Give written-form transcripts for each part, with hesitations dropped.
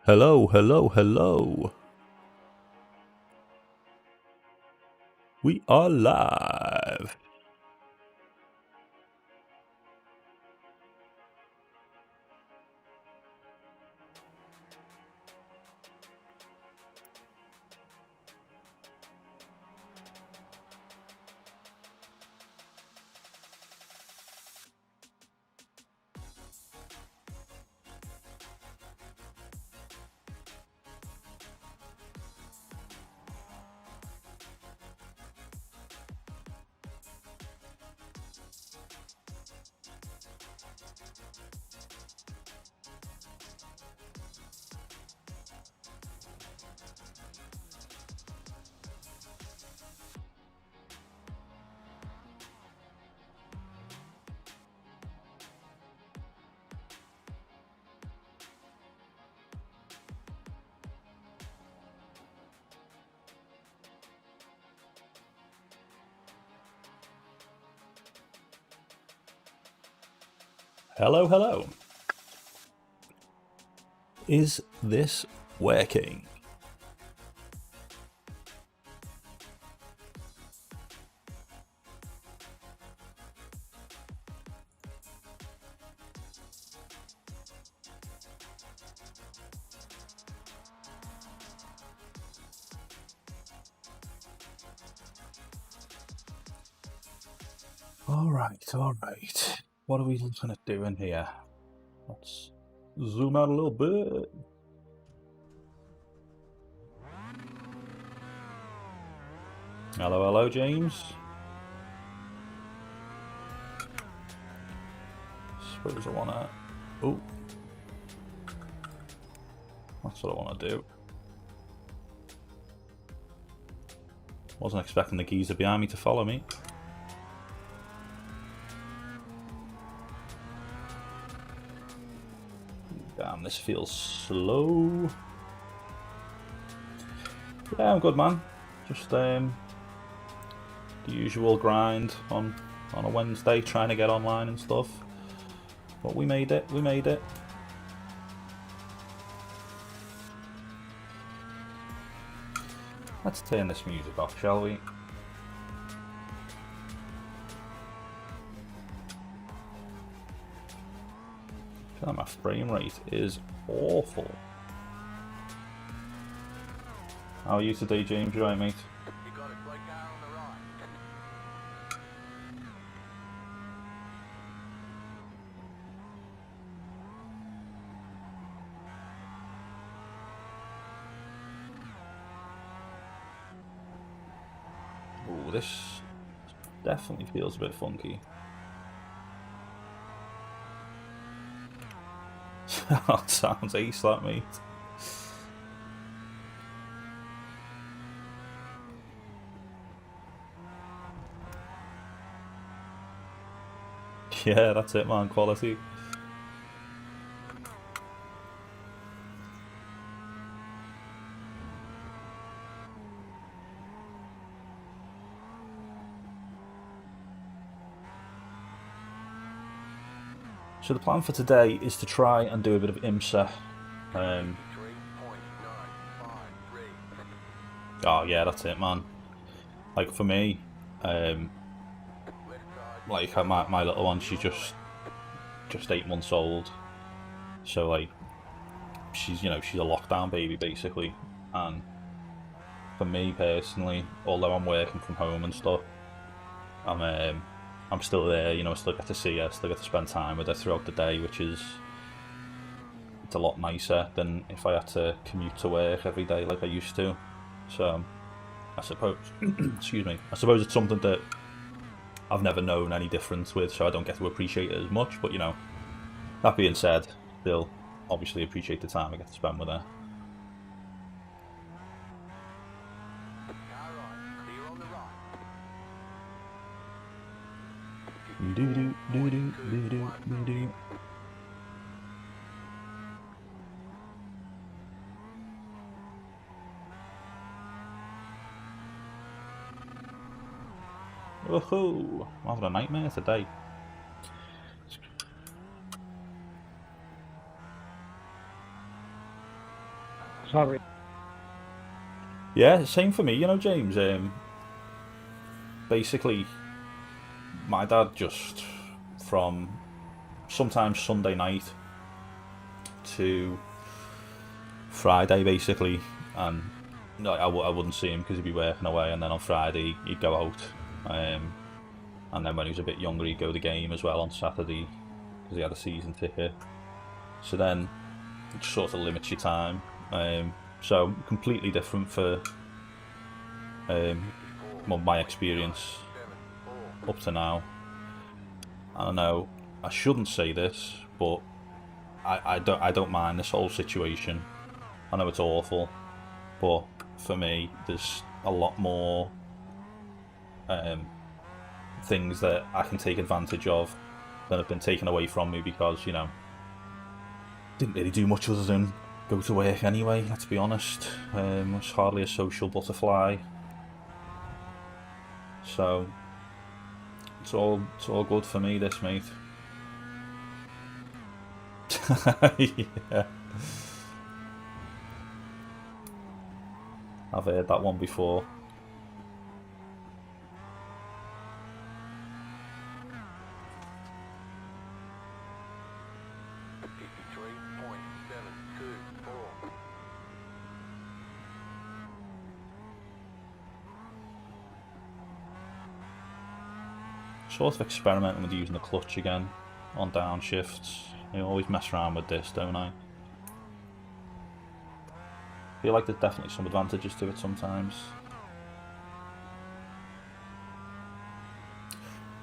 Hello, hello, hello. We are live. Hello, hello. Is this working? All right. What are we looking at doing here? Let's zoom out a little bit. Hello, hello, James. Suppose I wanna. Oh, that's what I want to do. Wasn't expecting the geezer behind me to follow me. Damn, this feels slow. Yeah, I'm good, man. Just the usual grind on a Wednesday, trying to get online and stuff. But we made it. We made it. Let's turn this music off, shall we? I feel like my frame rate is awful. How are you today, James? You right, mate? You got it right down on the right. Ooh, this definitely feels a bit funky. That sounds ace, that, mate. Yeah, that's it, man. Quality. So the plan for today is to try and do a bit of IMSA. 3.953. Oh yeah, that's it, man. Like for me, like my little one, she's just 8 months old, so like she's she's a lockdown baby basically. And for me personally, although I'm working from home and stuff, I'm still there. I still get to see her, still get to spend time with her throughout the day, which is it's a lot nicer than if I had to commute to work every day like I used to. So I suppose, excuse me, I suppose it's something that I've never known any difference with, so I don't get to appreciate it as much. But that being said, still obviously appreciate the time I get to spend with her. Alright, clear on the right. Do do do do do do do do. Woohoo! I'm having a nightmare today. Sorry. Yeah, same for me, James. Basically, my dad just from sometimes Sunday night to Friday, basically, and I wouldn't see him because he'd be working away, and then on Friday he'd go out, and then when he was a bit younger he'd go to the game as well on Saturday because he had a season ticket. So then it just sort of limits your time. So completely different for my experience up to now. I don't know, I shouldn't say this, but I don't mind this whole situation. I know it's awful, but for me, there's a lot more things that I can take advantage of that have been taken away from me because, didn't really do much other than go to work anyway, let's be honest. I was hardly a social butterfly. So, it's all good for me, this, mate. Yeah. I've heard that one before. Sort of experimenting with using the clutch again on downshifts. I always mess around with this, don't I? Feel like there's definitely some advantages to it sometimes.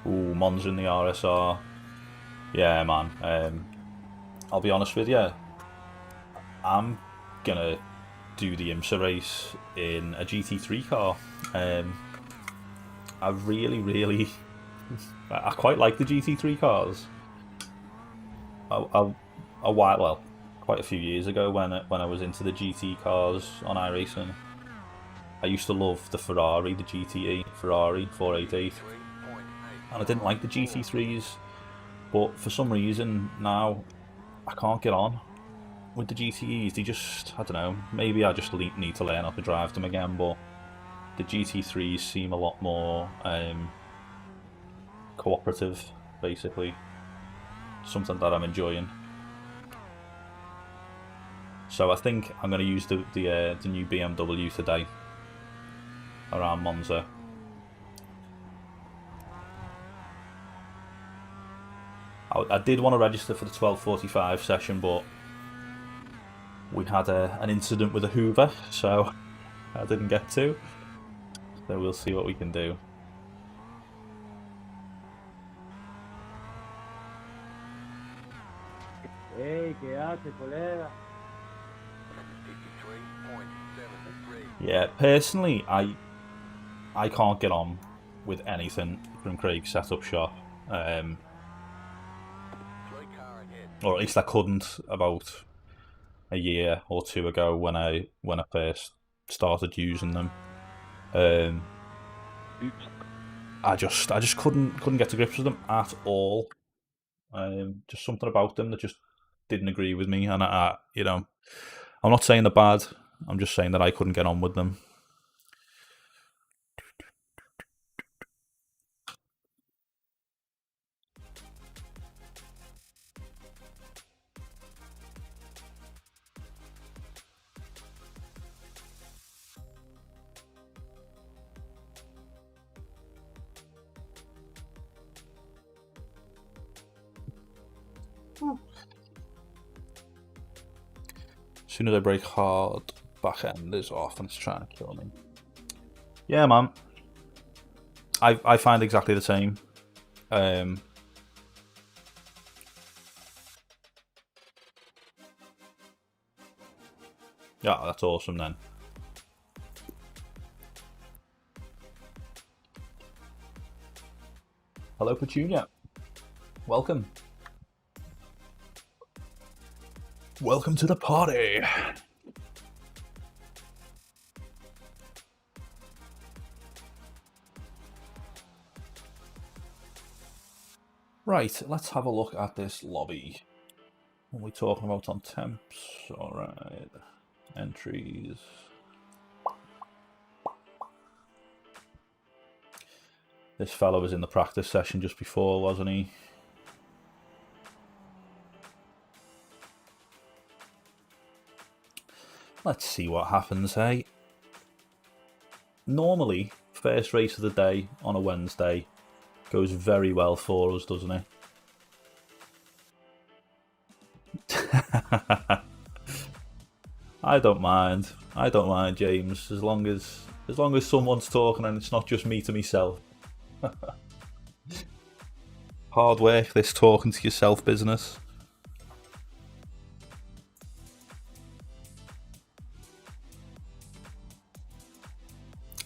Ooh, Monza in the RSR. Yeah, man. I'll be honest with you. I'm gonna do the IMSA race in a GT3 car. I really, I quite like the GT3 cars. A while, well, quite a few years ago when I was into the GT cars on iRacing, I used to love the Ferrari, the GTE Ferrari 488, and I didn't like the GT3s, but for some reason now I can't get on with the GTEs. They just, I don't know, maybe I just need to learn how to drive them again, but the GT3s seem a lot more cooperative, basically. Something that I'm enjoying. So I think I'm going to use the new BMW today around Monza. I did want to register for the 12:45 session, but we had an incident with a Hoover, so I didn't get to. So we'll see what we can do. Hey, ¿qué hace, colega? Yeah, personally, I can't get on with anything from Craig's setup shop. Or at least I couldn't about a year or two ago when I first started using them. I just couldn't get to grips with them at all. Just something about them that just didn't agree with me, and I'm not saying they're bad. I'm just saying that I couldn't get on with them. As soon as I break hard, back end is off and it's trying to kill me. Yeah, man. I find exactly the same. Yeah, that's awesome then. Hello, Petunia. Welcome. Welcome to the party. Right, let's have a look at this lobby. What are we talking about on temps? Alright. Entries. This fellow was in the practice session just before, wasn't he? Let's see what happens, hey? Normally, first race of the day on a Wednesday goes very well for us, doesn't it? I don't mind. I don't mind, James, as long as someone's talking and it's not just me to myself. Hard work, this talking to yourself business.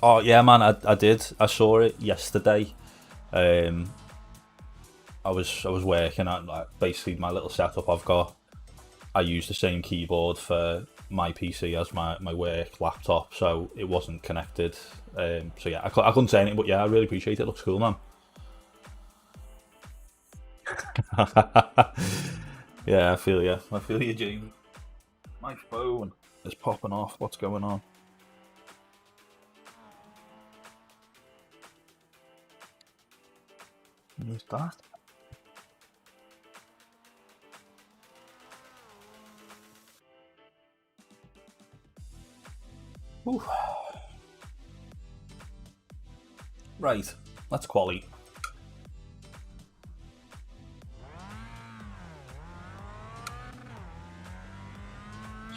Oh yeah, man, I did. I saw it yesterday. I was working at, like, basically my little setup I've got. I use the same keyboard for my PC as my work laptop, so it wasn't connected. So yeah, I couldn't say anything, but yeah, I really appreciate it. It looks cool, man. Yeah, I feel you. I feel you, James. My phone is popping off. What's going on? Who's that? Ooh. Right, let's quali.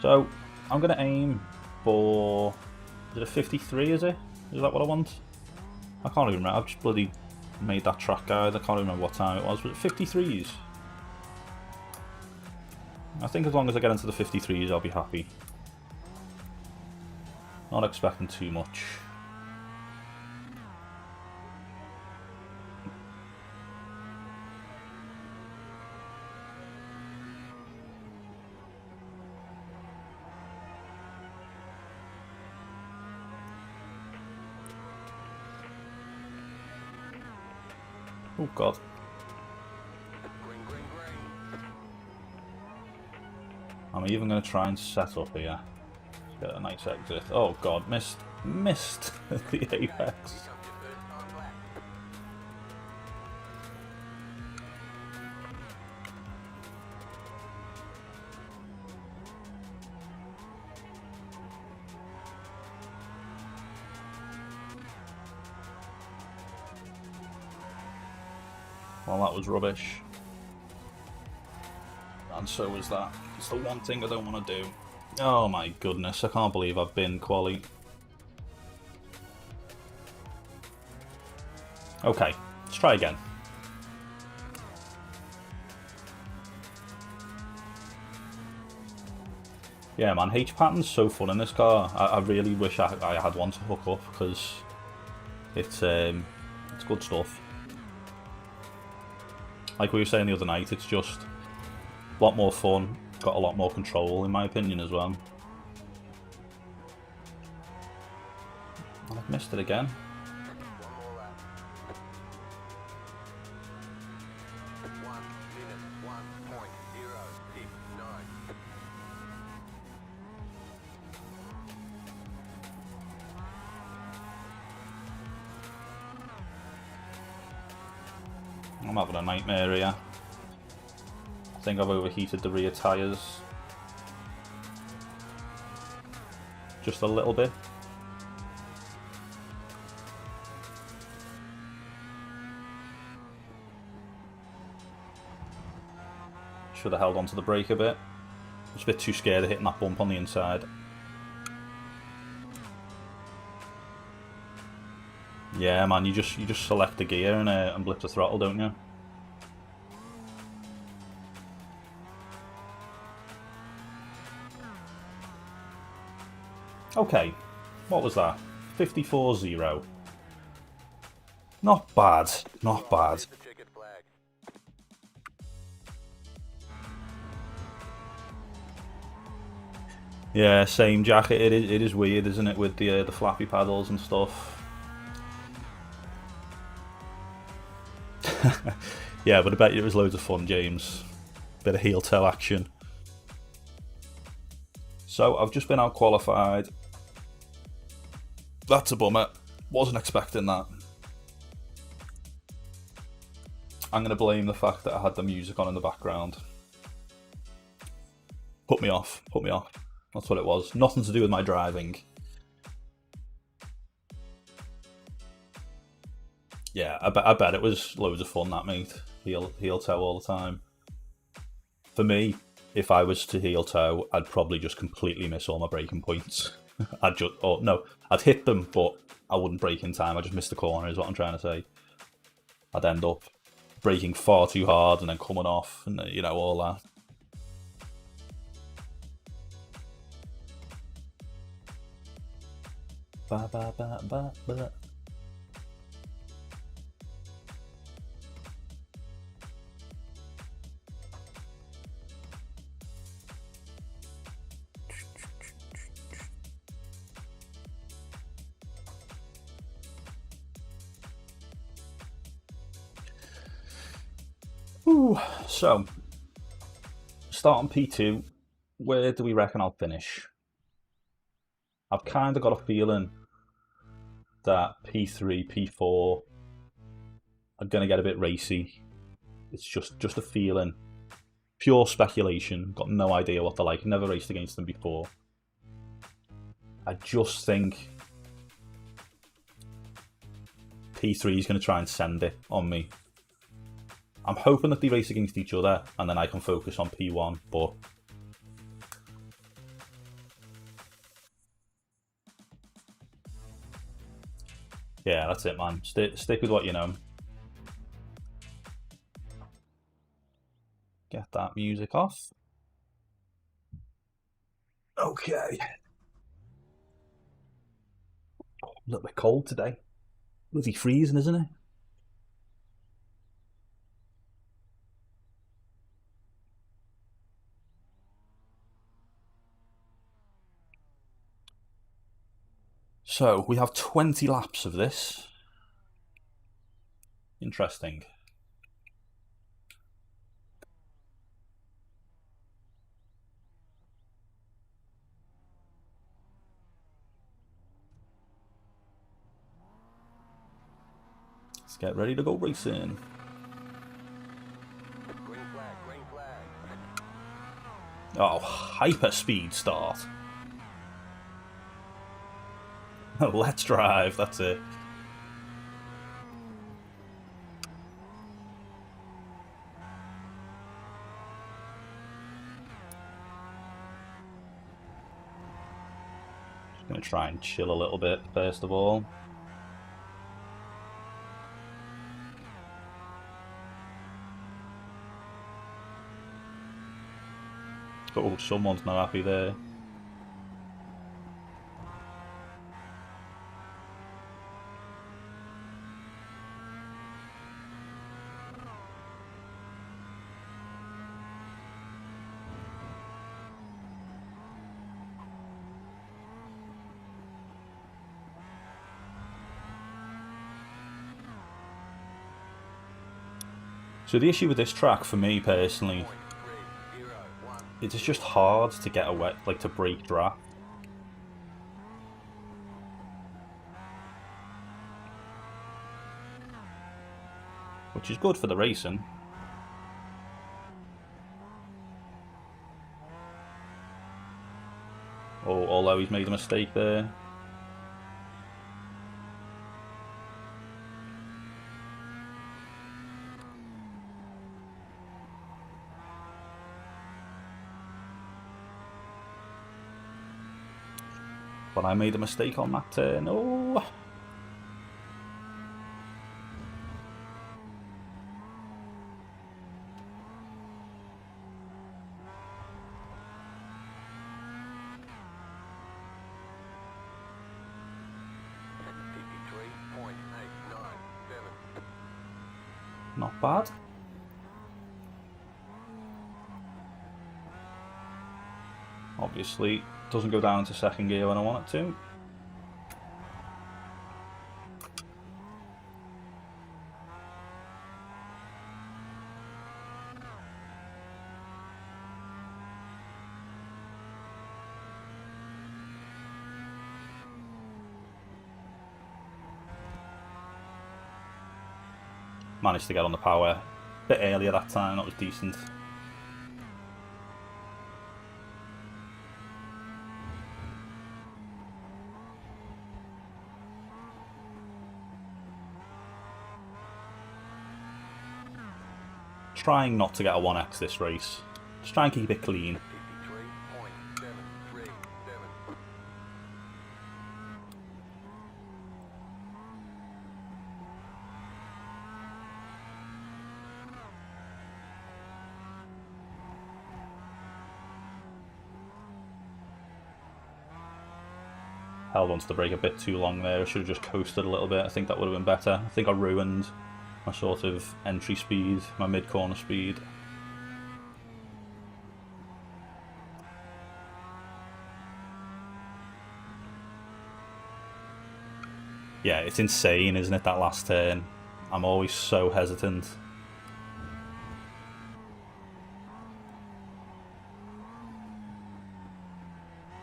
So, I'm going to aim for... Is it a 53, is it? Is that what I want? I can't even remember. I've just bloody made that track guide. I can't remember what time it was. Was it 53s? I think as long as I get into the 53s, I'll be happy. Not expecting too much. Oh god. Green, green, green. I'm even going to try and set up here. Get a nice exit. Oh god, missed the apex. You jumped your first on black. Well, that was rubbish. And so was that. It's the one thing I don't want to do. Oh my goodness, I can't believe I've been quali. Okay, let's try again. Yeah man, H-pattern's so fun in this car. I really wish I had one to hook up, because it's good stuff. Like we were saying the other night, it's just a lot more fun, got a lot more control in my opinion as well. And I've missed it again. One more lap. 1 minute, 1.069. I'm having a nightmare here. I think I've overheated the rear tyres. Just a little bit. Should have held onto the brake a bit. I was a bit too scared of hitting that bump on the inside. Yeah, man, you just select the gear and blip the throttle, don't you? Okay, what was that? 54-0. Not bad, not bad. Here's the ticket flag. Yeah, same jacket. It is weird, isn't it, with the flappy paddles and stuff. Yeah, but I bet you it was loads of fun, James. Bit of heel toe action. So I've just been out qualified. That's a bummer. Wasn't expecting that. I'm going to blame the fact that I had the music on in the background. Put me off. That's what it was. Nothing to do with my driving. Yeah, I bet it was loads of fun, that, mate. Heel toe all the time. For me, if I was to heel toe, I'd probably just completely miss all my braking points. I'd hit them, but I wouldn't brake in time. I just missed the corner, is what I'm trying to say. I'd end up braking far too hard and then coming off, and all that. Ba ba ba ba ba. Ooh, so, starting P2, where do we reckon I'll finish? I've kind of got a feeling that P3, P4 are going to get a bit racy. It's just a feeling. Pure speculation, got no idea what they're like, never raced against them before. I just think P3 is going to try and send it on me. I'm hoping that they race against each other and then I can focus on P1, but yeah, that's it, man. Stick with what you know. Get that music off. Okay. A little bit cold today. Bloody freezing, isn't it? So, we have 20 laps of this. Interesting. Let's get ready to go racing. Green flag. Oh, hyper speed start. Let's drive, that's it. Just gonna try and chill a little bit first of all. Oh, someone's not happy there. So the issue with this track, for me personally, it's just hard to get away, like to break draft. Which is good for the racing. Oh, although he's made a mistake there. But I made a mistake on that turn. Oh. Not bad. Obviously, doesn't go down into second gear when I want it to. managed to get on the power a bit earlier that time. That was decent. Trying not to get a 1x this race. Just try and keep it clean. 53.737. Held onto the brake a bit too long there. I should have just coasted a little bit. I think that would have been better. I think I ruined my sort of entry speed, my mid-corner speed. Yeah, it's insane, isn't it, that last turn? I'm always so hesitant.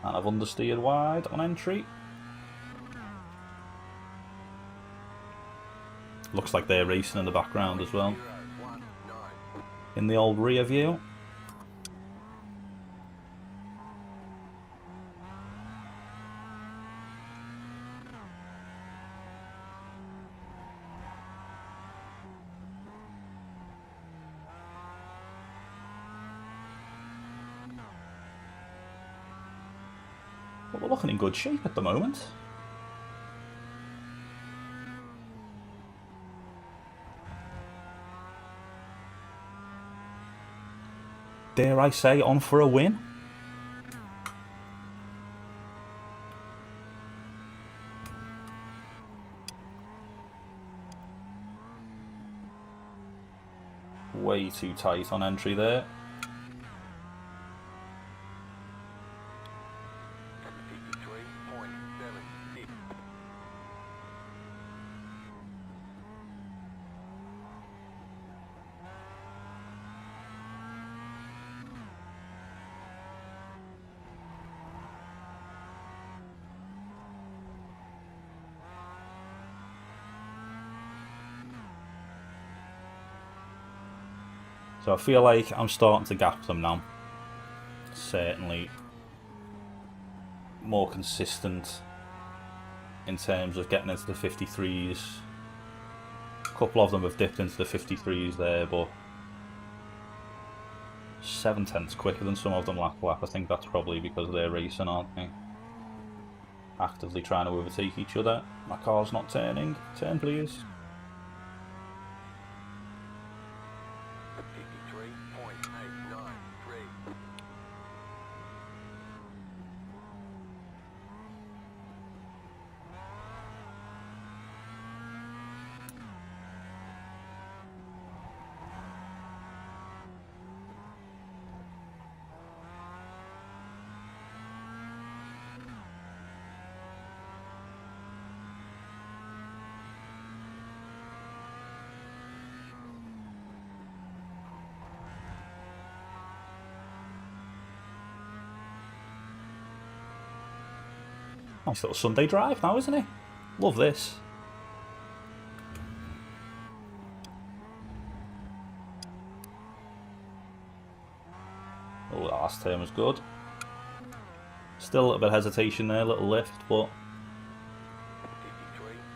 And I've understeered wide on entry. Looks like they're racing in the background as well. 019. In the old rear view. But we're looking in good shape at the moment. Dare I say, on for a win? Way too tight on entry there. 53.76. So I feel like I'm starting to gap them now. Certainly more consistent in terms of getting into the 53s. A couple of them have dipped into the 53s there, but 7/10 quicker than some of them lap. I think that's probably because they're racing, aren't they? Actively trying to overtake each other. My car's not turning. Turn, please. 53.893. Nice little Sunday drive now, isn't it? Love this. Oh, that last turn was good. Still a little bit of hesitation there, a little lift, but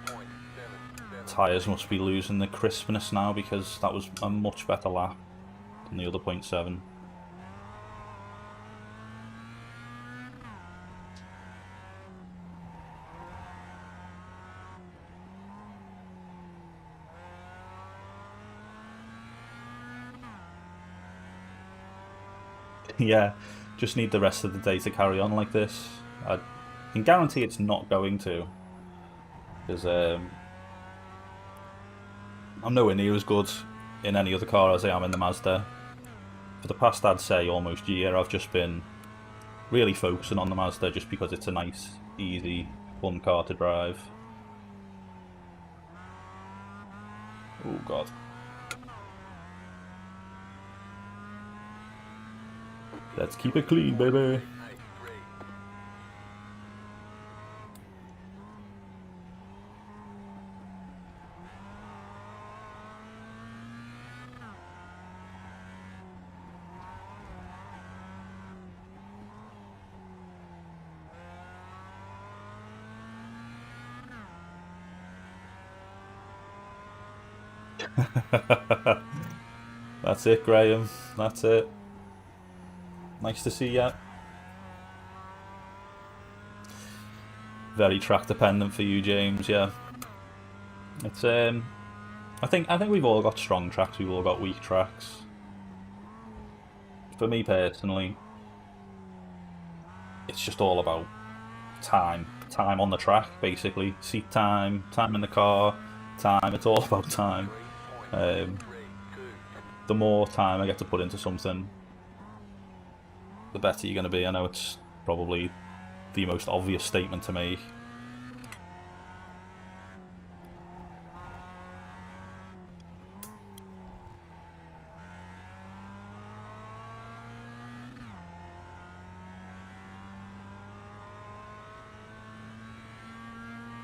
53.77. tyres must be losing the crispness now because that was a much better lap than the other .7. Yeah, just need the rest of the day to carry on like this. I can guarantee it's not going to, because I'm nowhere near as good in any other car as I am in the Mazda. For the past, I'd say, almost year, I've just been really focusing on the Mazda just because it's a nice, easy, fun car to drive. Oh god. Let's keep it clean, baby. 83. That's it, Graham. That's it. Nice to see you. Very track dependent for you, James. Yeah. It's I think we've all got strong tracks. We've all got weak tracks. For me personally, it's just all about time on the track, basically. Seat time, time in the car, time. It's all about time. Um, the more time I get to put into something, the better you're going to be. I know it's probably the most obvious statement to make.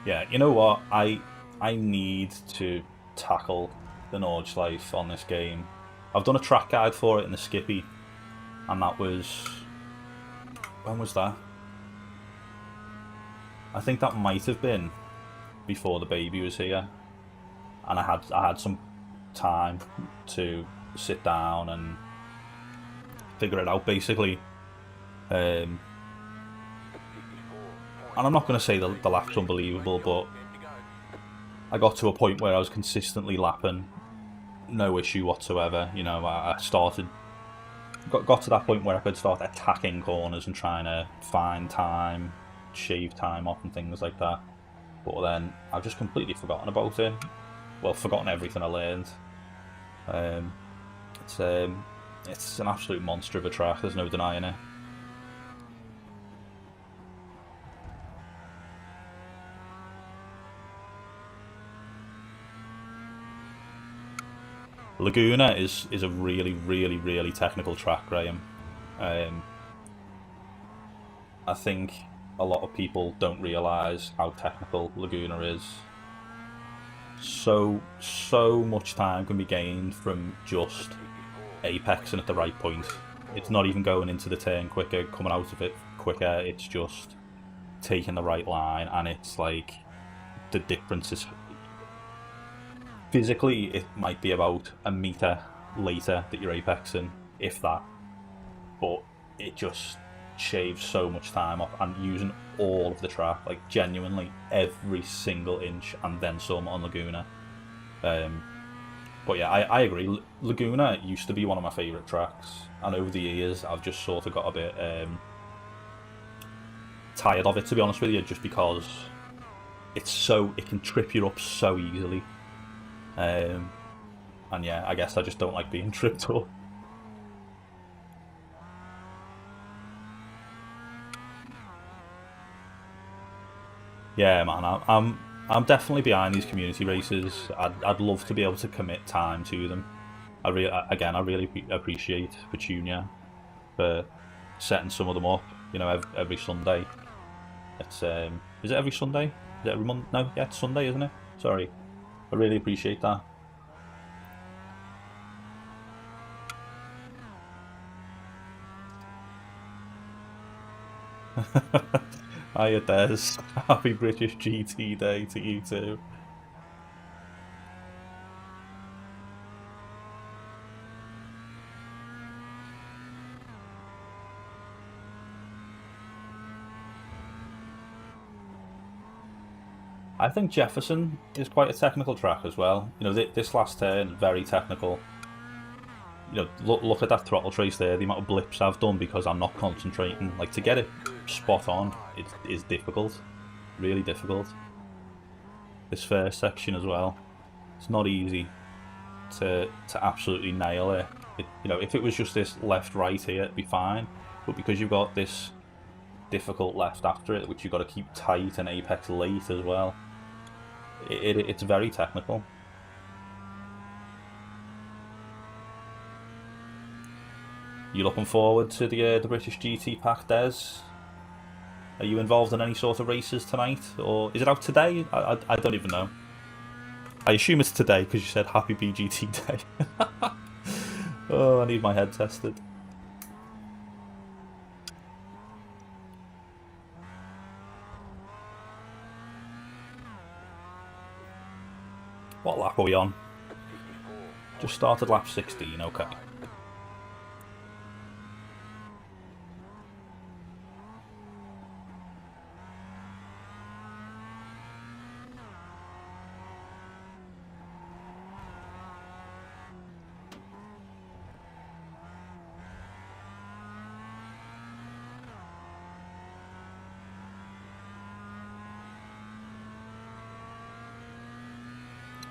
Yeah, you know what? I need to tackle the Nordge life on this game. I've done a track guide for it in the Skippy, and that was, when was that? I think that might have been before the baby was here, and I had some time to sit down and figure it out basically. And I'm not going to say the lap's unbelievable, but I got to a point where I was consistently lapping, no issue whatsoever. You know, I started got to that point where I could start attacking corners and trying to find time, shave time off and things like that. But then I've just completely forgotten about it. Well, forgotten everything I learned. Um, it's an absolute monster of a track. There's no denying it. Laguna is a really technical track, Graham. Um, I think a lot of people don't realise how technical Laguna is. So much time can be gained from just apexing at the right point. It's not even going into the turn quicker, coming out of it quicker. It's just taking the right line, and it's like the difference is physically it might be about a meter later that you're apexing, if that, but it just shaves so much time off and using all of the track, like genuinely every single inch and then some on Laguna. But yeah, I agree. Laguna used to be one of my favourite tracks, and over the years I've just sort of got a bit tired of it, to be honest with you, just because it can trip you up so easily. And yeah, I guess I just don't like being tripped up. Yeah, man, I'm definitely behind these community races. I'd love to be able to commit time to them. I really appreciate Petunia for setting some of them up. You know, every Sunday. It's is it every Sunday? Is it every month? No, yeah, it's Sunday, isn't it? Sorry, I really appreciate that. Hiya, Des. Happy British GT Day to you too. I think Jefferson is quite a technical track as well. You know, this last turn, very technical. You know, look at that throttle trace there, the amount of blips I've done because I'm not concentrating. Like, to get it spot on is difficult, really difficult. This first section as well, it's not easy to absolutely nail it. You know, if it was just this left right here, it'd be fine. But because you've got this difficult left after it, which you've got to keep tight and apex late as well, it's very technical. You looking forward to the British GT Pack, Des? Are you involved in any sort of races tonight, or is it out today? I don't even know. I assume it's today because you said Happy BGT Day. Oh, I need my head tested. What lap are we on? Just started lap 16, okay.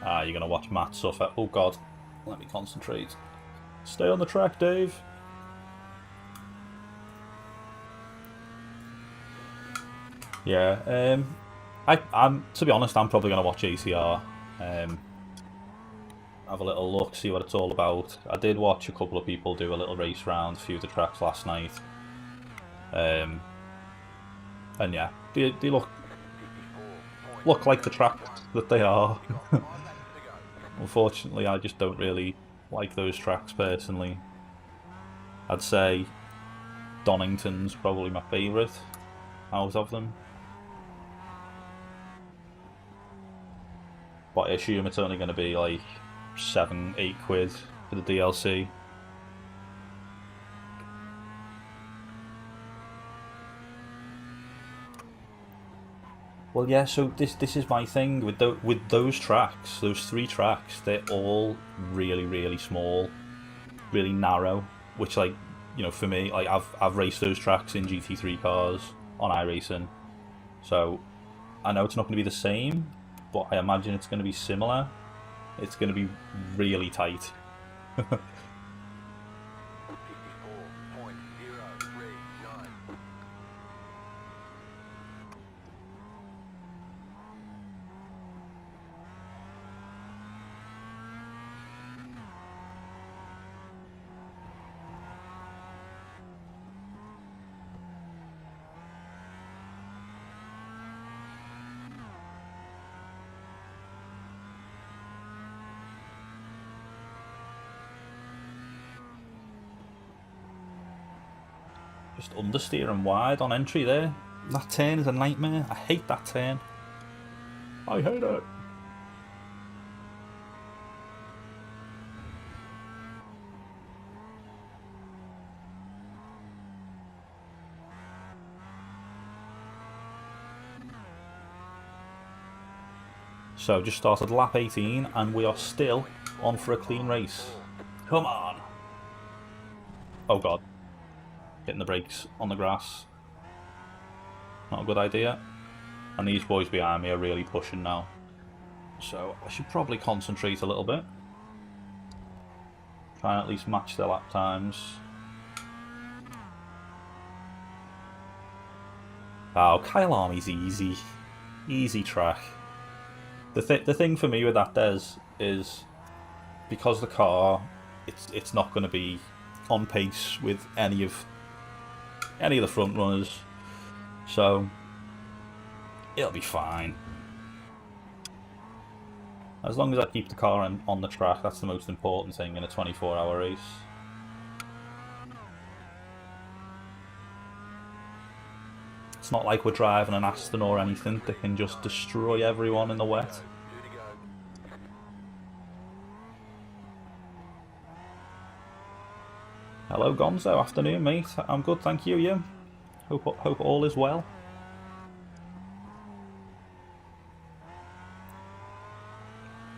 Ah, you're going to watch Matt suffer. Oh god, let me concentrate. Stay on the track, Dave. Yeah, I'm to be honest, I'm probably going to watch ACR. Have a little look, see what it's all about. I did watch a couple of people do a little race round, a few of the tracks last night. And yeah, they look like the tracks that they are. Unfortunately, I just don't really like those tracks personally. I'd say Donington's probably my favourite out of them. But I assume it's only going to be like 7-8 quid for the DLC. Well, yeah. So this is my thing with those tracks. Those 3 tracks, they're all really small, really narrow. Which, like, you know, for me, like I've raced those tracks in GT3 cars on iRacing, so I know it's not going to be the same, but I imagine it's going to be similar. It's going to be really tight. Just understeering wide on entry there. That turn is a nightmare. I hate that turn. I hate it. So just started lap 18 and we are still on for a clean race. Come on. Oh god. Hitting the brakes on the grass. Not a good idea. And these boys behind me are really pushing now. So I should probably concentrate a little bit. Try and at least match their lap times. Oh, Kyle Army's easy. Easy track. The thing for me with that, Des, is because the car, it's not going to be on pace with any of the front runners, so it'll be fine. As long as I keep the car on the track, that's the most important thing in a 24-hour race. It's not like we're driving an Aston or anything that can just destroy everyone in the wet. Hello Gonzo, afternoon mate. I'm good, thank you. You? Hope all is well.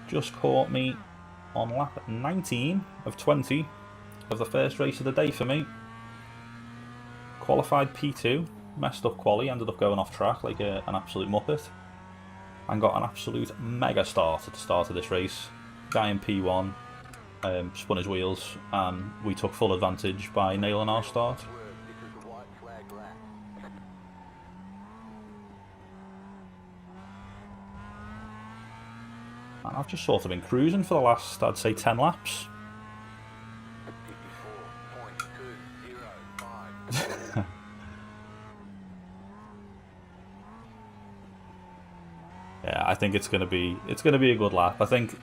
Just caught me on lap 19 of 20 of the first race of the day for me. Qualified P2, messed up quali, ended up going off track like an absolute muppet, and got an absolute mega start at the start of this race. Guy in P1 spun his wheels, and we took full advantage by nailing our start. And I've just sort of been cruising for the last, I'd say, 10 laps. Yeah, I think it's gonna be a good lap. I think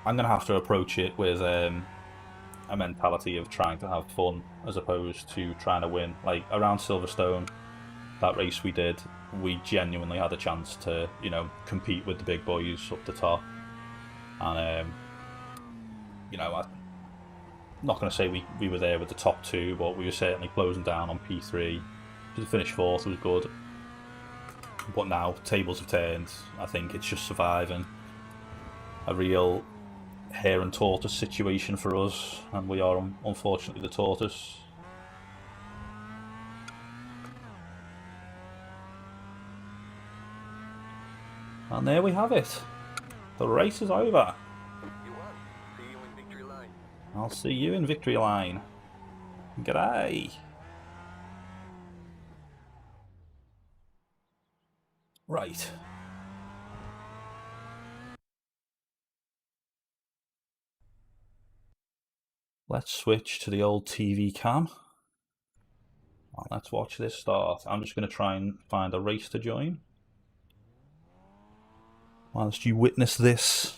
I'm gonna have to approach it with a mentality of trying to have fun as opposed to trying to win. Like around Silverstone, that race we did, we genuinely had a chance to, you know, compete with the big boys up the top, and you know, I'm not going to say we were there with the top two, but we were certainly closing down on P3. To finish fourth was good. But now, tables have turned. I think it's just surviving. A real hare and tortoise situation for us, and we are unfortunately the tortoise. And there we have it. The race is over. You won. See you in victory line. I'll see you in victory line. G'day. Right. Let's switch to the old TV cam. Well, let's watch this start. I'm just going to try and find a race to join. Whilst you witness this.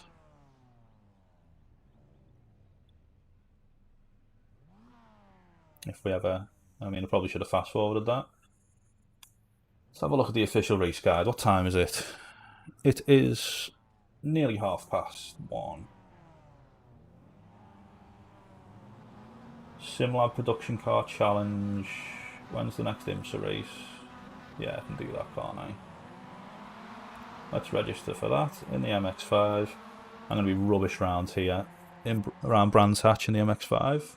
If we ever... I mean, I probably should have fast forwarded that. Let's have a look at the official race guide. What time is it? It is nearly 1:30. SimLab Production Car Challenge. When's the next IMSA race? Yeah, I can do that, can't I? Let's register for that in the MX-5. I'm going to be rubbish round here, around Brands Hatch in the MX-5.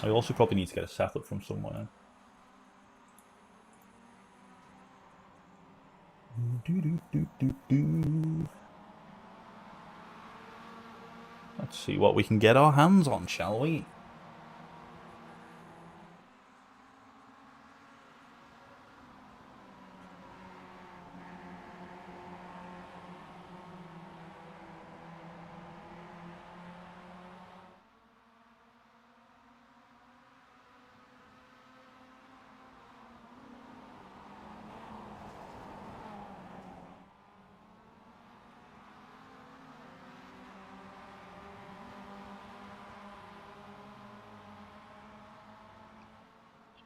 I also probably need to get a setup from somewhere. Let's see what we can get our hands on, shall we?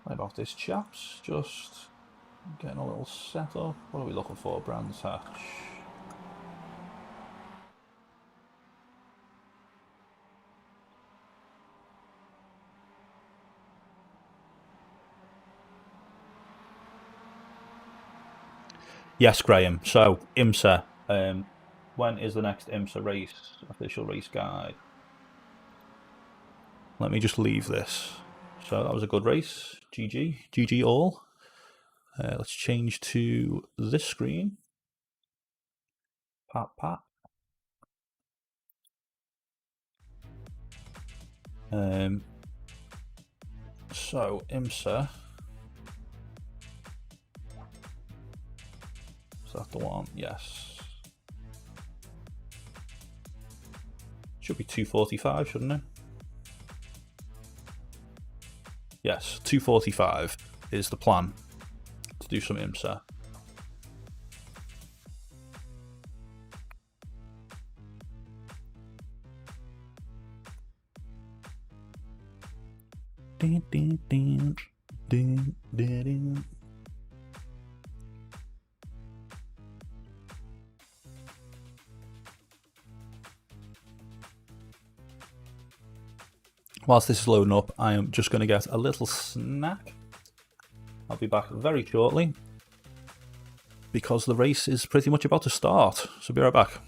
Right off this, chaps. Just getting a little set up. What are we looking for? Brands Hatch. Yes, Graham. So, IMSA. When is the next IMSA race? Official race guide. Let me just leave this. So that was a good race. GG. GG all. Let's change to this screen. Pat, pat. So, IMSA. Is that the one? Yes. Should be 2:45, shouldn't it? Yes, 2:45 is the plan to do some IMSA. Whilst this is loading up, I am just going to get a little snack. I'll be back very shortly because the race is pretty much about to start. So be right back.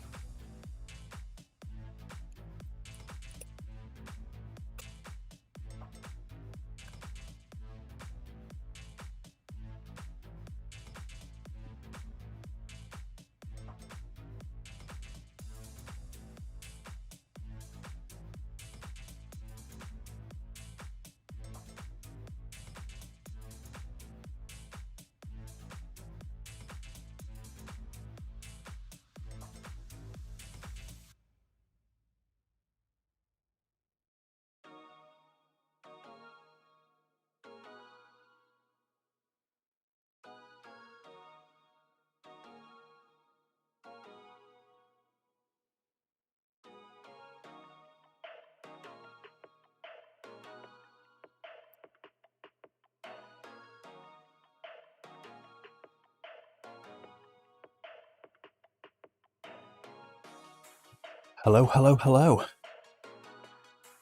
Hello, hello, hello.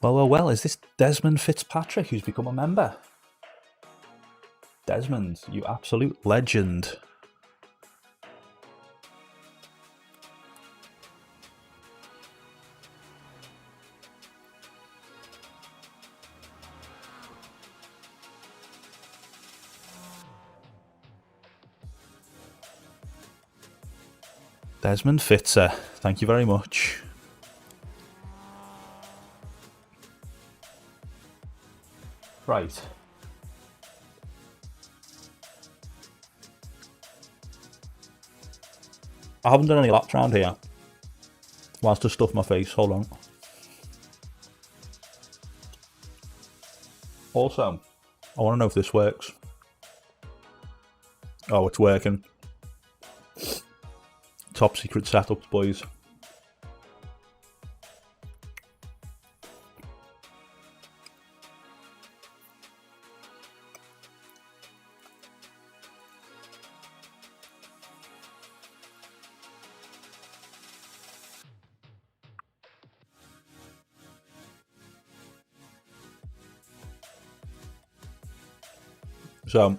Well, is this Desmond Fitzpatrick who's become a member? Desmond, you absolute legend. Desmond Fitzer, thank you very much. Right. I haven't done any laps around here. Whilst I stuff my face, hold on. Also, I want to know if this works. Oh, it's working. Top secret setups, boys. So,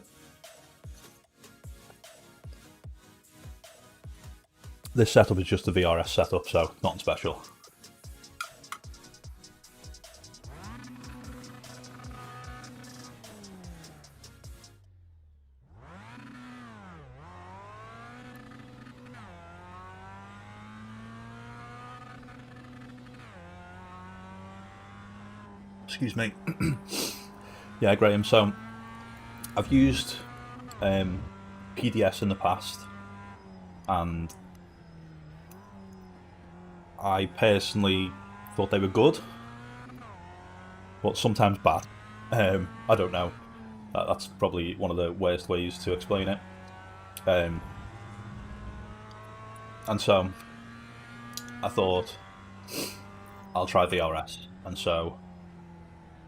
this setup is just a VRS setup, so nothing special. Excuse me. Yeah, Graham, so I've used PDS in the past, and I personally thought they were good, but sometimes bad. I don't know. That's probably one of the worst ways to explain it. And so I thought I'll try VRS, and so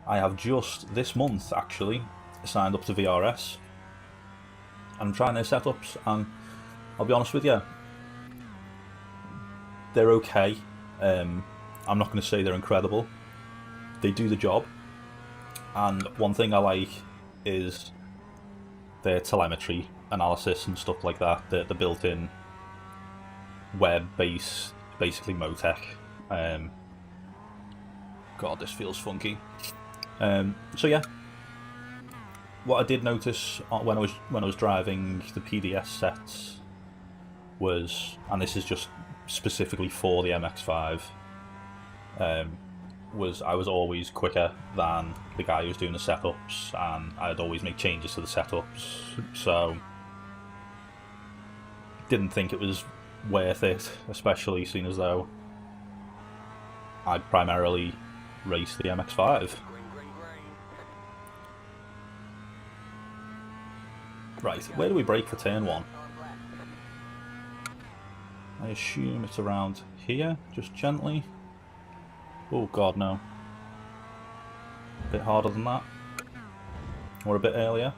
I have just this month actually signed up to VRS. I'm trying their setups, and I'll be honest with you, they're okay. I'm not going to say they're incredible. They do the job, and one thing I like is their telemetry analysis and stuff like that. The built-in web-based, basically Motec. God, this feels funky. So yeah, what I did notice when I was driving the PDS sets was, and this is just specifically for the MX-5, was I was always quicker than the guy who was doing the setups, and I'd always make changes to the setups. So didn't think it was worth it, especially seeing as though I primarily race the MX-5. Right, where do we brake for turn 1? I assume it's around here, just gently. Oh god, no. A bit harder than that. Or a bit earlier.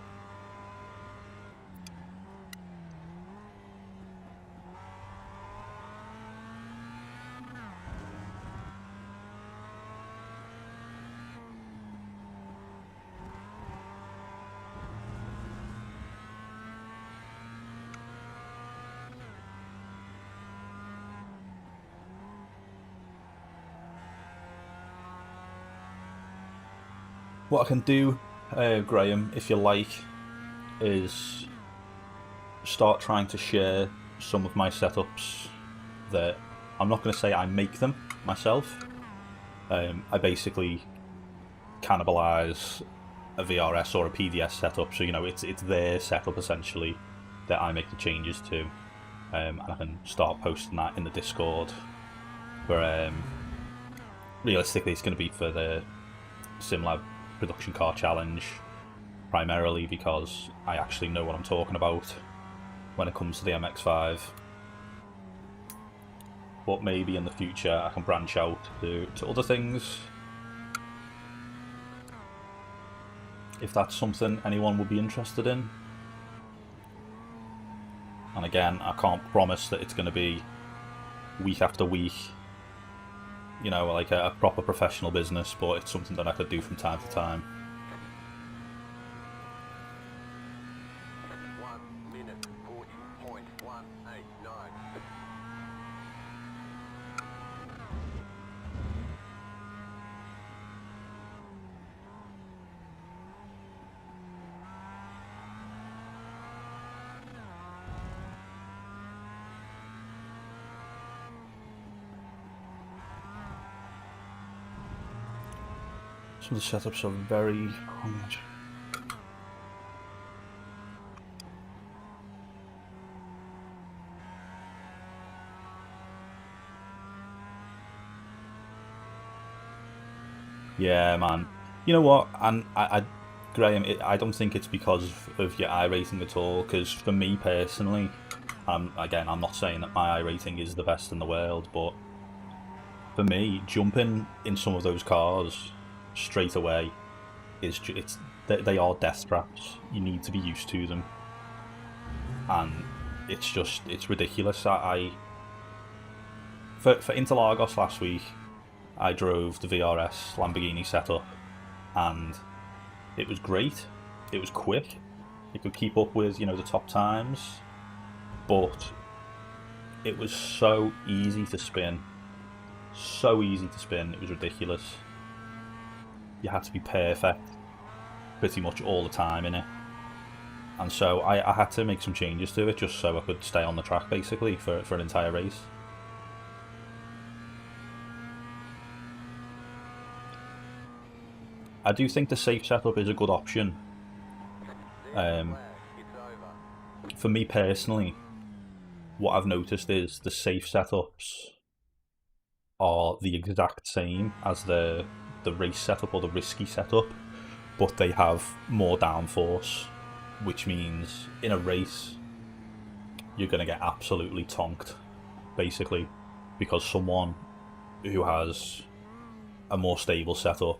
What I can do, Graham, if you like, is start trying to share some of my setups that I'm not going to say I make them myself. I basically cannibalize a VRS or a PDS setup, so you know it's their setup essentially that I make the changes to, and I can start posting that in the Discord. Where realistically, it's going to be for the SimLab Production Car Challenge, primarily because I actually know what I'm talking about when it comes to the MX-5. But maybe in the future I can branch out to other things, if that's something anyone would be interested in. And again, I can't promise that it's going to be week after week like a proper professional business, but it's something that I could do from time to time. 1 minute 40.189. Some of the setups are very... Yeah, man. You know what? And Graham, I don't think it's because of your I rating at all. Because for me personally, again, I'm not saying that my I rating is the best in the world, but for me, jumping in some of those cars straight away they are death traps. You need to be used to them, and it's ridiculous. For Interlagos last week, I drove the VRS Lamborghini setup, and it was great. It was quick. It could keep up with the top times, but it was so easy to spin. So easy to spin. It was ridiculous. You had to be perfect pretty much all the time in it. And so I had to make some changes to it just so I could stay on the track basically for an entire race. I do think the safe setup is a good option. For me personally, what I've noticed is the safe setups are the exact same as the race setup or the risky setup, but they have more downforce, which means in a race you're going to get absolutely tonked, basically, because someone who has a more stable setup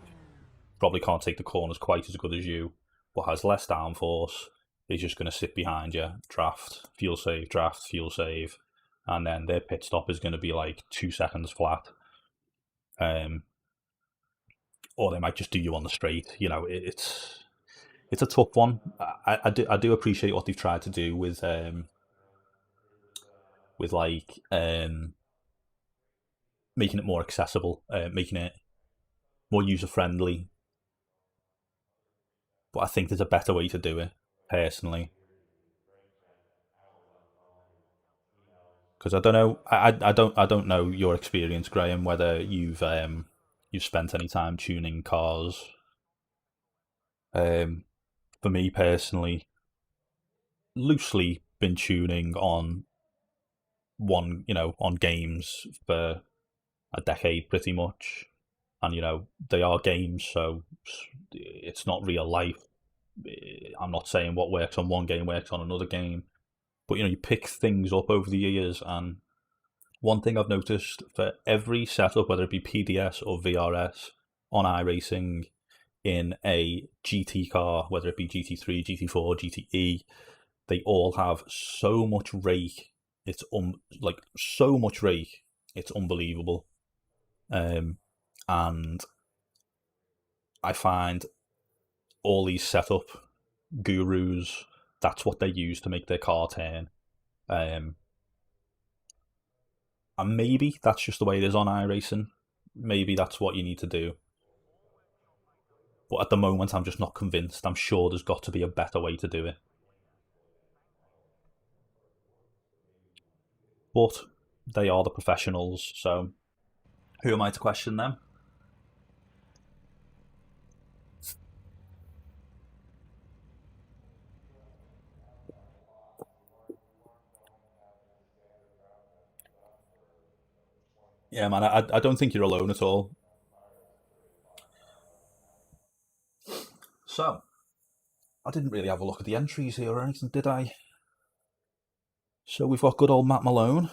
probably can't take the corners quite as good as you, but has less downforce, is just going to sit behind you, draft, fuel save, and then their pit stop is going to be like 2 seconds flat. Or they might just do you on the straight. It's a tough one. I do appreciate what they've tried to do with making it more accessible, making it more user friendly. But I think there's a better way to do it, personally. Because I don't know, I don't know your experience, Graham. Whether you've spent any time tuning cars. For me personally, loosely been tuning on on games for a decade pretty much, and they are games, so it's not real life. I'm not saying what works on one game works on another game, but you pick things up over the years, and one thing I've noticed for every setup, whether it be PDS or VRS on iRacing in a GT car, whether it be GT3, GT4, GTE, they all have so much rake. It's so much rake. It's unbelievable. And I find all these setup gurus, that's what they use to make their car turn. And maybe that's just the way it is on iRacing. Maybe that's what you need to do. But at the moment, I'm just not convinced. I'm sure there's got to be a better way to do it. But they are the professionals, so who am I to question them? Yeah, man, I don't think you're alone at all. So, I didn't really have a look at the entries here or anything, did I? So we've got good old Matt Malone,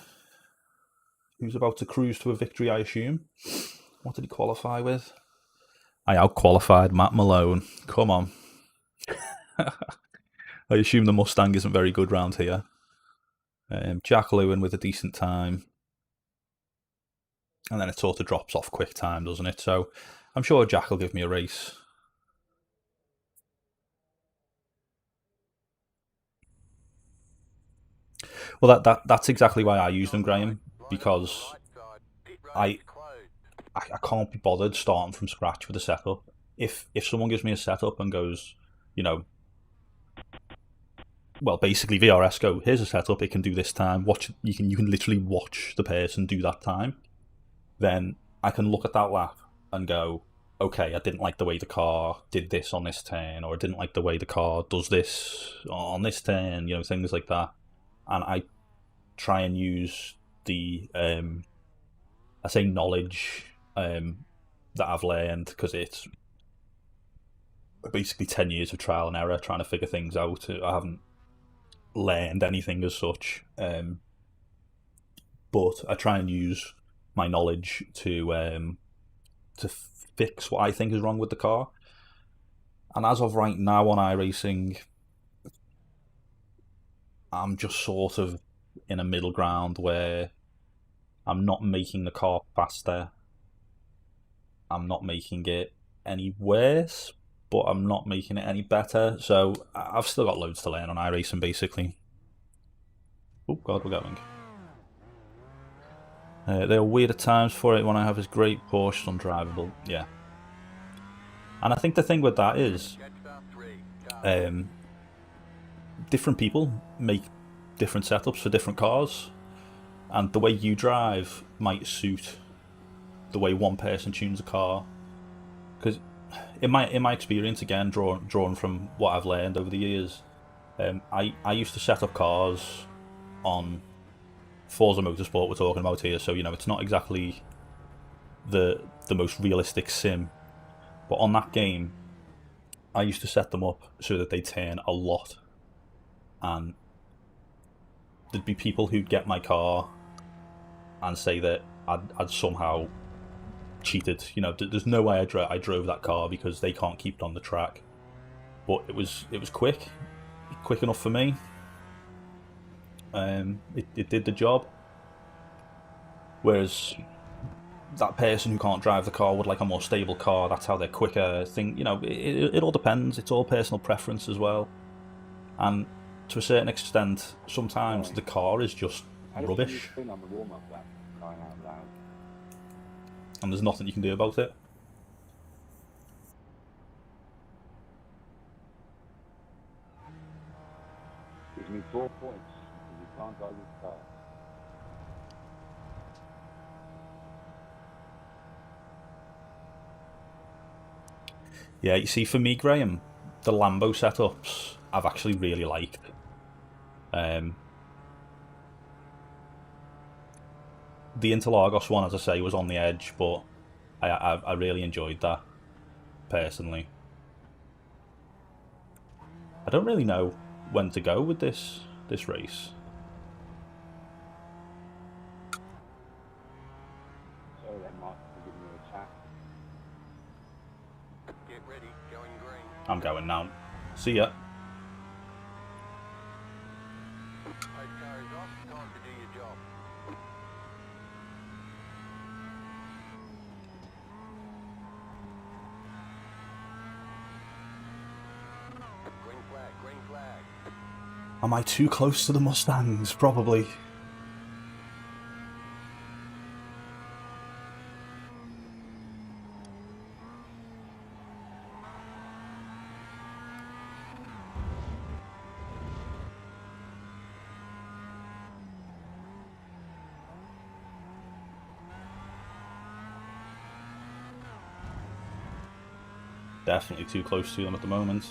who's about to cruise to a victory, I assume. What did he qualify with? I outqualified Matt Malone. Come on. I assume the Mustang isn't very good round here. Jack Lewin with a decent time. and then it sort of drops off quick time, doesn't it? So I'm sure Jack will give me a race. Well, that's exactly why I use them, Graham, because I I can't be bothered starting from scratch with a setup. If someone gives me a setup and goes, you know, well, basically VRS go, here's a setup, it can do this time. Watch, you can literally watch the person do that time. Then I can look at that lap and go, okay, I didn't like the way the car did this on this turn, or I didn't like the way the car does this on this turn, things like that. And I try and use the I say knowledge that I've learned, because it's basically 10 years of trial and error trying to figure things out. I haven't learned anything as such, but I try and use my knowledge to fix what I think is wrong with the car. And as of right now on iRacing, I'm just sort of in a middle ground where I'm not making the car faster, I'm not making it any worse, but I'm not making it any better. So I've still got loads to learn on iRacing, basically. Oh God, we're going. There are weird at times for it when I have this great Porsche undrivable. Yeah. And I think the thing with that is, different people make different setups for different cars, and the way you drive might suit the way one person tunes a car. Because in my experience, again, drawn from what I've learned over the years, I used to set up cars on Forza Motorsport we're talking about here, so it's not exactly the most realistic sim, but on that game I used to set them up so that they turn a lot, and there'd be people who'd get my car and say that I'd somehow cheated. There's no way I drove that car because they can't keep it on the track, but it was quick enough for me. It did the job, whereas that person who can't drive the car would like a more stable car. That's how they're quicker. It all depends. It's all personal preference as well, and to a certain extent, sometimes the car is just rubbish, On the warm-up lap, crying out loud. and there's nothing you can do about it. Gives me 4 points because you can't drive this car. Yeah, you see, for me, Graham, the Lambo setups I've actually really liked. The Interlagos one, as I say, was on the edge, but I really enjoyed that, personally. I don't really know when to go with this race. Sorry then, Mark, for giving you a chat. Get ready, going green. I'm going now. See ya. Pace car is off, time to do your job. Green flag, green flag. Am I too close to the Mustangs? Probably. Definitely too close to them at the moment.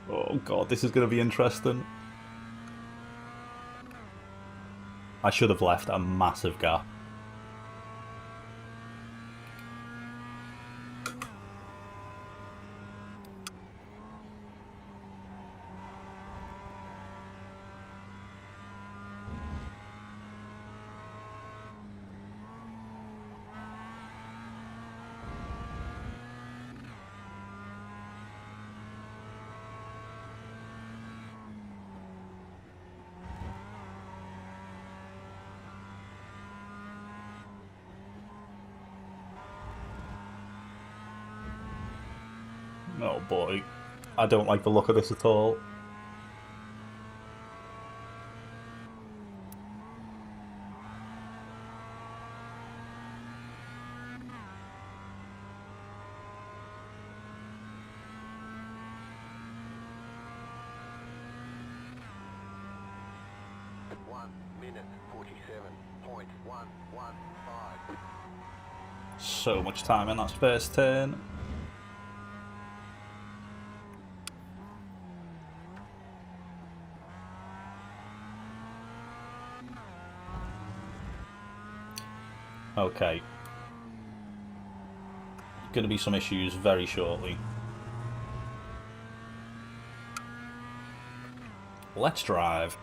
Oh God, this is going to be interesting. I should have left a massive gap. Oh boy, I don't like the look of this at all. So much time in that first turn. Okay. Going to be some issues very shortly. Let's drive.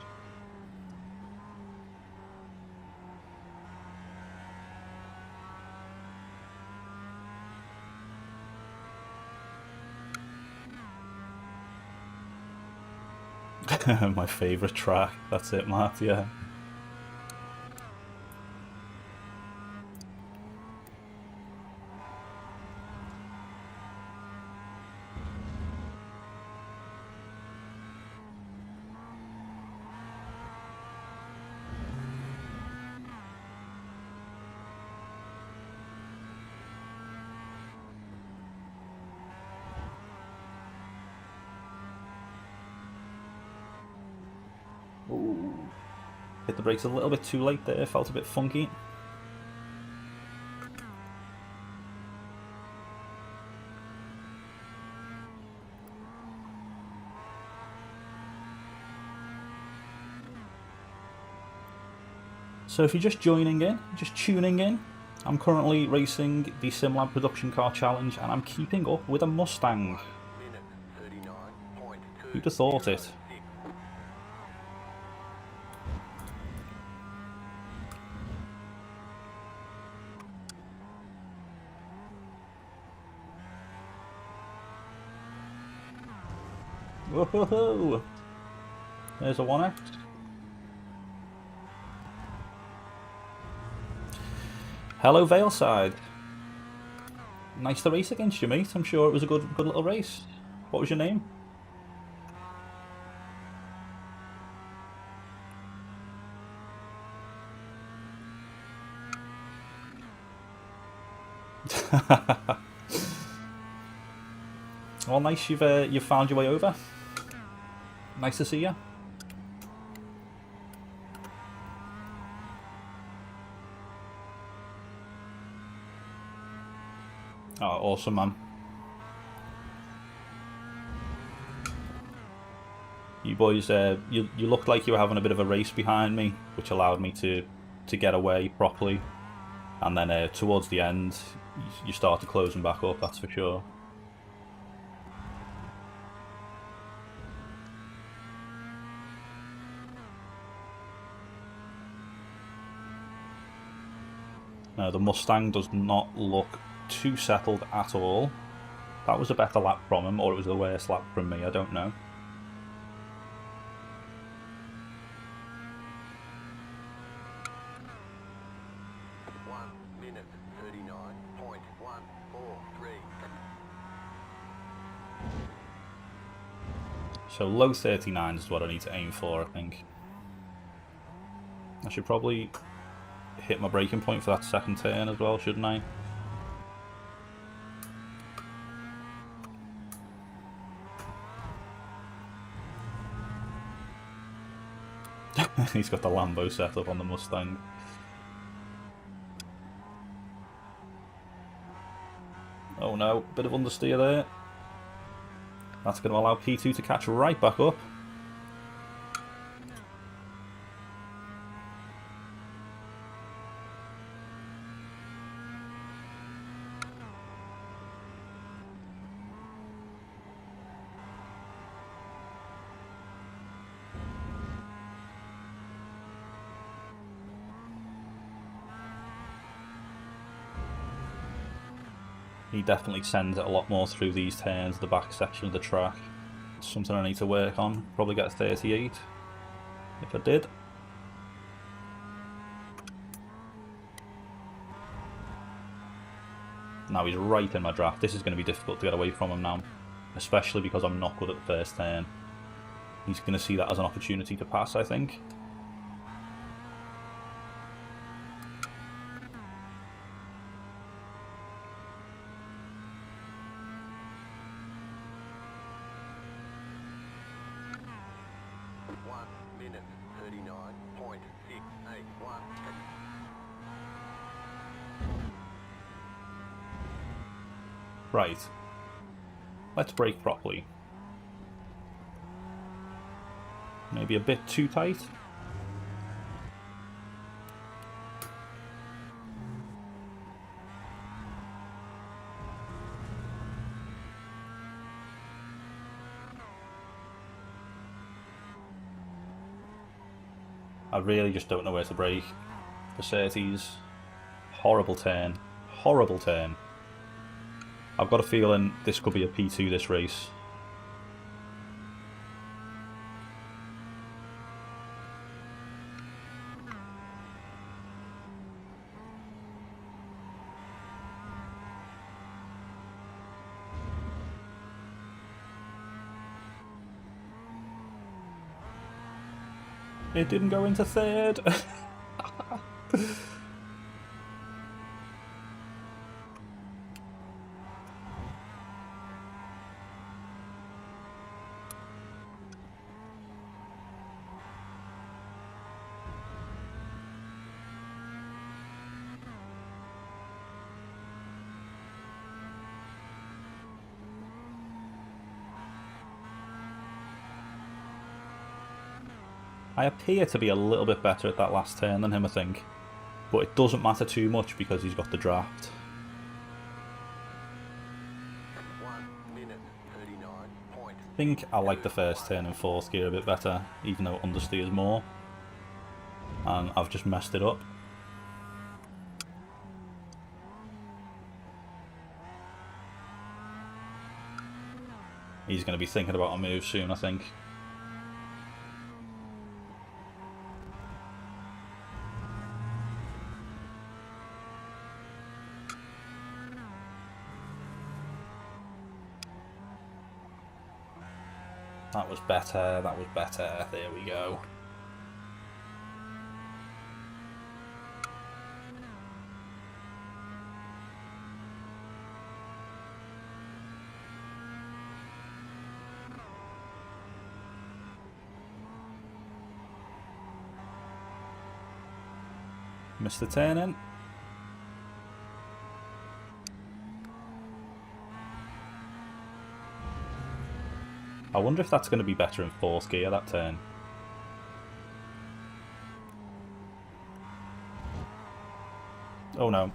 My favourite track. That's it, Matt, yeah. Ooh. Hit the brakes a little bit too late there, felt a bit funky. So if you're just joining in, just tuning in, I'm currently racing the SimLab Production Car Challenge and I'm keeping up with a Mustang. Who'd have thought it? Whoa! There's a 1X. Hello, Valeside. Nice to race against you, mate. I'm sure it was a good little race. What was your name? Well, nice you've found your way over. Nice to see you. Oh, awesome, man. You boys, you looked like you were having a bit of a race behind me, which allowed me to get away properly. And then towards the end, you started closing back up, that's for sure. No, the Mustang does not look too settled at all. That was a better lap from him, or it was the worst lap from me, I don't know. So low 39 is what I need to aim for, I think. I should probably hit my braking point for that second turn as well, shouldn't I? He's got the Lambo set up on the Mustang. Oh no, bit of understeer there. That's going to allow P2 to catch right back up. He definitely sends it a lot more through these turns, the back section of the track. It's something I need to work on. Probably get 38 if I did. Now he's right in my draft. This is going to be difficult to get away from him now. especially because I'm not good at the first turn. He's going to see that as an opportunity to pass, I think. Right. Let's brake properly. Maybe a bit too tight. I really just don't know where to brake. The Surtees. Horrible turn. Horrible turn. I've got a feeling this could be a P2 this race. It didn't go into third. I appear to be a little bit better at that last turn than him, I think. But it doesn't matter too much because he's got the draft. I think I like the first turn in fourth gear a bit better, even though it understeers more. And I've just messed it up. He's going to be thinking about a move soon, I think. That was better, that was better. There we go. Missed the turn in. I wonder if that's going to be better in fourth gear, that turn. Oh no.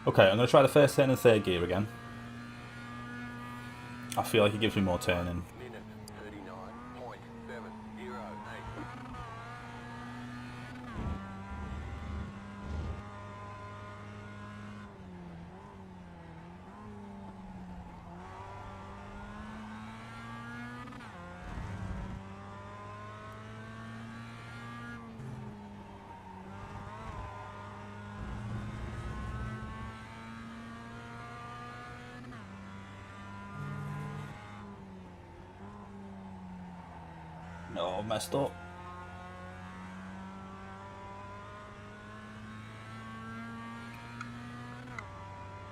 Okay, I'm going to try the first turn in third gear again. I feel like it gives me more turning. No, messed up.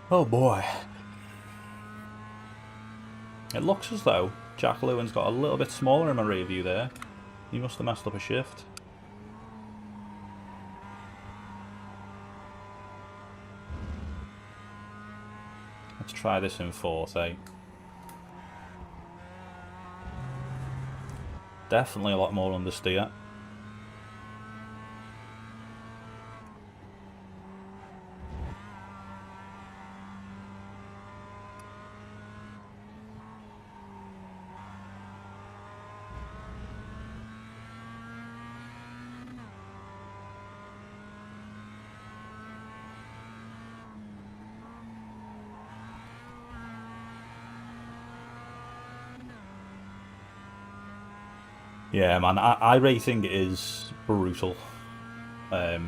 Oh boy. It looks as though Jack Lewin's got a little bit smaller in my rear view there. He must have messed up a shift. Let's try this in fourth, eh? Definitely a lot more understeer. Yeah, man, I rating is brutal. There's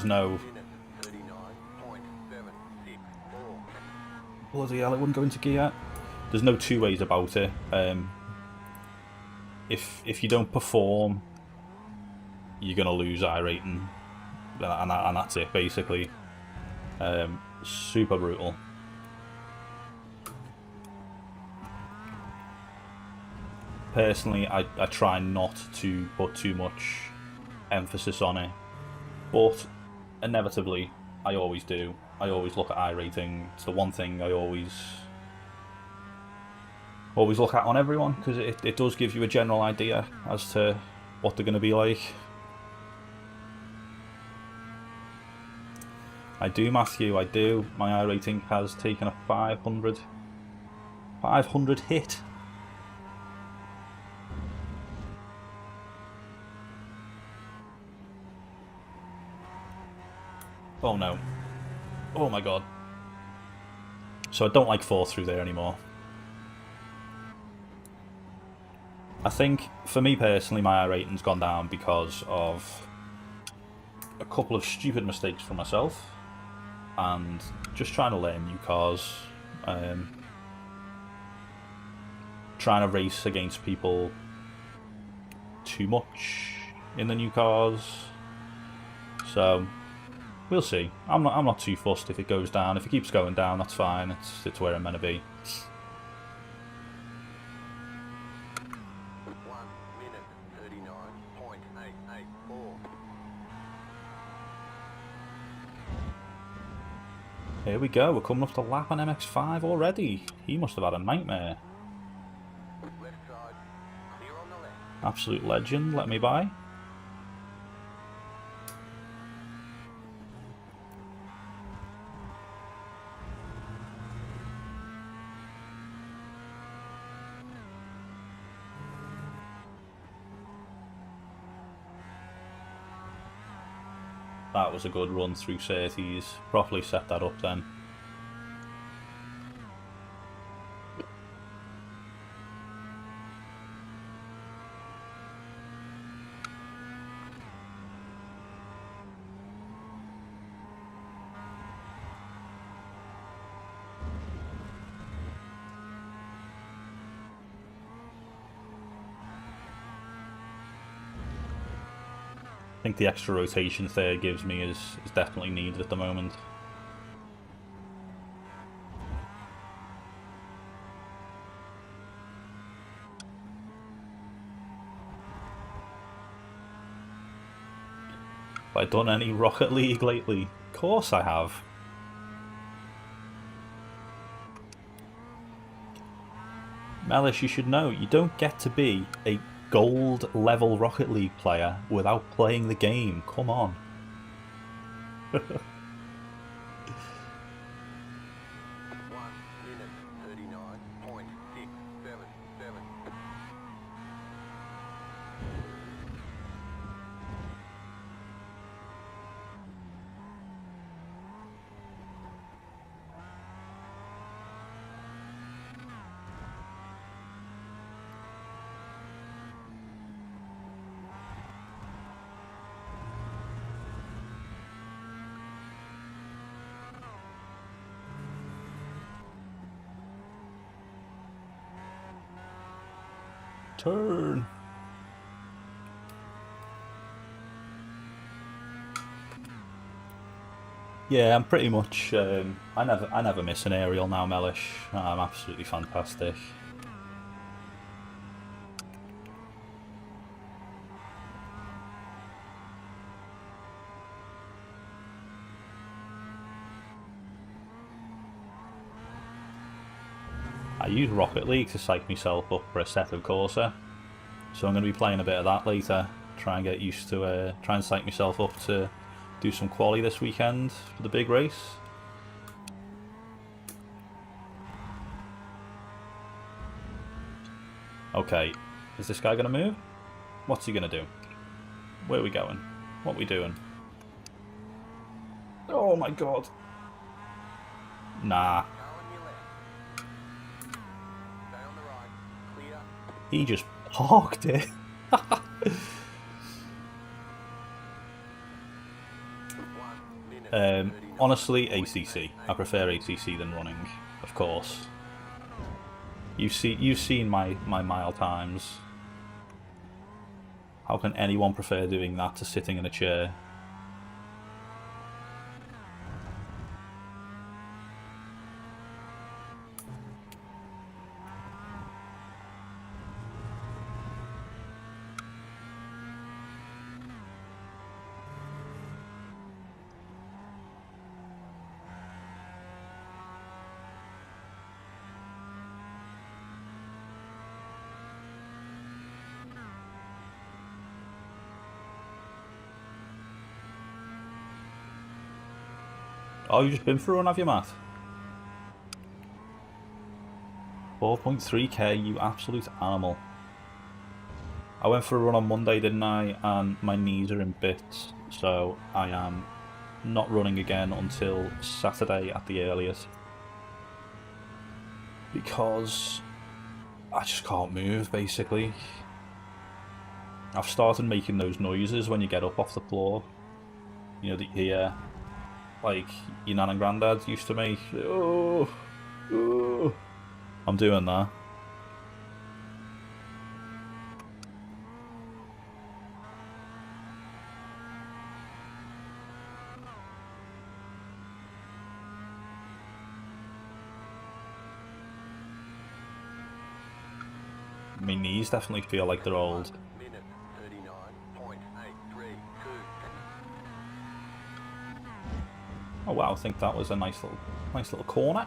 no... 39.764. Bloody hell, it wouldn't go into gear. There's no two ways about it. If you don't perform, you're going to lose I rating. And that's it, basically. Super brutal. Personally, I try not to put too much emphasis on it, but inevitably, I always do. I always look at I rating. It's the one thing I always look at on everyone, because it does give you a general idea as to what they're going to be like. I do, Matthew, I do. My I rating has taken a 500 hit. Oh no. Oh my god. So I don't like fall through there anymore. I think, for me personally, my I rating's gone down because of a couple of stupid mistakes from myself and just trying to learn new cars. Trying to race against people too much in the new cars. So we'll see. I'm not too fussed if it goes down. If it keeps going down, that's fine. It's where I'm meant to be. 1 minute 39.884. Here we go. We're coming up to lap on MX-5 already. He must have had a nightmare. Left side, clear on the left. Absolute legend. Let me by. That was a good run through Surtees. Properly set that up then. I think the extra rotation there gives me is definitely needed at the moment. Have I done any Rocket League lately? Of course I have. Mellish, you should know, you don't get to be a gold level Rocket League player without playing the game. Come on. 1 minute 39.677. Turn. Yeah, I'm pretty much. I never miss an aerial now, Mellish. I'm absolutely fantastic. I use Rocket League to psych myself up for a set of Corsa, so I'm going to be playing a bit of that later. Try and get used to, try and psych myself up to do some quali this weekend for the big race. Okay, is this guy going to move? What's he going to do? Where are we going? What are we doing? Oh my god. Nah. Car on your left. Stay on the right, clear He just parked it. Honestly, ACC. I prefer ACC than running, of course. You've seen my mile times. How can anyone prefer doing that to sitting in a chair? Oh, you've just been for a run, have you, Matt? 4.3k, you absolute animal. I went for a run on Monday, didn't I? And my knees are in bits, so I am not running again until Saturday at the earliest. Because I just can't move, basically. I've started making those noises when you get up off the floor. You know, that you hear, like your nan and granddad used to make. Oh, oh. I'm doing that. My knees definitely feel like they're old. Oh wow, I think that was a nice little corner.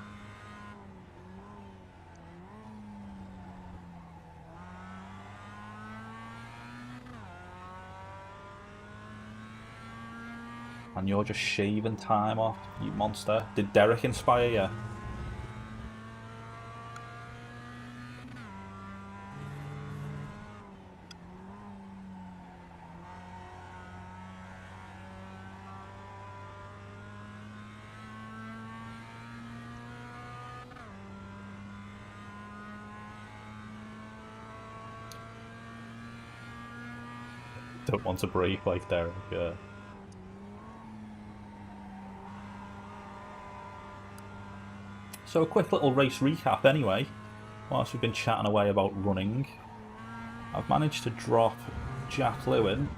And you're just shaving time off, you monster. Did Derek inspire you? Don't want to break like Derek, yeah. So a quick little race recap anyway, whilst we've been chatting away about running. I've managed to drop Jack Lewin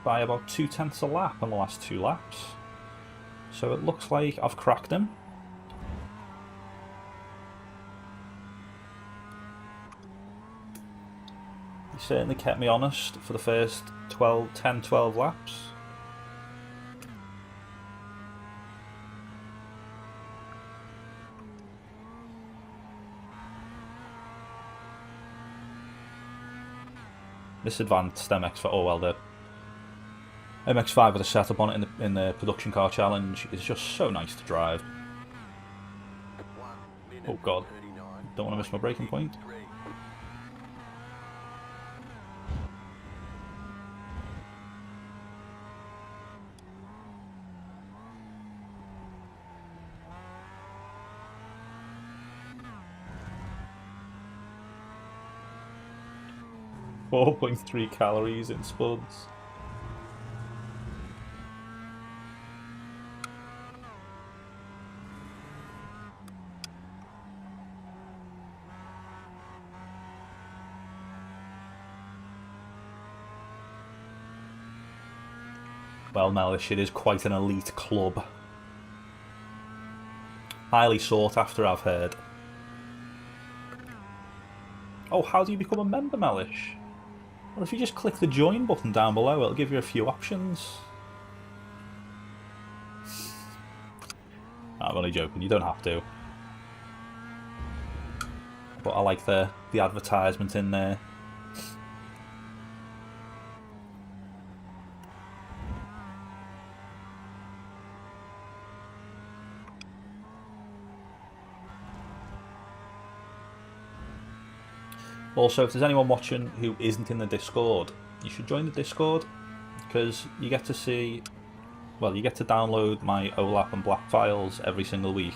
by about 2/10 a lap in the last 2 laps. So it looks like I've cracked him. He certainly kept me honest for the first 10-12 laps. This advanced MX5, oh well, the MX5 with a setup on it in the production car challenge is just so nice to drive. Oh god, don't want to miss my braking point. .3 calories in spuds. Well, Mellish, it is quite an elite club. Highly sought after, I've heard. Oh, how do you become a member, Mellish? Well, if you just click the join button down below, it'll give you a few options. I'm only joking, you don't have to. But I like the advertisement in there. Also, if there's anyone watching who isn't in the Discord, you should join the Discord, because you get to see, well, you get to download my OLAP and black files every single week,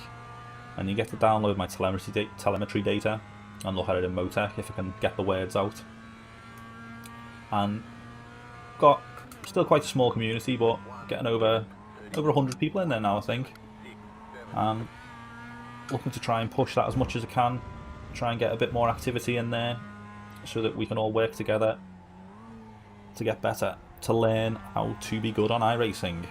and you get to download my telemetry data, and look at it in Motec if I can get the words out. And got still quite a small community, but getting over 100 people in there now, I think. And looking to try and push that as much as I can, try and get a bit more activity in there so that we can all work together to get better, to learn how to be good on iRacing.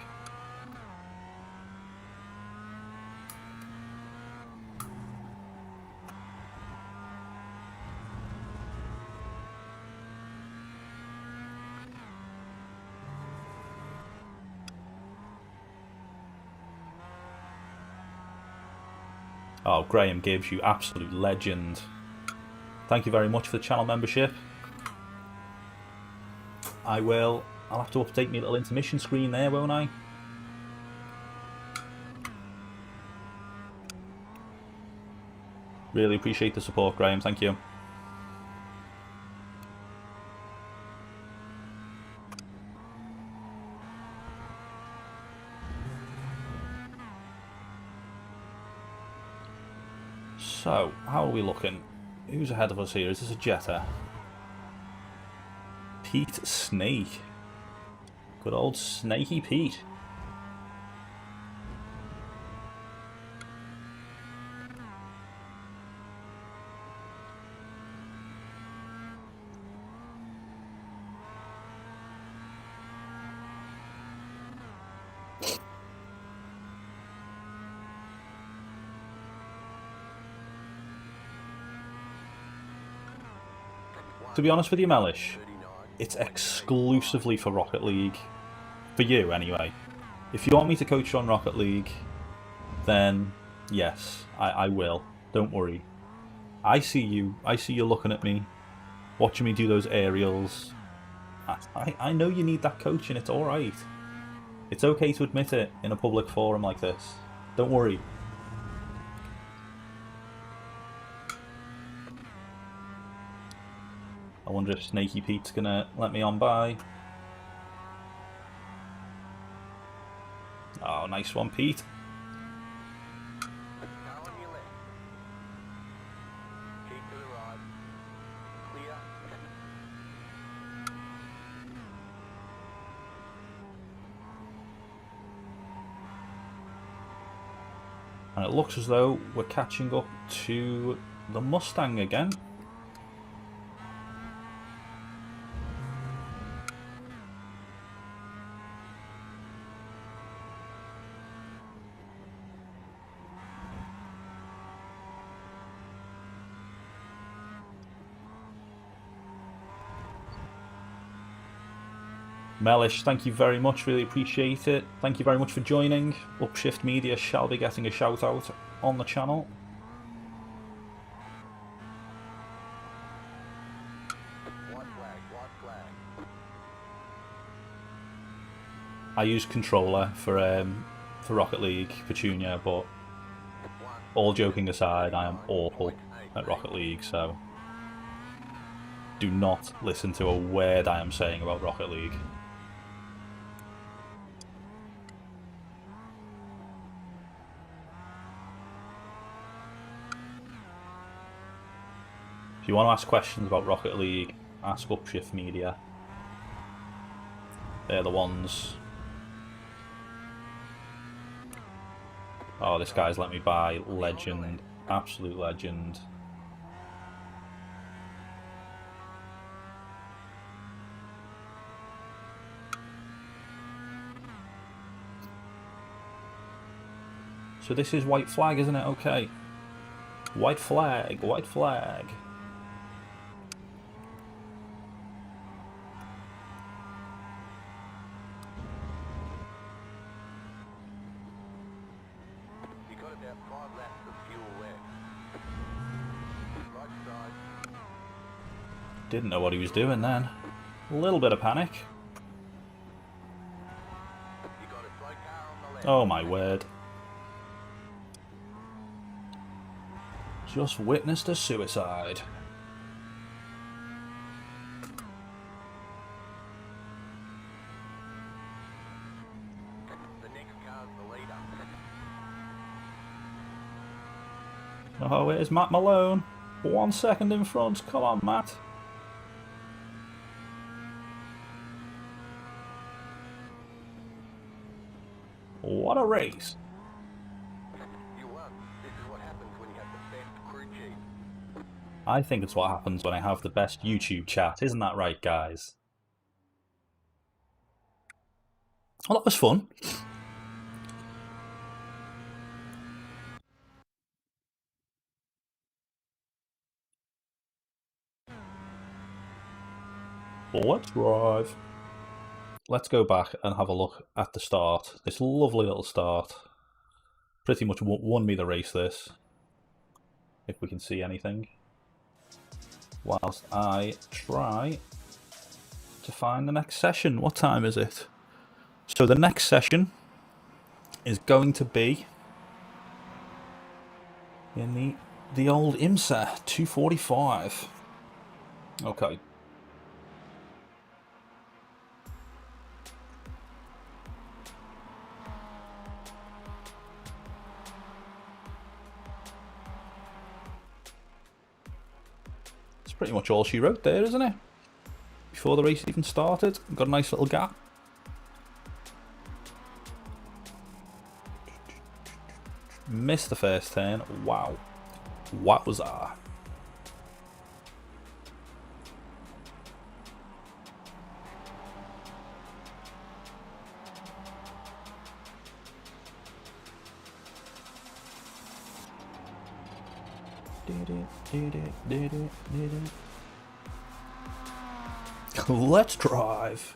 Oh, Graham Gibbs, you absolute legend. Thank you very much for the channel membership. I'll have to update my little intermission screen there, won't I? Really appreciate the support, Graham, thank you. So, how are we looking? Who's ahead of us here? Is this a Jetta? Pete Snake. Good old Snaky Pete. To be honest with you, Mellish, it's exclusively for Rocket League. For you, anyway. If you want me to coach you on Rocket League, then yes, I will. Don't worry. I see you looking at me, watching me do those aerials. I know you need that coaching, it's alright. It's okay to admit it in a public forum like this. Don't worry. I wonder if Snaky Pete's gonna let me on by. Oh, nice one, Pete. And it looks as though we're catching up to the Mustang again. Mellish, thank you very much, really appreciate it. Thank you very much for joining. Upshift Media shall be getting a shout out on the channel. I use controller for Rocket League, Petunia, but all joking aside, I am awful at Rocket League, so do not listen to a word I am saying about Rocket League. If you want to ask questions about Rocket League, ask Upshift Media. They're the ones. Oh, this guy's let me by. Legend. Absolute legend. So this is white flag, isn't it? Okay. White flag, white flag. Didn't know what he was doing then. A little bit of panic. Oh my word. Just witnessed a suicide. Oh, where's Matt Malone? 1 second in front. Come on, Matt. What a race. You won. This is what happens when you have the best crew chief. I think it's what happens when I have the best YouTube chat. Isn't that right, guys? Well, that was fun. Let's drive. Let's go back and have a look at the start. This lovely little start. Pretty much won me the race, this. If we can see anything. Whilst I try to find the next session. What time is it? So the next session is going to be in the old IMSA 245. Okay. It's pretty much all she wrote there, isn't it? Before the race even started. Got a nice little gap. Missed the first turn. Wow. What was that? Let's drive.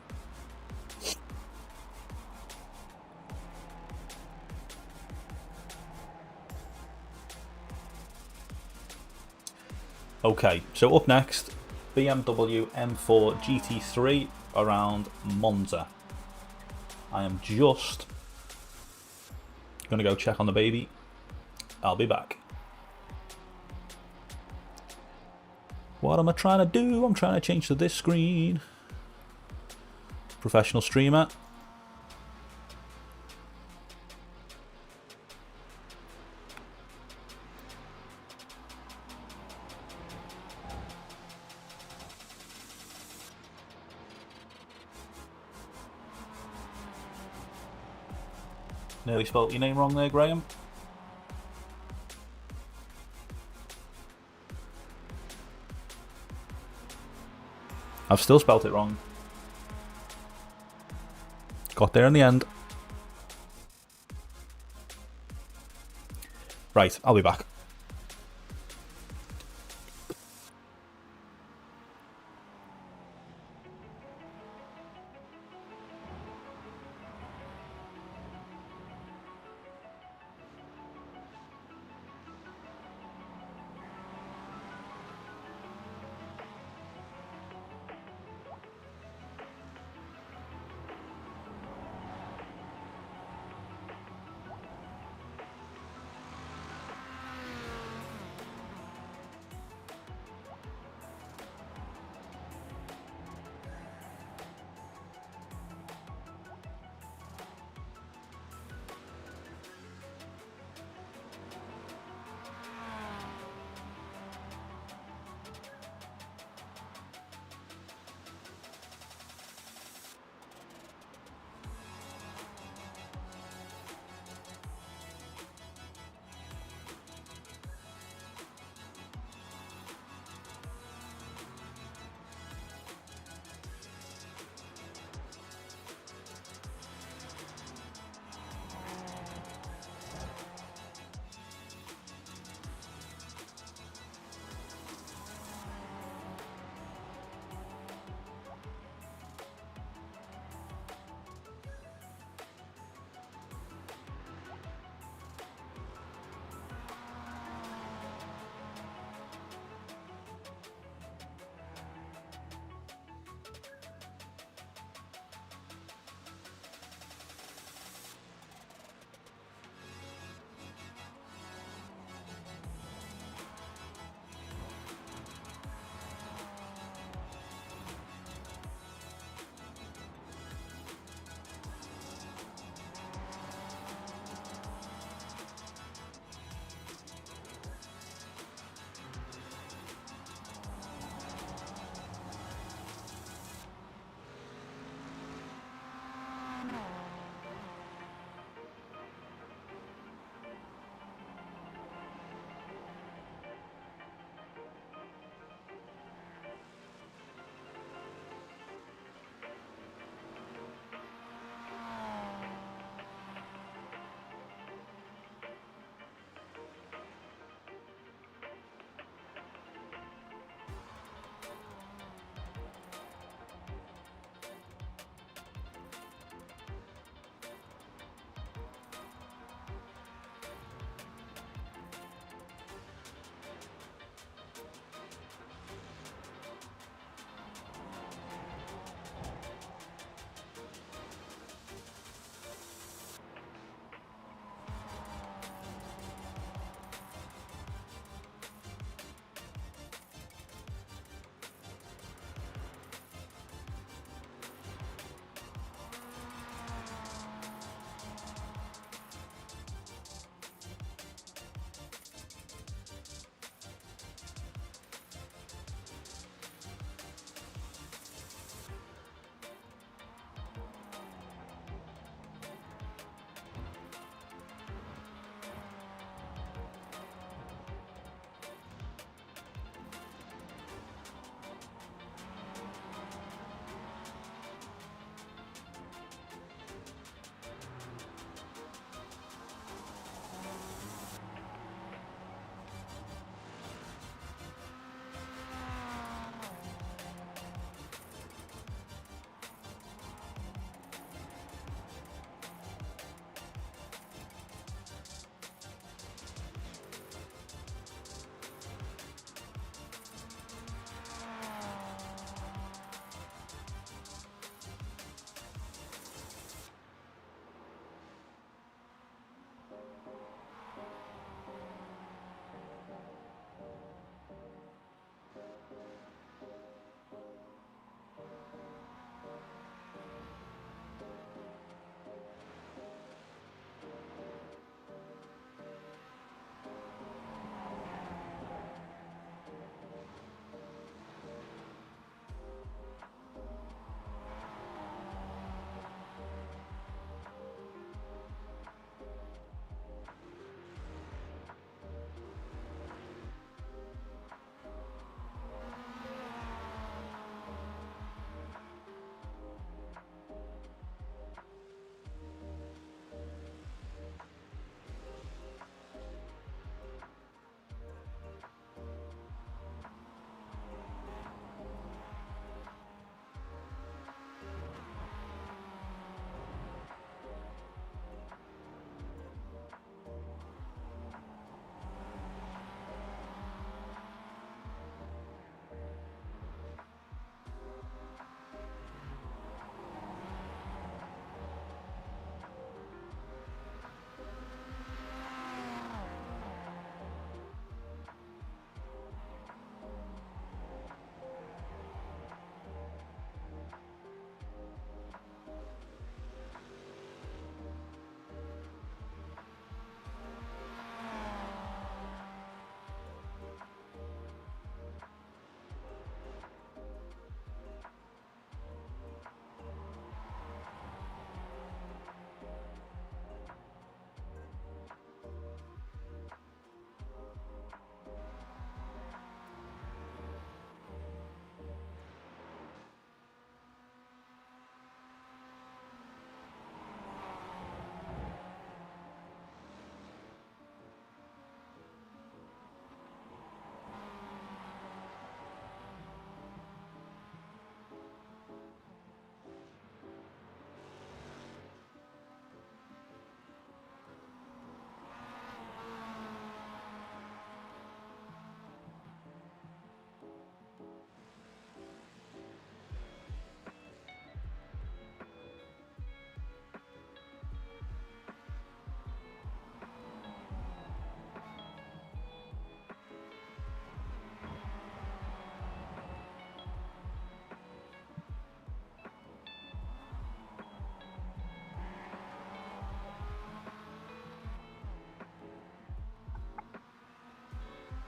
Okay, so up next, BMW M4 GT3 around Monza. I am just going to go check on the baby. I'll be back. What am I trying to do? I'm trying to change to this screen. Professional streamer. Nearly spelt your name wrong there, Graham. I've still spelt it wrong. Got there in the end. Right, I'll be back.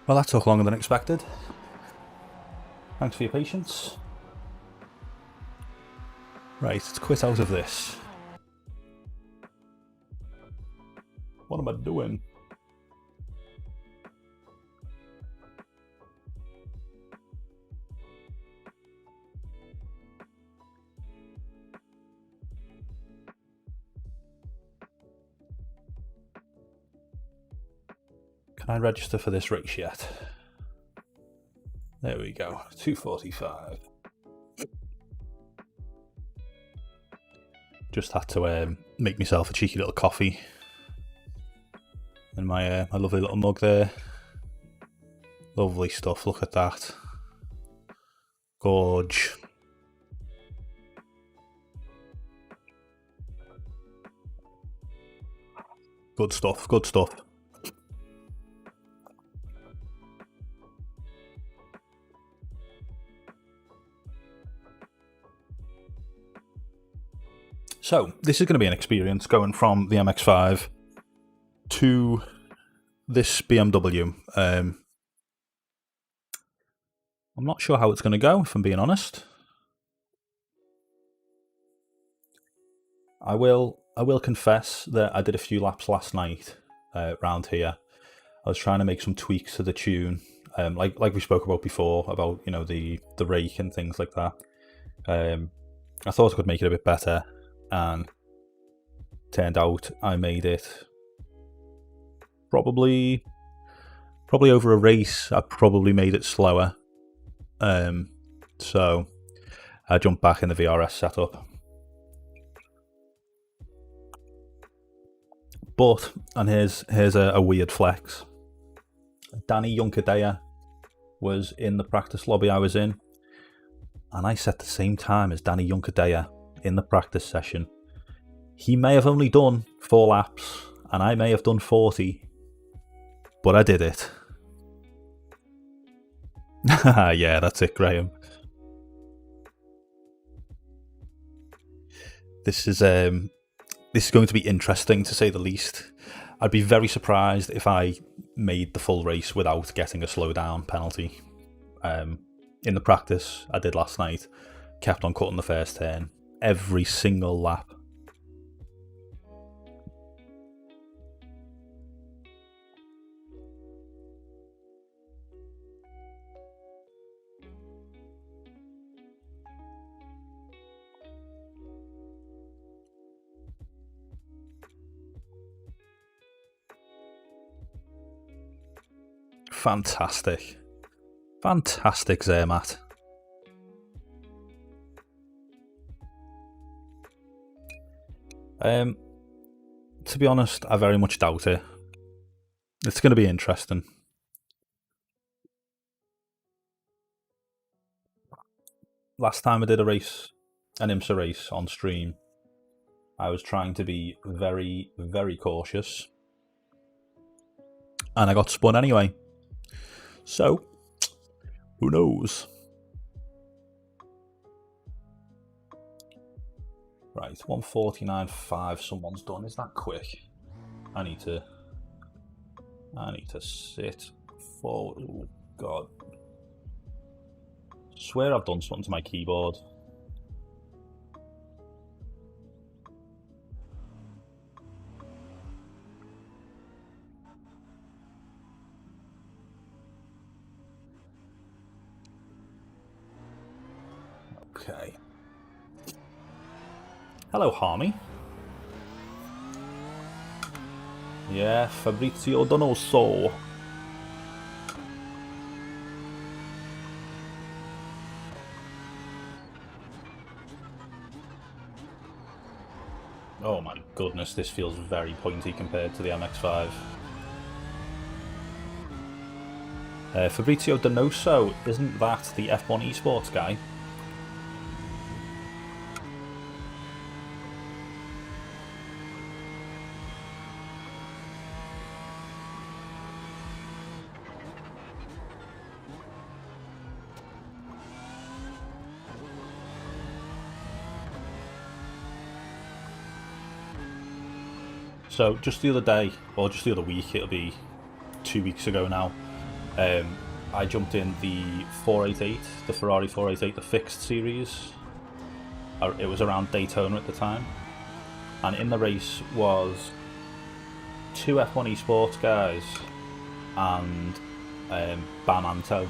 Well, that took longer than expected. Thanks for your patience. Right, let's quit out of this. What am I doing? Can I register for this race yet? There we go, 2:45. Just had to make myself a cheeky little coffee. And my lovely little mug there. Lovely stuff, look at that. Gorge. Good stuff, good stuff. So, this is going to be an experience going from the MX-5 to this BMW. I'm not sure how it's going to go, if I'm being honest. I will confess that I did a few laps last night around here. I was trying to make some tweaks to the tune, like we spoke about before, about the rake and things like that. I thought I could make it a bit better, and turned out I made it probably over a race. I probably made it slower, so I jumped back in the VRS setup. But, and here's a weird flex. Danny Junkadea was in the practice lobby I was in, and I set the same time as Danny Junkadea in the practice session. He may have only done 4 laps, and I may have done 40, but I did it. Yeah, that's it, Graham. This is going to be interesting, to say the least. I'd be very surprised if I made the full race without getting a slowdown penalty. In the practice I did last night, kept on cutting the first turn every single lap. Fantastic. Fantastic, Zermatt. To be honest, I very much doubt it. It's going to be interesting. Last time I did a race, an IMSA race on stream, I was trying to be very, very cautious, and I got spun anyway. So, who knows? Right, 1:49.5 someone's done. Is that quick? I need to sit forward. Oh, God. I swear I've done something to my keyboard. Okay. Hello, Harmy. Yeah, Fabrizio Donoso. Oh my goodness, this feels very pointy compared to the MX-5. Fabrizio Donoso, isn't that the F1 esports guy? So just the other day, or just the other week, it'll be 2 weeks ago now, I jumped in the 488, the Ferrari 488, the fixed series. It was around Daytona at the time, and in the race was 2 F1 esports guys and Bam Anto,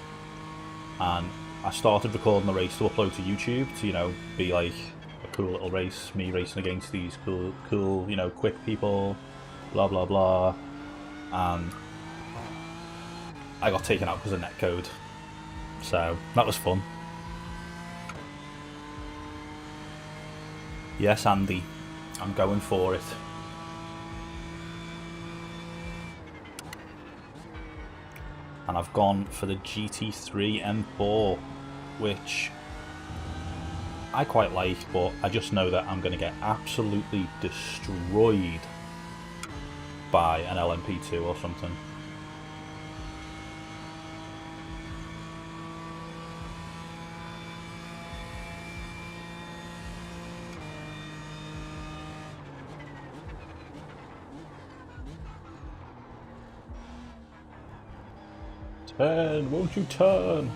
and I started recording the race to upload to YouTube to, you know, be like a cool little race, me racing against these cool, you know, quick people, blah blah blah, and I got taken out because of netcode, so that was fun. Yes, Andy, I'm going for it. And I've gone for the GT3 M4, which I quite like, but I just know that I'm going to get absolutely destroyed by an LMP2 or something. Turn, won't you turn?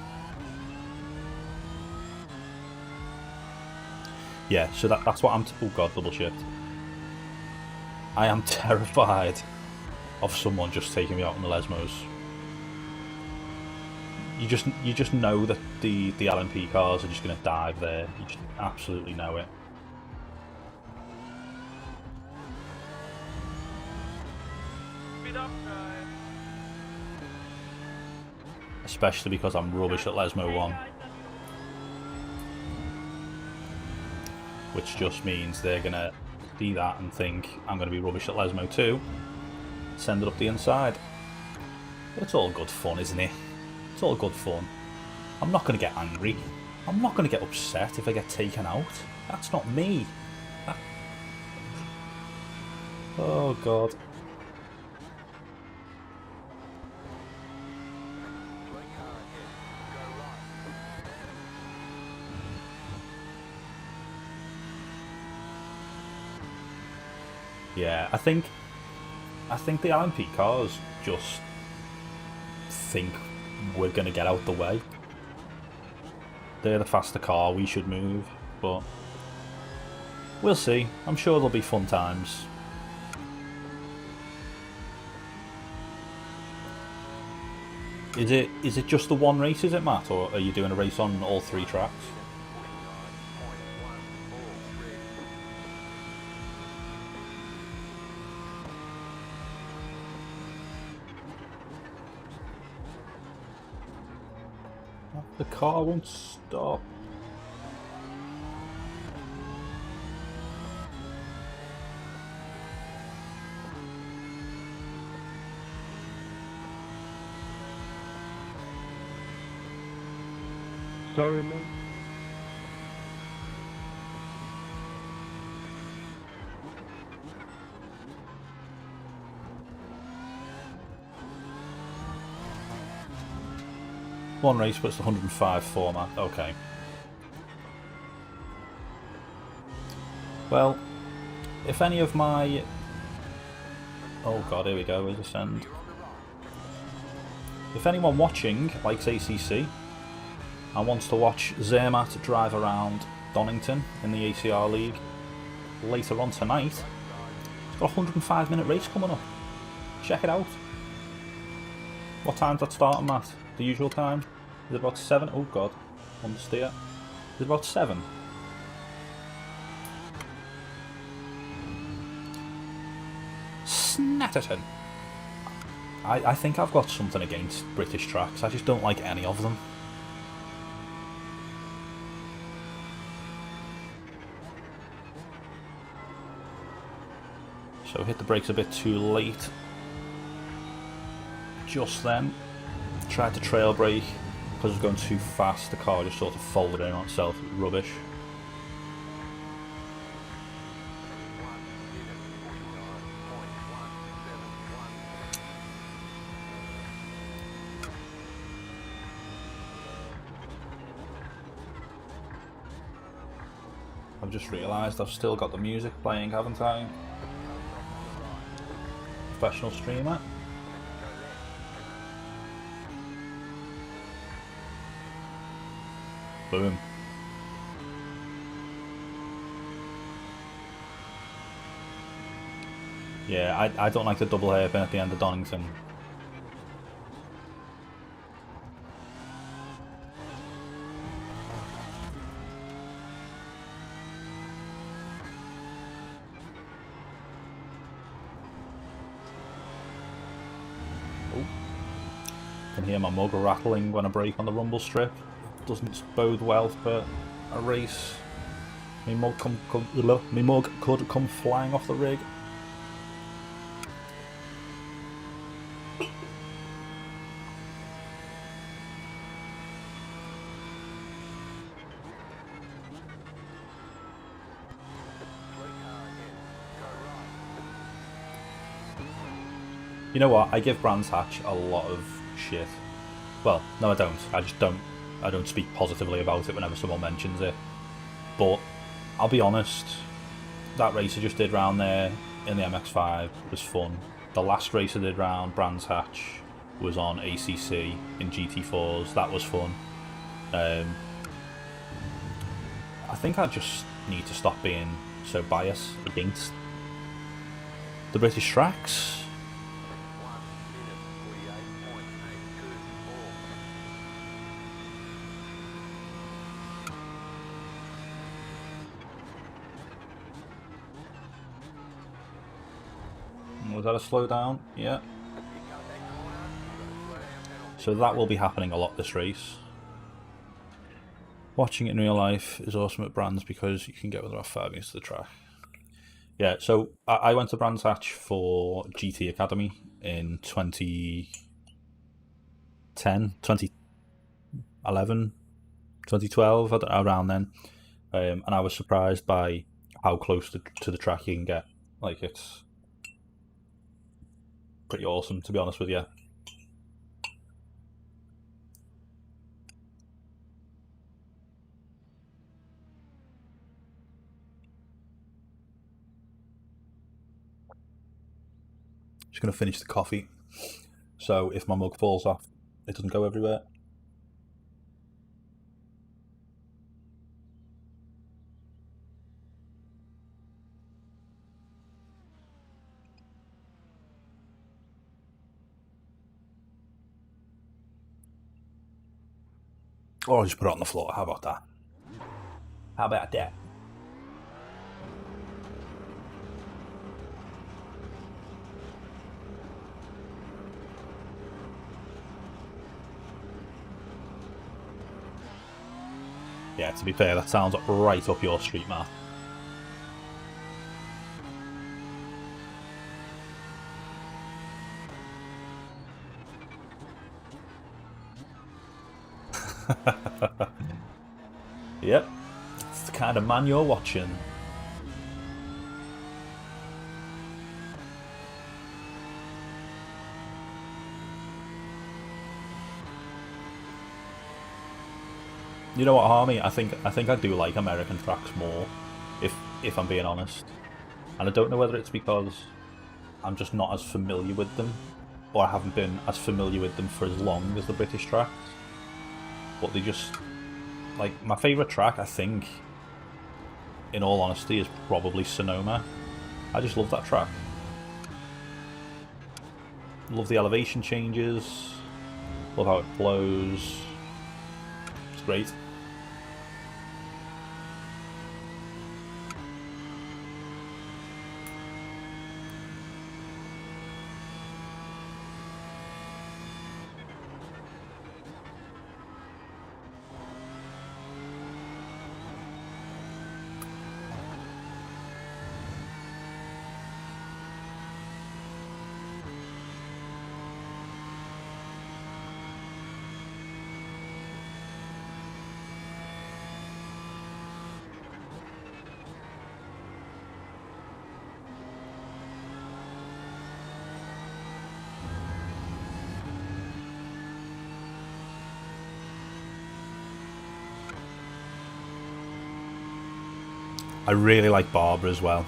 Yeah, so that's what I'm... oh god, double shift. I am terrified of someone just taking me out on the Lesmos. You just know that the LMP cars are just going to dive there. You just absolutely know it. Speed up, guys. Especially because I'm rubbish at Lesmo 1. Which just means they're going to see that and think I'm going to be rubbish at Lesmo 2. Send it up the inside. But it's all good fun, isn't it? It's all good fun. I'm not going to get angry. I'm not going to get upset if I get taken out. That's not me. Oh god. Yeah, I think the LMP cars just think we're going to get out the way. They're the faster car, we should move, but we'll see. I'm sure there'll be fun times. Is it just the one race, is it, Matt, or are you doing a race on all 3 tracks? The car won't stop. Sorry, man. One race, but it's the 105 format. Okay. Well, if any of my... oh god, here we go, there's a send. If anyone watching likes ACC and wants to watch Zermatt drive around Donington in the ACR League later on tonight, it's got a 105-minute race coming up. Check it out. What time's that starting, Matt? The usual time? Is it about 7? Oh god, understeer. Is it about 7? Snatterton. I think I've got something against British tracks, I just don't like any of them. So hit the brakes a bit too late. Just then. Tried to trail brake, because it was going too fast, the car just sort of folded in on itself. Rubbish. I've just realised I've still got the music playing, haven't I? Professional streamer. Boom. Yeah, I don't like the double hairpin at the end of Donington. Can hear my mug rattling when I brake on the rumble strip. Doesn't bode well for a race. My mug could come flying off the rig. You know what? I give Brands Hatch a lot of shit. Well, no, I don't. I don't speak positively about it whenever someone mentions it. But I'll be honest, that race I just did round there in the MX-5 was fun. The last race I did round Brands Hatch was on ACC in GT4s. That was fun. I think I just need to stop being so biased against the British tracks. Was that a slowdown? Yeah. So that will be happening a lot this race. Watching it in real life is awesome at Brands because you can get within about 5 minutes to the track. Yeah, so I went to Brands Hatch for GT Academy in 2010, 2011, 2012, around then. And I was surprised by how close to the track you can get. Like, it's pretty awesome, to be honest with you. Just going to finish the coffee, so if my mug falls off, it doesn't go everywhere. Or I'll just put it on the floor. How about that? How about that? Yeah, to be fair, that sounds right up your street, Matt. Yep, it's the kind of man you're watching. You know what, Harmy? I think I do like American tracks more, if I'm being honest. And I don't know whether it's because I'm just not as familiar with them, or I haven't been as familiar with them for as long as the British tracks. But they just, like, my favourite track, I think, in all honesty, is probably Sonoma. I just love that track. Love the elevation changes. Love how it flows. It's great. I really like Barbara as well.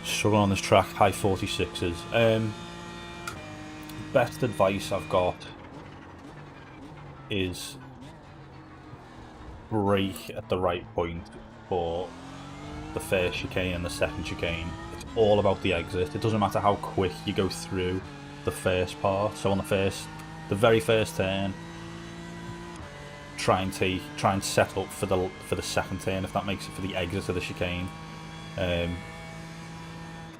Struggling on this track, high 46s. Best advice I've got is brake at the right point for the first chicane and the second chicane. It's all about the exit. It doesn't matter how quick you go through the first part. So on the very first turn, try and set up for the second turn, if that makes it, for the exit of the chicane. And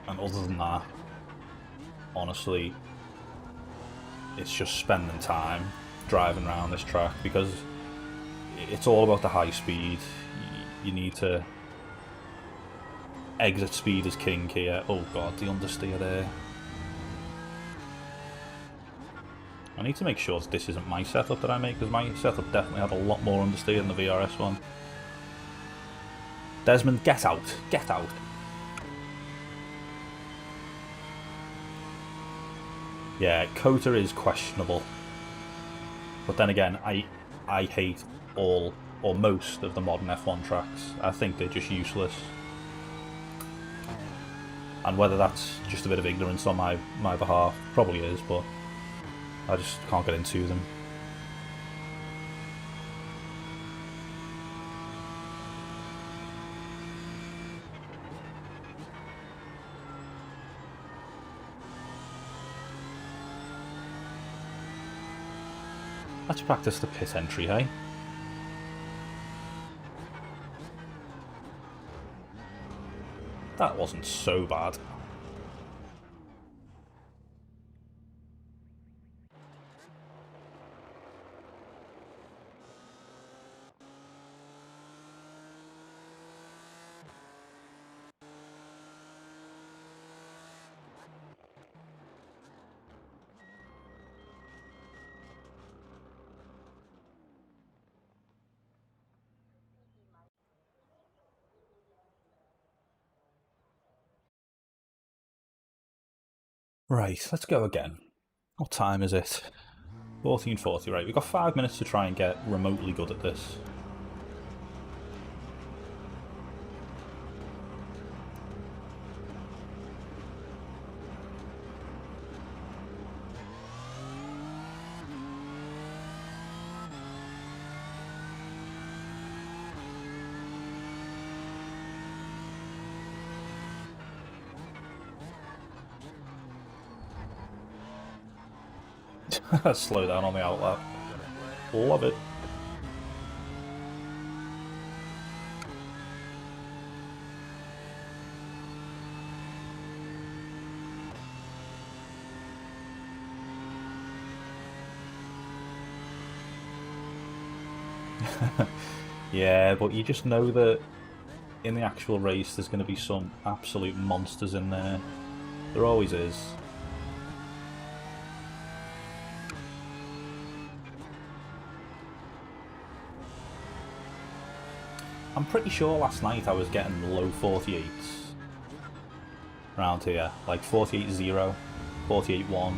other than that, honestly, it's just spending time driving around this track, because it's all about the high speed. You need to... Exit speed is king here. Oh god, the understeer there. I need to make sure that this isn't my setup that I make, because my setup definitely had a lot more understeer than the VRS one. Desmond, get out! Get out! Yeah, Kota is questionable. But then again, I hate all, or most of the modern F1 tracks. I think they're just useless. And whether that's just a bit of ignorance on my behalf, probably is, but I just can't get into them. Let's practice the pit entry, hey? That wasn't so bad. Right, let's go again. What time is it? 14:40, right. We've got 5 minutes to try and get remotely good at this. Slow down on the outlap. Love it. Yeah, but you just know that in the actual race there's going to be some absolute monsters in there. There always is. I'm pretty sure last night I was getting low 48s around here, like 48.0, 48.1.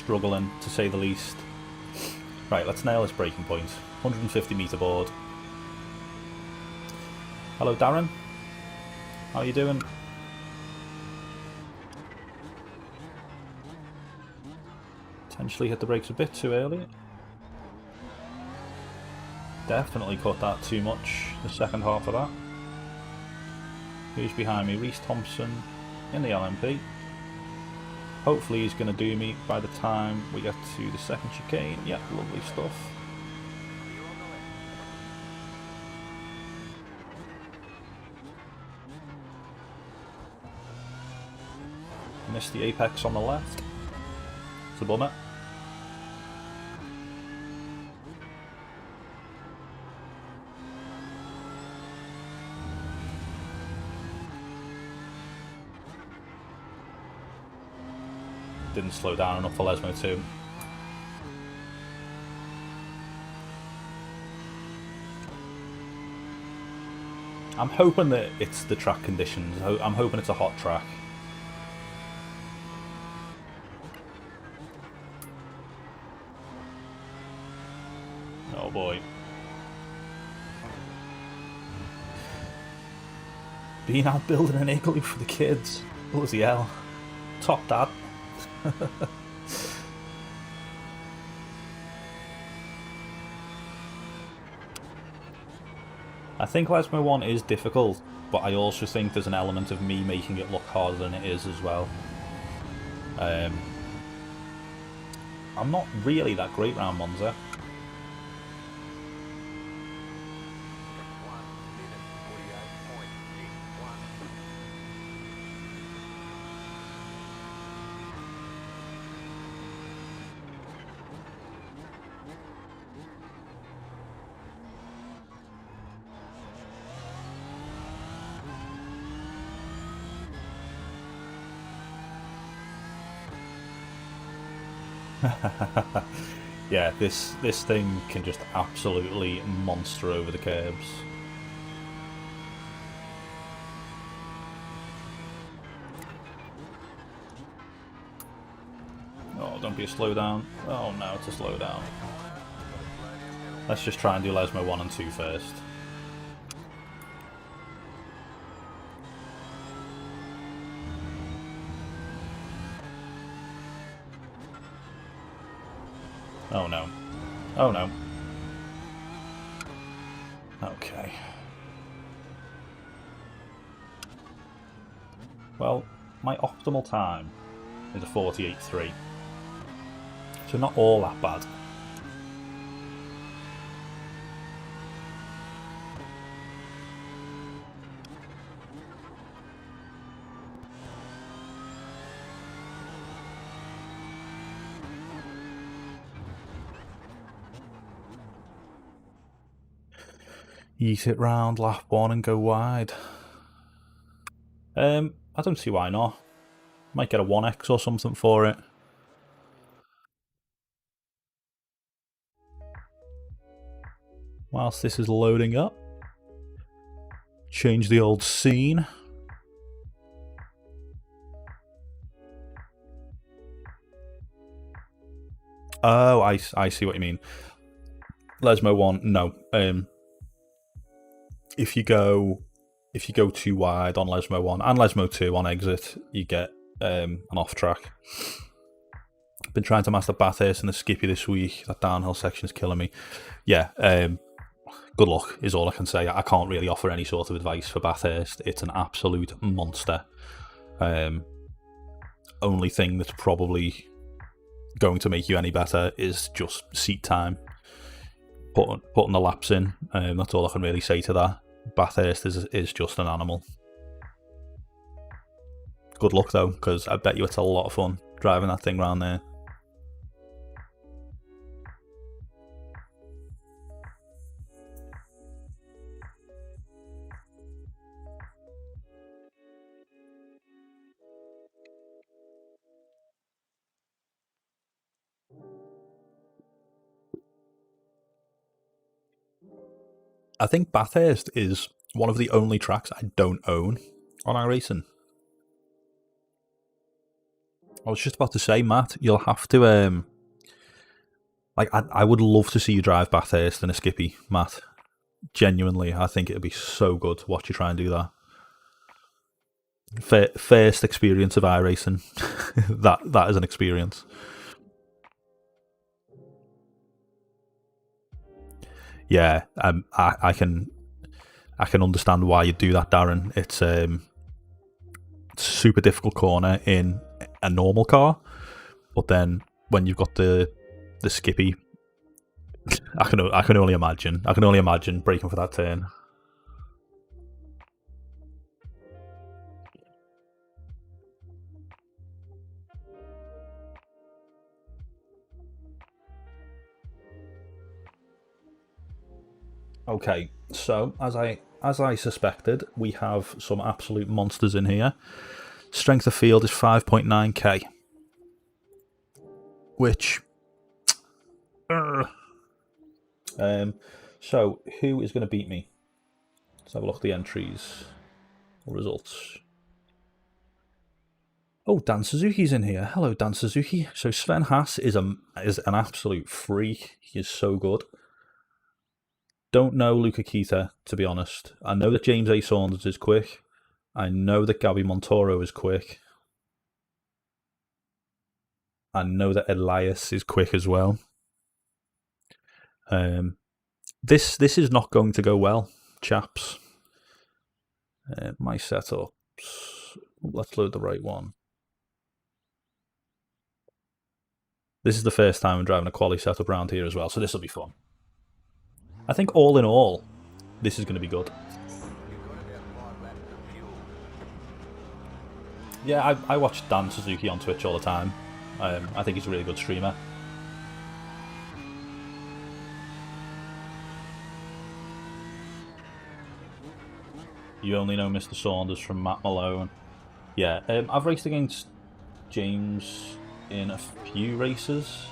Struggling, to say the least. Right, let's nail this braking point. 150 metre board. Hello, Darren. How are you doing? Potentially hit the brakes a bit too early. Definitely cut that too much, the second half of that. Who's behind me? Reese Thompson in the LMP. Hopefully he's going to do me by the time we get to the second chicane. Yeah, lovely stuff. Missed the apex on the left. It's a bummer. didn't slow down enough for Lesmo 2. I'm hoping that it's the track conditions. I'm hoping it's a hot track. Oh boy. Being out building an igloo for the kids. Bloody hell. Top dad. I think Lesmo 1 is difficult, but I also think there's an element of me making it look harder than it is as well. I'm not really that great round Monza. 1:48.1. Yeah, this thing can just absolutely monster over the curbs. Oh, don't be a slowdown. Oh no, it's a slowdown. Let's just try and do Lesmo 1 and 2 first. Oh no. Oh no. Okay. Well, my optimal time is a 48.3. So not all that bad. Eat it round, lap 1 and go wide. I don't see why not. Might get a 1x or something for it. Whilst this is loading up. Change the old scene. Oh, I see what you mean. Lesmo 1, no. If you go too wide on Lesmo 1 and Lesmo 2 on exit, you get an off track. Been trying to master Bathurst and the Skippy this week. That downhill section is killing me. Yeah, good luck is all I can say. I can't really offer any sort of advice for Bathurst. It's an absolute monster. Only thing that's probably going to make you any better is just seat time. Putting the laps in. That's all I can really say to that. Bathurst is just an animal. Good luck though, because I bet you it's a lot of fun driving that thing around there. I think Bathurst is one of the only tracks I don't own on iRacing. I was just about to say, Matt, you'll have to I would love to see you drive Bathurst in a Skippy, Matt. Genuinely, I think it'd be so good to watch you try and do that. First experience of iRacing. that is an experience. Yeah, I can understand why you do that, Darren. It's a super difficult corner in a normal car, but then when you've got the Skippy, I can only imagine. I can only imagine braking for that turn. Okay, so as I suspected, we have some absolute monsters in here. Strength of field is 5.9k. which... So, who is going to beat me? Let's have a look at the entries or results. Oh, Dan Suzuki's in here. Hello, Dan Suzuki. So Sven Haas is an absolute freak. He is so good. Don't know Luca Kita, to be honest. I know that James A. Saunders is quick. I know that Gabby Montoro is quick. I know that Elias is quick as well. This is not going to go well, chaps. My setups. Let's load the right one. This is the first time I'm driving a quali setup around here as well, so this will be fun. I think all in all, this is going to be good. Yeah, I watch Dan Suzuki on Twitch all the time. I think he's a really good streamer. You only know Mr. Saunders from Matt Malone. Yeah, I've raced against James in a few races.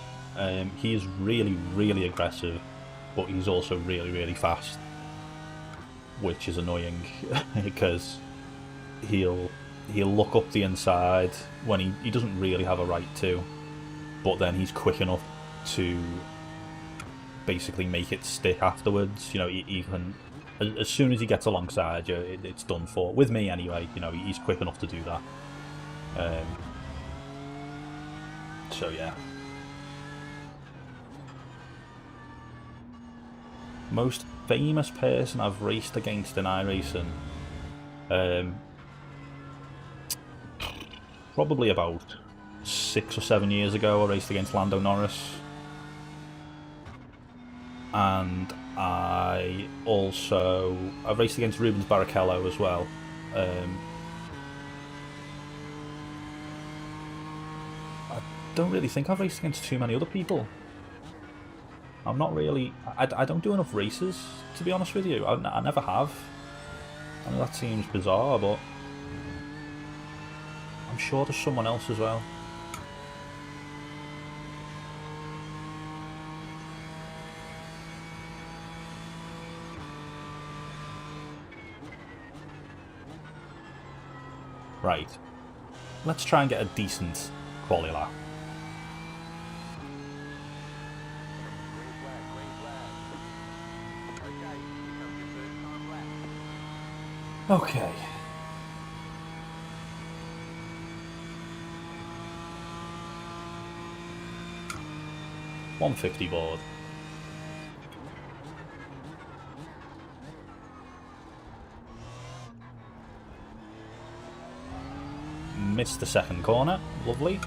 He is really, really aggressive, but he's also really, really fast, which is annoying because he'll look up the inside when he doesn't really have a right to, but then he's quick enough to basically make it stick afterwards. You know, even as soon as he gets alongside you, it's done for. With me anyway, you know, he's quick enough to do that. So yeah. Most famous person I've raced against in iRacing, probably about 6 or 7 years ago, I raced against Lando Norris. And I've raced against Rubens Barrichello as well. I don't really think I've raced against too many other people. I'm not really... I don't do enough races, to be honest with you. I never have. I know that seems bizarre, but I'm sure there's someone else as well. Right. Let's try and get a decent quali lap. Okay. $150 board. Missed the second corner. Lovely.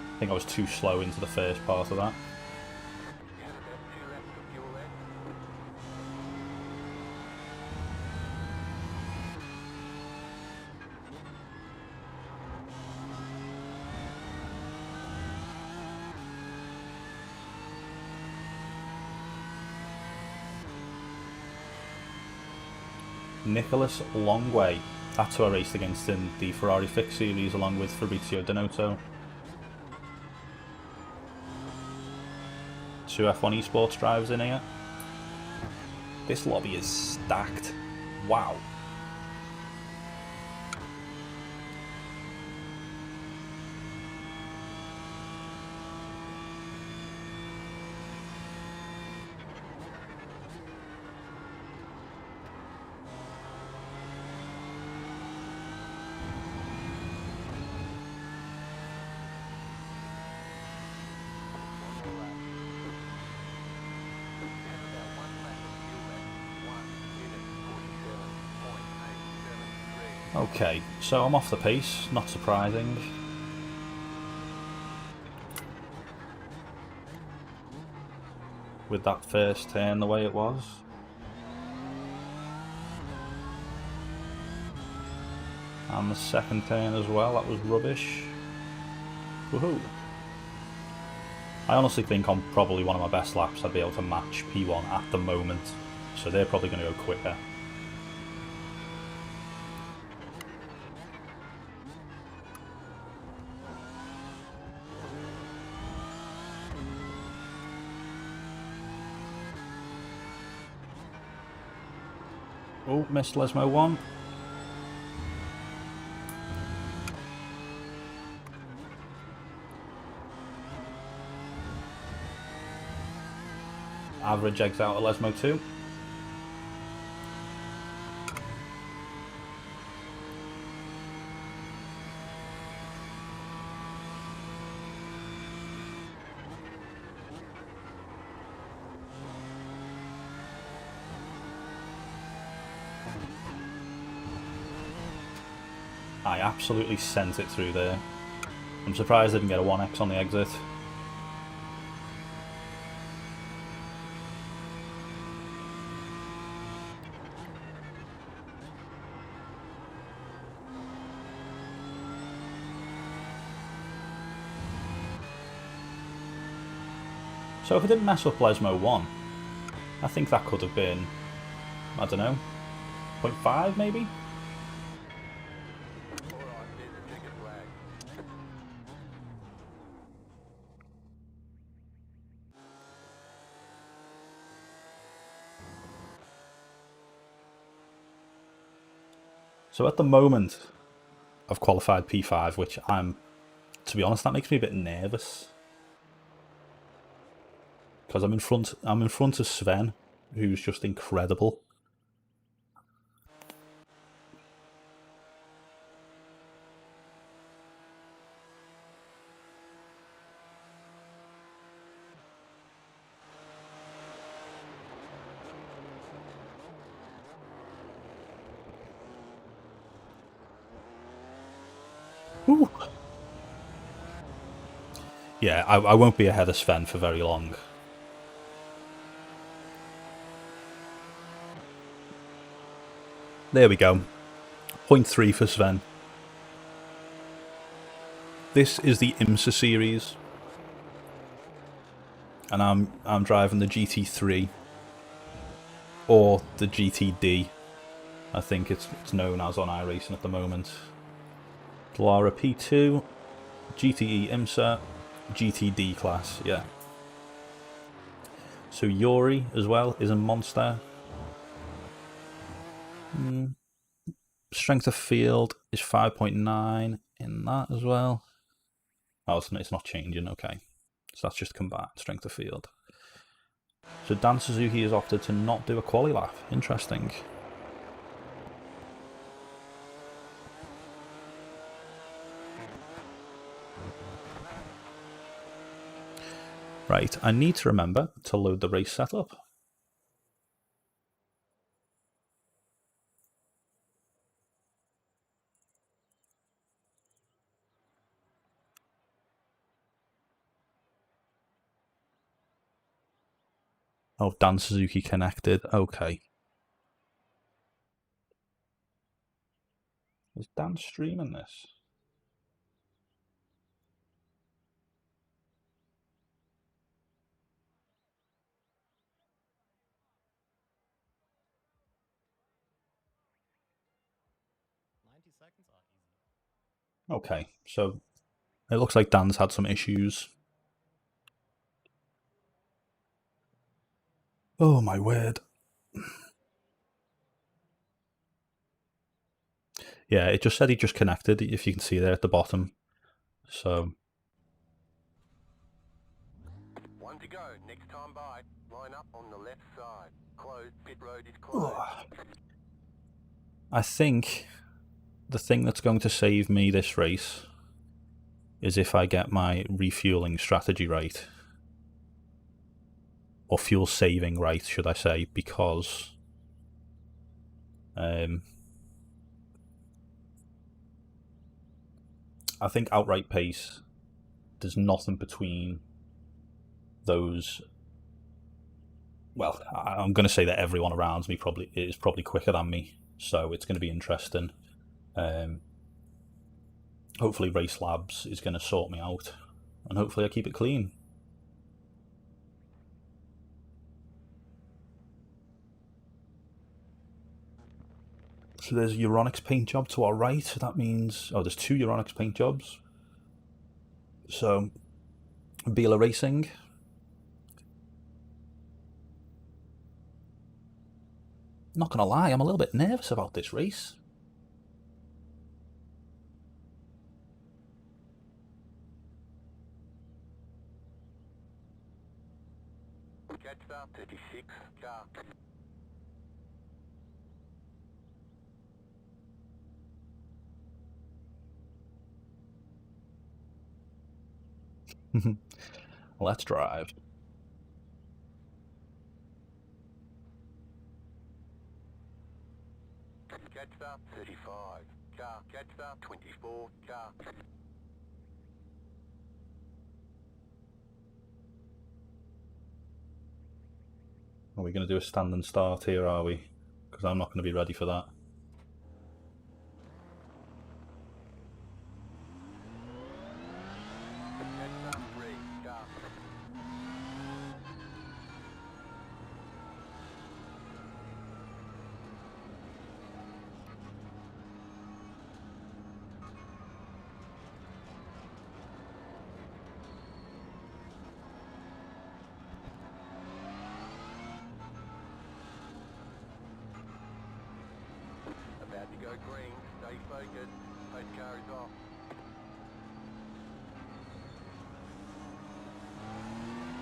I think I was too slow into the first part of that. Nicholas Longway. That's who I raced against in the Ferrari Fix Series along with Fabrizio Donato. 2 F1 esports drivers in here. This lobby is stacked. Wow. Okay, so I'm off the pace, not surprising. With that first turn the way it was. And the second turn as well, that was rubbish. Woohoo! I honestly think on probably one of my best laps I'd be able to match P1 at the moment, so they're probably going to go quicker. Oh, missed Lesmo 1. Average eggs out of Lesmo 2. I absolutely sent it through there. I'm surprised I didn't get a 1x on the exit. So if I didn't mess up Lesmo 1, I think that could have been, I don't know, 0.5 maybe? Alright, there's a ticket flag. So at the moment, I've qualified P5, which to be honest, that makes me a bit nervous. Because I'm in front of Sven, who's just incredible. Ooh. Yeah, I won't be ahead of Sven for very long. There we go. 0.3 for Sven. This is the IMSA series, and I'm driving the GT3 or the GTD. I think it's known as on iRacing at the moment. Lara P2, GTE IMSA, GTD class, yeah. So Yuri as well is a monster. Strength of field is 5.9 in that as well. Oh, it's not changing, okay. So that's just combat, strength of field. So Dan Suzuki has opted to not do a quali lap. Interesting. Right, I need to remember to load the race setup. Oh, Dan Suzuki connected. Okay. Is Dan streaming this? Okay, so it looks like Dan's had some issues. Oh my word. Yeah, it just said he just connected, if you can see there at the bottom. So... One to go. Next time by. Line up on the left side. Closed. Pit road is closed. I think the thing that's going to save me this race is if I get my refueling strategy right. Or fuel saving right, should I say, because I think outright pace, there's nothing between those. Well, I'm going to say that everyone around me is probably quicker than me, so it's going to be interesting. hopefully Race Labs is going to sort me out, and hopefully I keep it clean. So there's a Euronics paint job to our right. That means, oh, there's 2 Euronics paint jobs. So, Biela Racing. Not gonna lie, I'm a little bit nervous about this race. Catch up 36 car. Let's drive. Catch up 35 car. Catch up 24 car. Are we going to do a stand and start here, are we? Because I'm not going to be ready for that. Catch up 3 car. About to go green. Stay focused. Post car is off.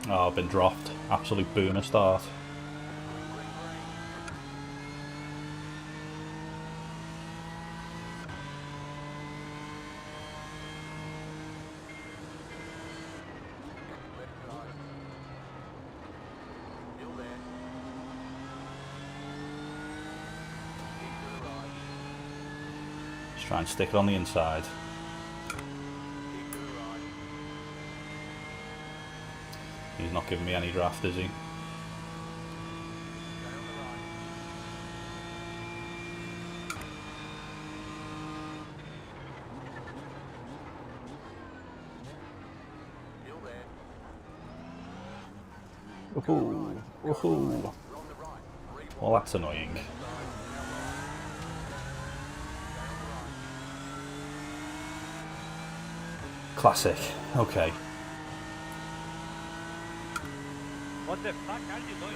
Oh, I've been dropped. Absolute boomer start. Left side. Still there. Keep to the right. Just try and stick it on the inside. Keep to the right. He's not giving me any draft, is he? Stay on the right. Still there. Woohoo! Woohoo! We're on the right. Well, that's annoying. Classic. Okay. What the fuck are you doing?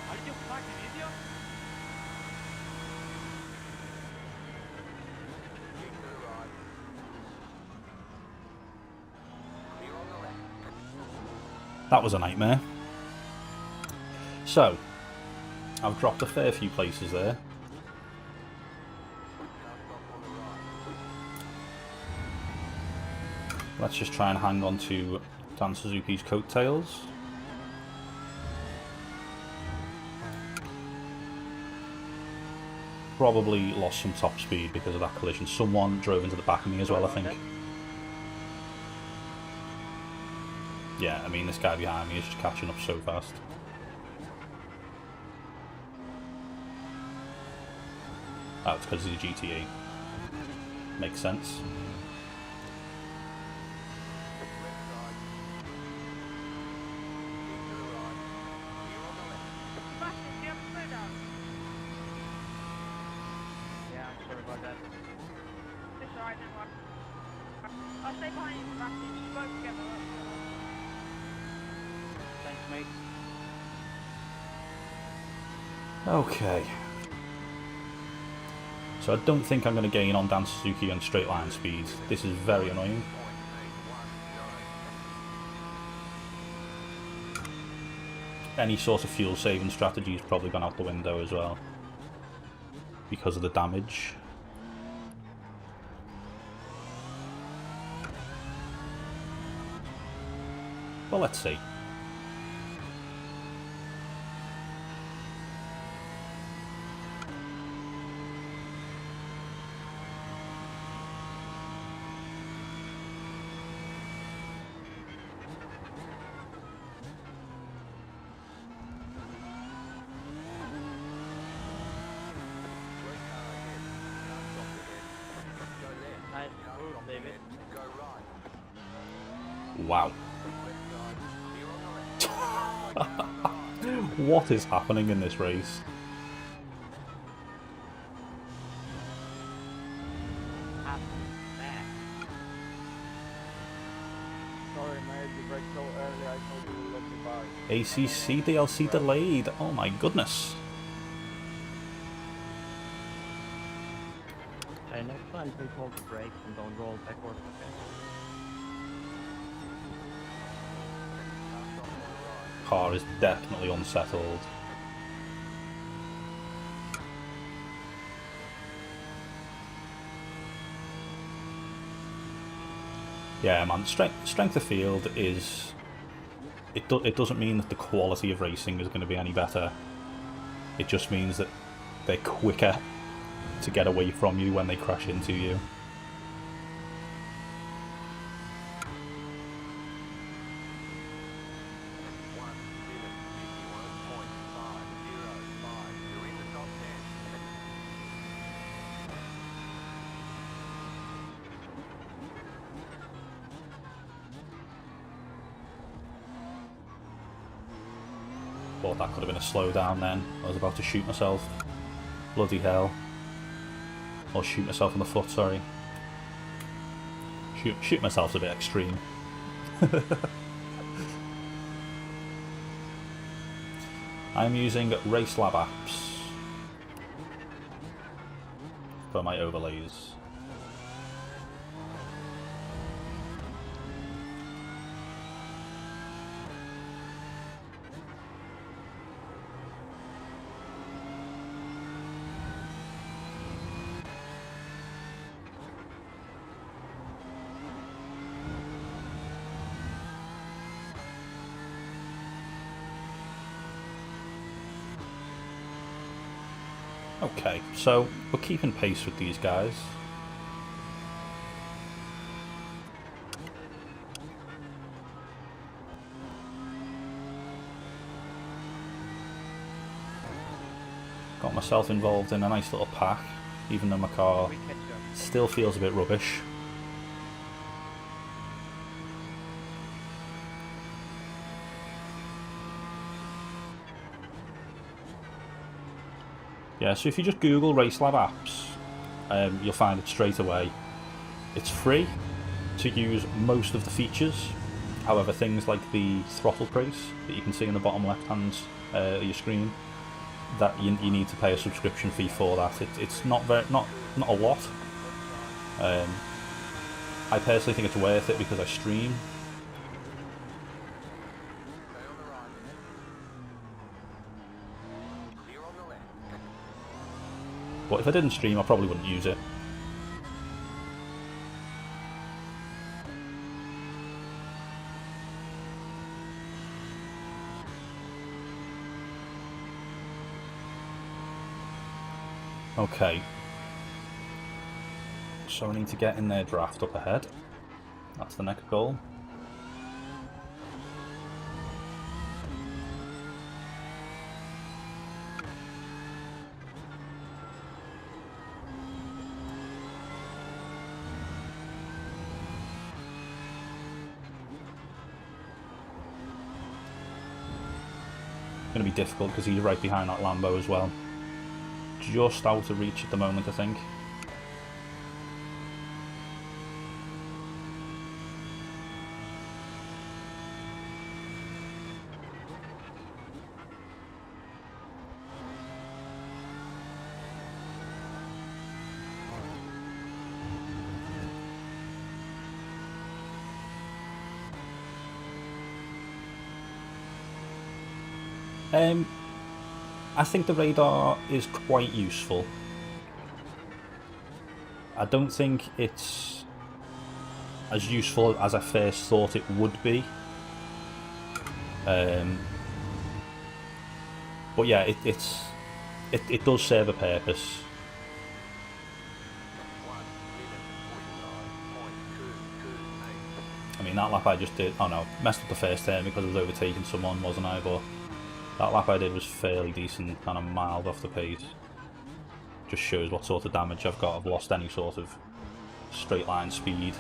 Are you fucking idiot? Keep to the right. Clear on the left. That was a nightmare. So, I've dropped a fair few places there. Car stop on the right. Let's just try and hang on to Dan Suzuki's coattails. Probably lost some top speed because of that collision. Someone drove into the back of me as well, I think. Yeah, I mean, this guy behind me is just catching up so fast. Oh, it's because he's a GTE. Makes sense. Left side. Keep to the right. Clear on the left. Fucking get straight out. Yeah, I'm sorry about that. It's alright, never mind. I'll stay behind you, Sebastian. Just go together. Thanks, mate. Okay. So I don't think I'm going to gain on Dan Suzuki on straight line speed. This is very annoying. Any sort of fuel saving strategy has probably gone out the window as well because of the damage. Well, let's see. Brake car ahead. Car stopped ahead. Go left. Nice. Car David. Go right. Wow. Left side. Clear on the left. What is happening in this race? Sorry, mate, you brake so early. I told you to let me by. ACC DLC delayed. Oh my goodness. Okay, next time control the brakes and don't roll backwards, okay? Car is definitely unsettled. Yeah, man. Strength of field is. It doesn't mean that the quality of racing is going to be any better. It just means that they're quicker to get away from you when they crash into you. You're in the top 10. Thought that could have been a slowdown then. I was about to shoot myself. Bloody hell. Or shoot myself in the foot, sorry. Shoot myself's a bit extreme. I'm using Racelab apps for my overlays. Okay, so we're keeping pace with these guys. Got myself involved in a nice little pack, even though my car We catch you. still feels a bit rubbish. Yeah, so if you just Google Racelab apps, you'll find it straight away. It's free to use most of the features. However, things like the throttle trace that you can see in the bottom left hand of your screen, that you need to pay a subscription fee for that. It's not a lot. I personally think it's worth it because I stream. Stay on the right. Clear on the left. But if I didn't stream, I probably wouldn't use it. Okay. So I need to get in their draft up ahead. That's the next goal. Going to be difficult because he's right behind that Lambo as well. Just out of reach at the moment, I think. I think the radar is quite useful. I don't think it's as useful as I first thought it would be. But yeah, it does serve a purpose. 1 minute 49.228. I mean, that lap I just did, oh no, messed up the first turn because I was overtaking someone, wasn't I? But that lap I did was fairly decent, kind of mild off the pace. Just shows what sort of damage I've got. I've lost any sort of straight line speed.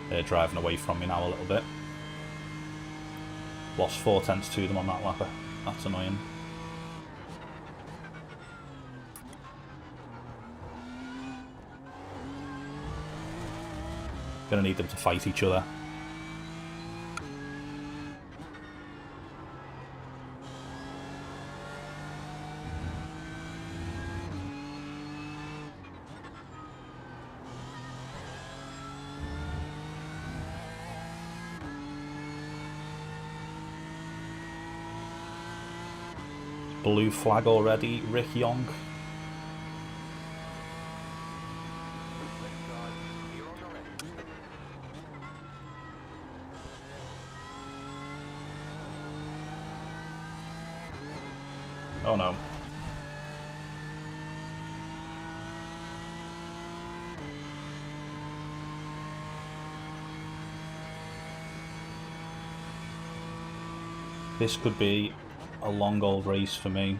They're driving away from me now a little bit. Lost 4 tenths to them on that lapper. That's annoying. Gonna need them to fight each other. Blue flag already, Rick Young. Oh no. This could be a long old race for me.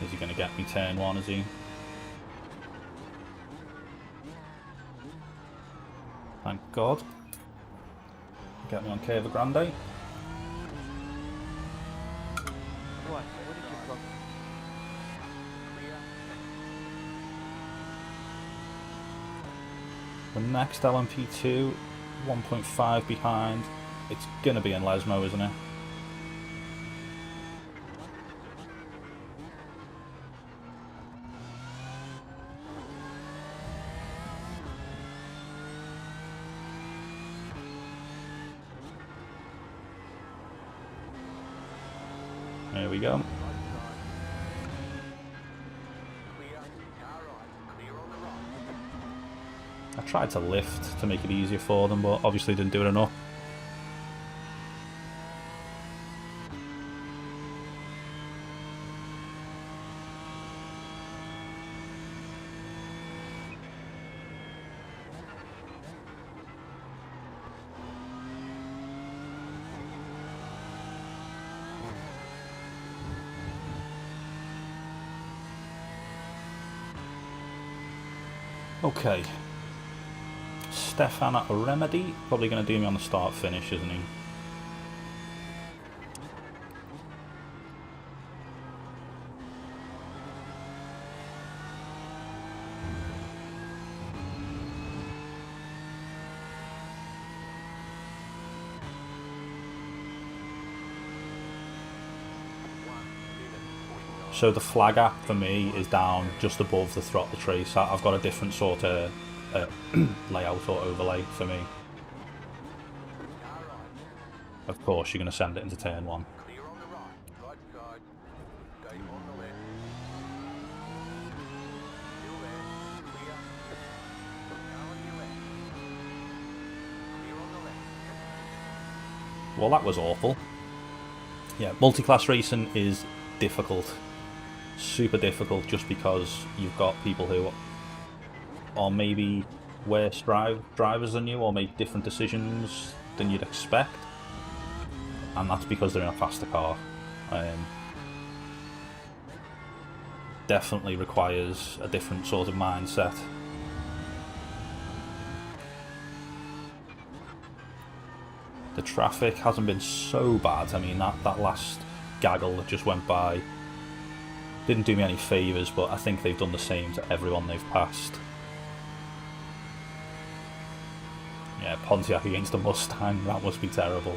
Is he going to get me turn one, is he? Thank God. Get me on Cave Grande. What? What did you book? The next LMP2, 1.5 behind. It's going to be in Lesmo, isn't it? There we go. I tried to lift to make it easier for them, but obviously didn't do it enough. Okay. Stefan Remedy, probably going to do me on the start finish, isn't he? So the flag app for me is down just above the throttle trace. I've got a different sort of layout or overlay for me. Of course, you're going to send it into turn one. Clear on the right, right side. Stay on the left. Still there. Clear. Now on your left. Clear on the left. Well, that was awful. Yeah, multi-class racing is difficult. Super difficult, just because you've got people who are maybe worse drivers than you, or make different decisions than you'd expect, and that's because they're in a faster car. Definitely requires a different sort of mindset. The traffic hasn't been so bad. I mean, that last gaggle that just went by didn't do me any favours, but I think they've done the same to everyone they've passed. Yeah, Pontiac against a Mustang, that must be terrible.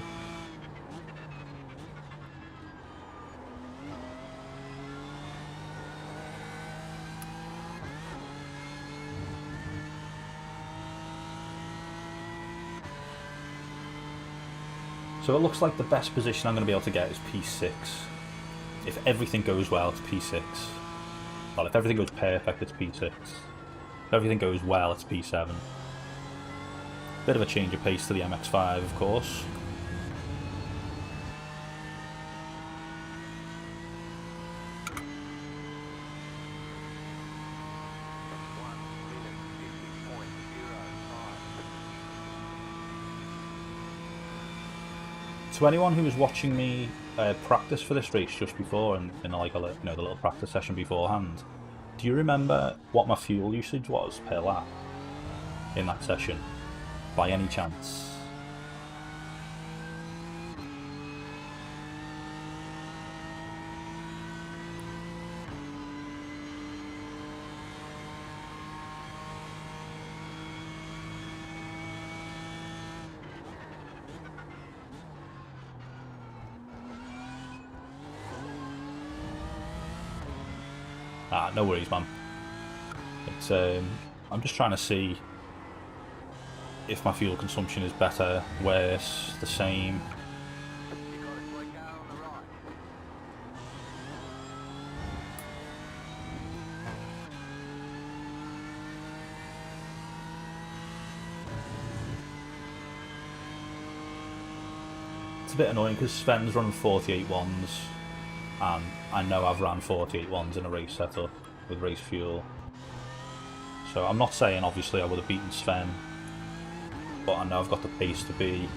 So it looks like the best position I'm going to be able to get is P6. If everything goes well, it's P6. Well, if everything goes perfect, it's P6. If everything goes well, it's P7. Bit of a change of pace to the MX-5, of course. To anyone who was watching me practice for this race just before, and in like the little practice session beforehand, do you remember what my fuel usage was per lap in that session, by any chance? Ah, no worries, man. It's I'm just trying to see if my fuel consumption is better, worse, the same. It's a bit annoying because Sven's running 48 ones, and I know I've ran 48 ones in a race setup with race fuel. So I'm not saying obviously I would have beaten Sven, but I know I've got the pace to be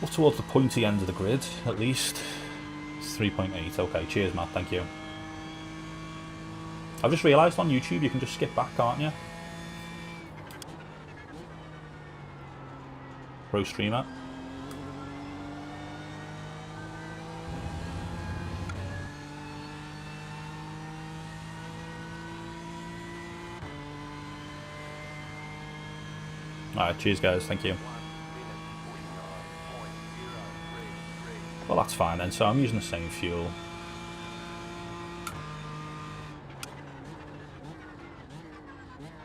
up towards the pointy end of the grid, at least. It's 3.8, okay, cheers Matt, thank you. I've just realised on YouTube you can just skip back, can't you? Pro streamer. Alright, cheers guys, thank you. Well, that's fine then, so I'm using the same fuel.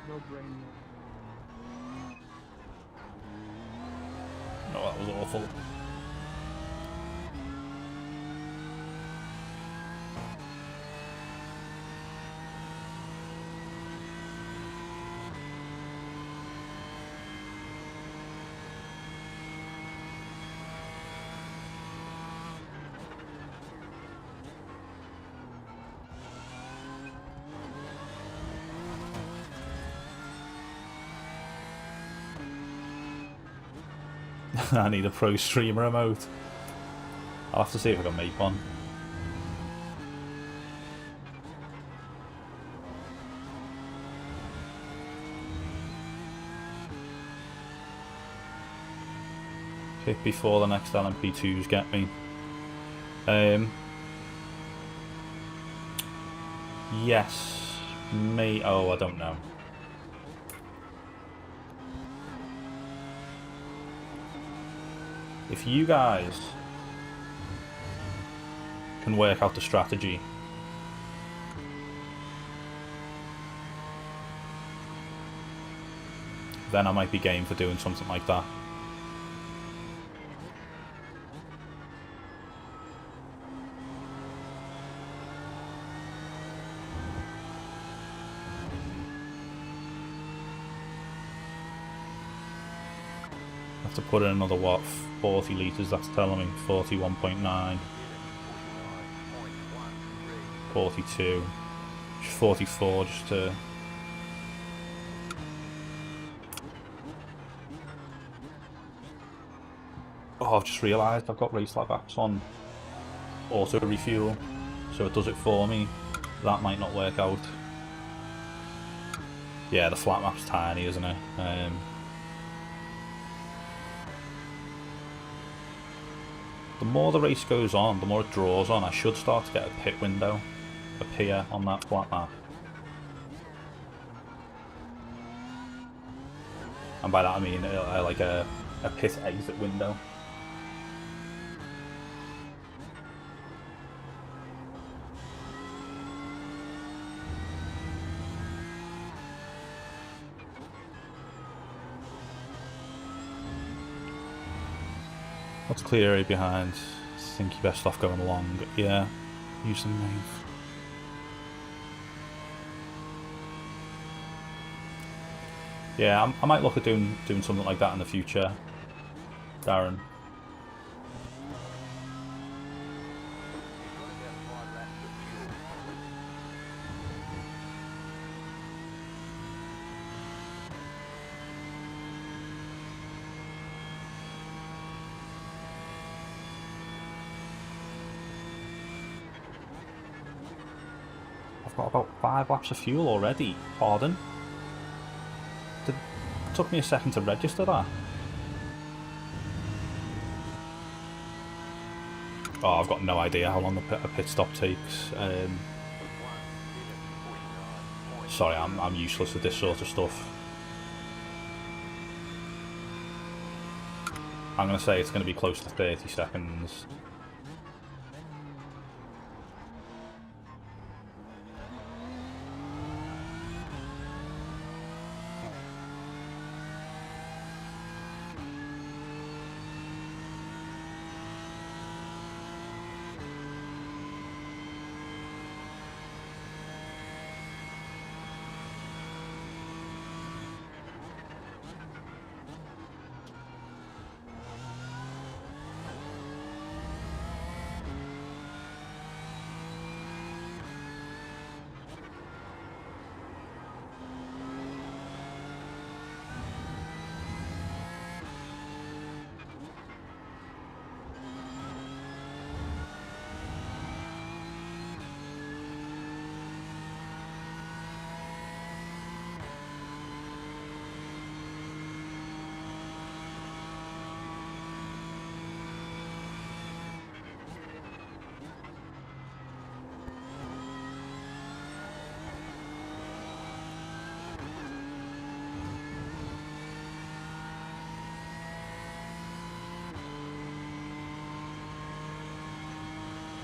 No brain. Oh, that was awful. I need a pro streamer emote. I'll have to see if I can make one. Pick before the next LMP2s get me. Yes. Me. Oh, I don't know. If you guys can work out the strategy, then I might be game for doing something like that. Have to put in another, what, 40 litres, that's telling me 41.9, 42, 44 just to... Oh, I've just realised I've got race lab apps on auto refuel, so it does it for me. That might not work out. Yeah, the flat map's tiny, isn't it? The more the race goes on, the more it draws on, I should start to get a pit window appear on that flat map. And by that I mean like a pit exit window. What's clear area behind? I think you're best off going along. Yeah, use the nave. Yeah, I might look at doing something like that in the future, Darren. I've got about 5 laps of fuel already. Pardon? It took me a second to register that. Oh, I've got no idea how long a pit stop takes. Sorry, I'm useless at this sort of stuff. I'm going to say it's going to be close to 30 seconds.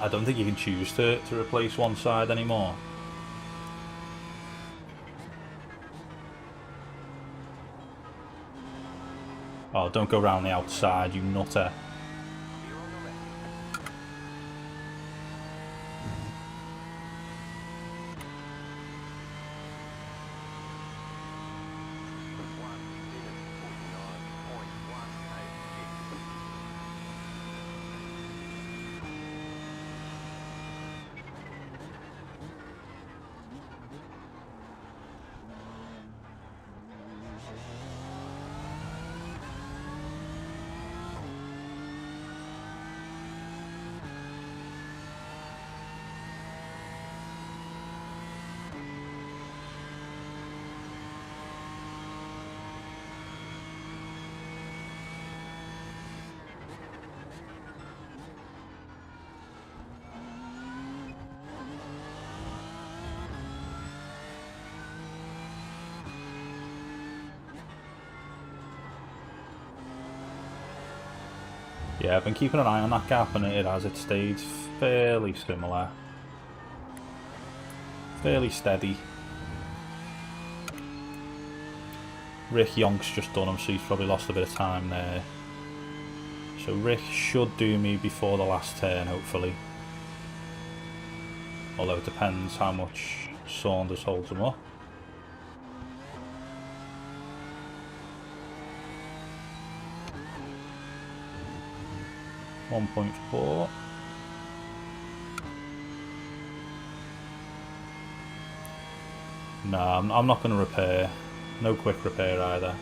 I don't think you can choose to replace one side anymore. Oh, don't go round the outside, you nutter. Yeah, I've been keeping an eye on that gap and it stayed fairly similar. Fairly steady. Rick Yonk's just done him, so he's probably lost a bit of time there. So Rick should do me before the last turn, hopefully. Although it depends how much Saunders holds him up. .4. No, I'm not going to repair. No quick repair either.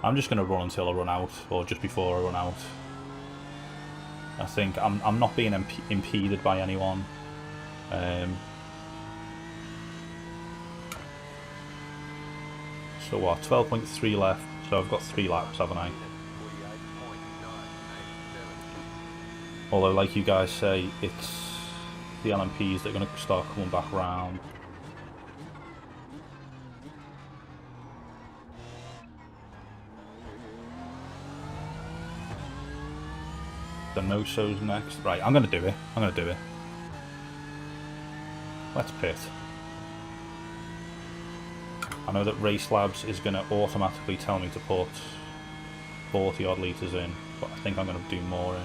I'm just going to run until I run out, or just before I run out. I think I'm not being impeded by anyone. So what? 12.3 left. So I've got 3 laps, haven't I? Although, like you guys say, it's the LMPs that are going to start coming back round. The no-so's next. Right, I'm going to do it. I'm going to do it. Let's pit. I know that Race Labs is going to automatically tell me to put 40 odd litres in, but I think I'm going to do more in.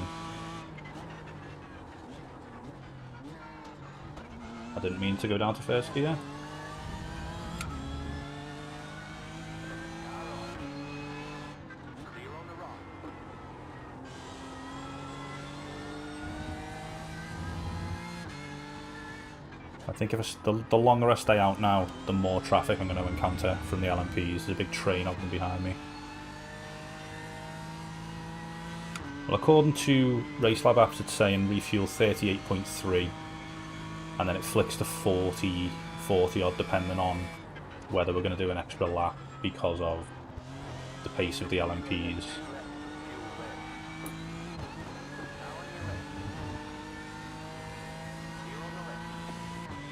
I didn't mean to go down to first gear. I think if the longer I stay out now, the more traffic I'm going to encounter from the LMPs. There's a big train of them behind me. Well, according to Racelab apps, it's saying refuel 38.3, and then it flicks to 40 odd, depending on whether we're going to do an extra lap because of the pace of the LMPs.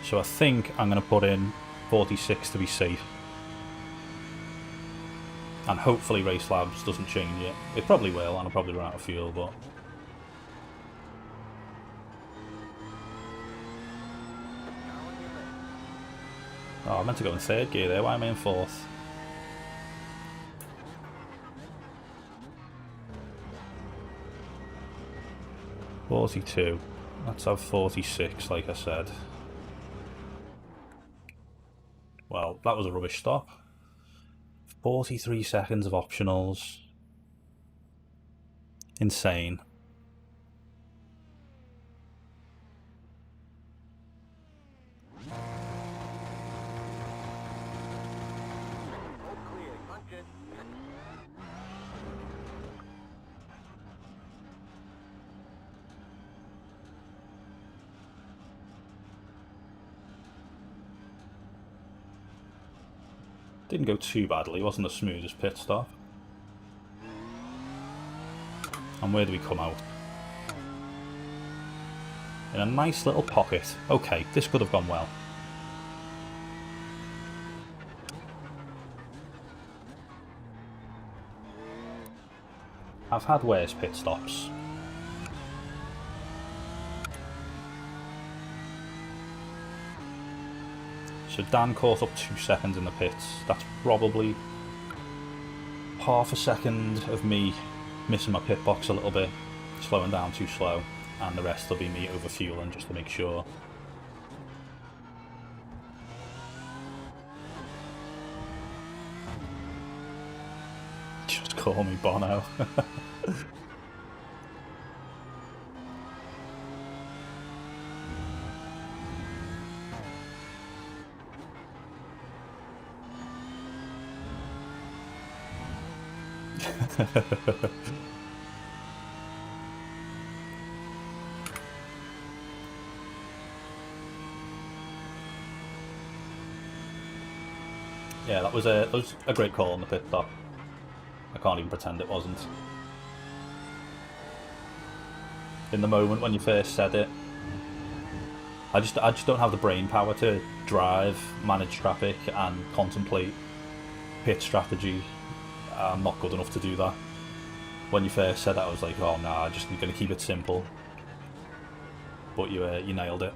So I think I'm going to put in 46 to be safe. And hopefully Race Labs doesn't change it. It probably will, and I'll probably run out of fuel, but... Oh, I meant to go in third gear there. Why am I in fourth? .42. Let's have 46, like I said. Well, that was a rubbish stop. 43 seconds of optionals. Insane. All clear. Punch it. Didn't go too badly, wasn't the smoothest pit stop. And where do we come out? In a nice little pocket. Okay, this could have gone well. I've had worse pit stops. So Dan caught up 2 seconds in the pits. That's probably half a second of me missing my pit box a little bit, slowing down too slow, and the rest will be me over fueling just to make sure. Just call me Bono. Yeah, that was a great call on the pit stop. I can't even pretend it wasn't. In the moment when you first said it, I just don't have the brain power to drive, manage traffic, and contemplate pit strategy. I'm not good enough to do that. When you first said that, I was like, oh nah, I'm just going to keep it simple. But you nailed it.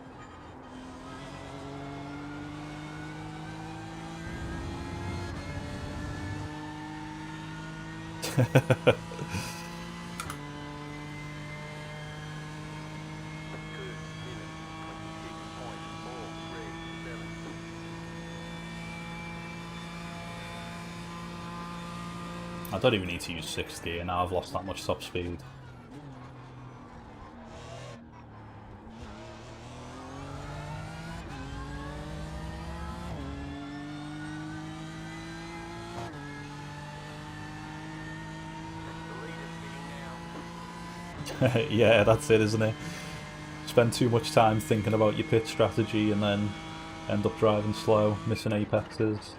I don't even need to use 6th gear now, I've lost that much top speed. Yeah, that's it, isn't it? Spend too much time thinking about your pit strategy and then end up driving slow, missing apexes.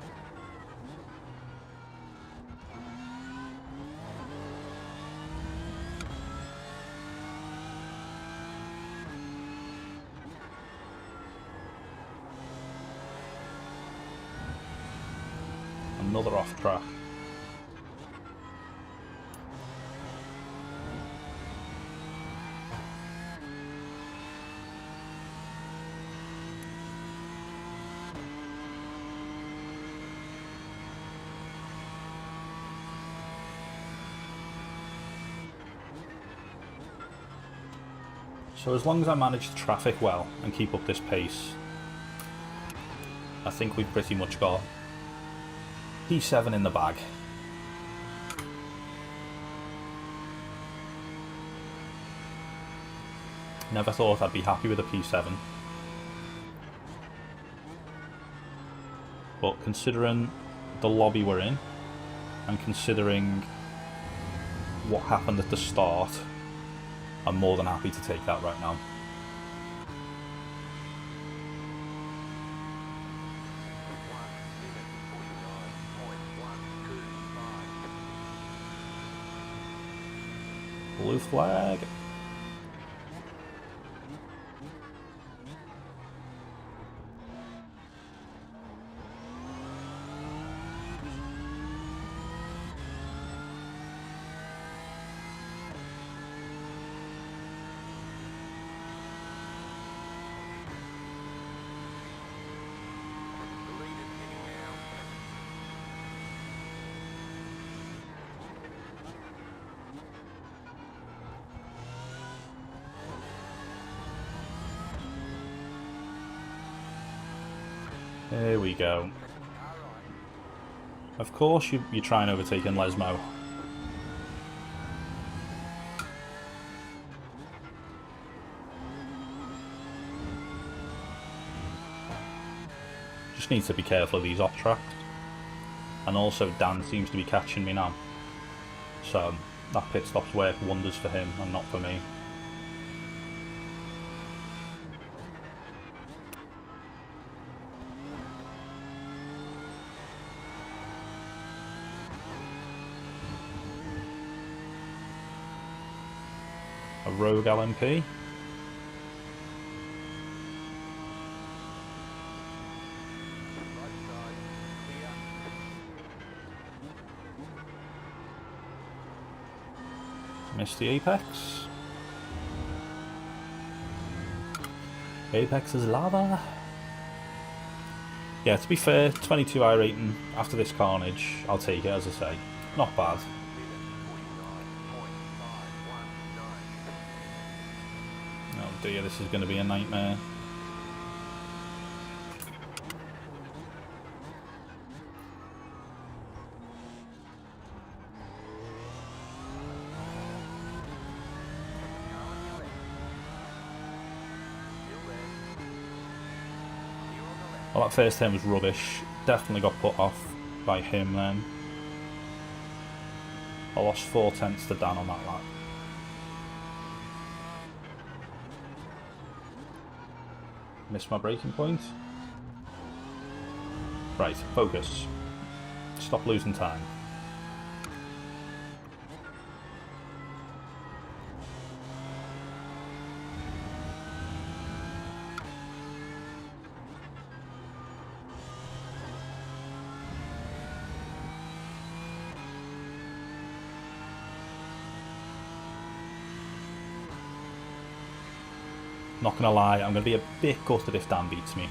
Another off track. So as long as I manage the traffic well and keep up this pace, I think we've pretty much got P7 in the bag. Never thought I'd be happy with a P7. but considering the lobby we're in, and considering what happened at the start, I'm more than happy to take that right now. Blue flag. There we go. Of course you try and overtake in Lesmo. Just need to be careful of these off tracks. And also Dan seems to be catching me now. So that pit stops work wonders for him and not for me. A rogue LMP. Missed the apex. Apex is lava. Yeah, to be fair, 22 I rating after this carnage, I'll take it, as I say. Not bad. Oh dear, this is going to be a nightmare. Well, that first turn was rubbish. Definitely got put off by him then. I lost 4 tenths to Dan on that lap. Missed my braking point. Right, focus. Stop losing time. Not gonna lie, I'm gonna be a bit gutted if Dan beats me.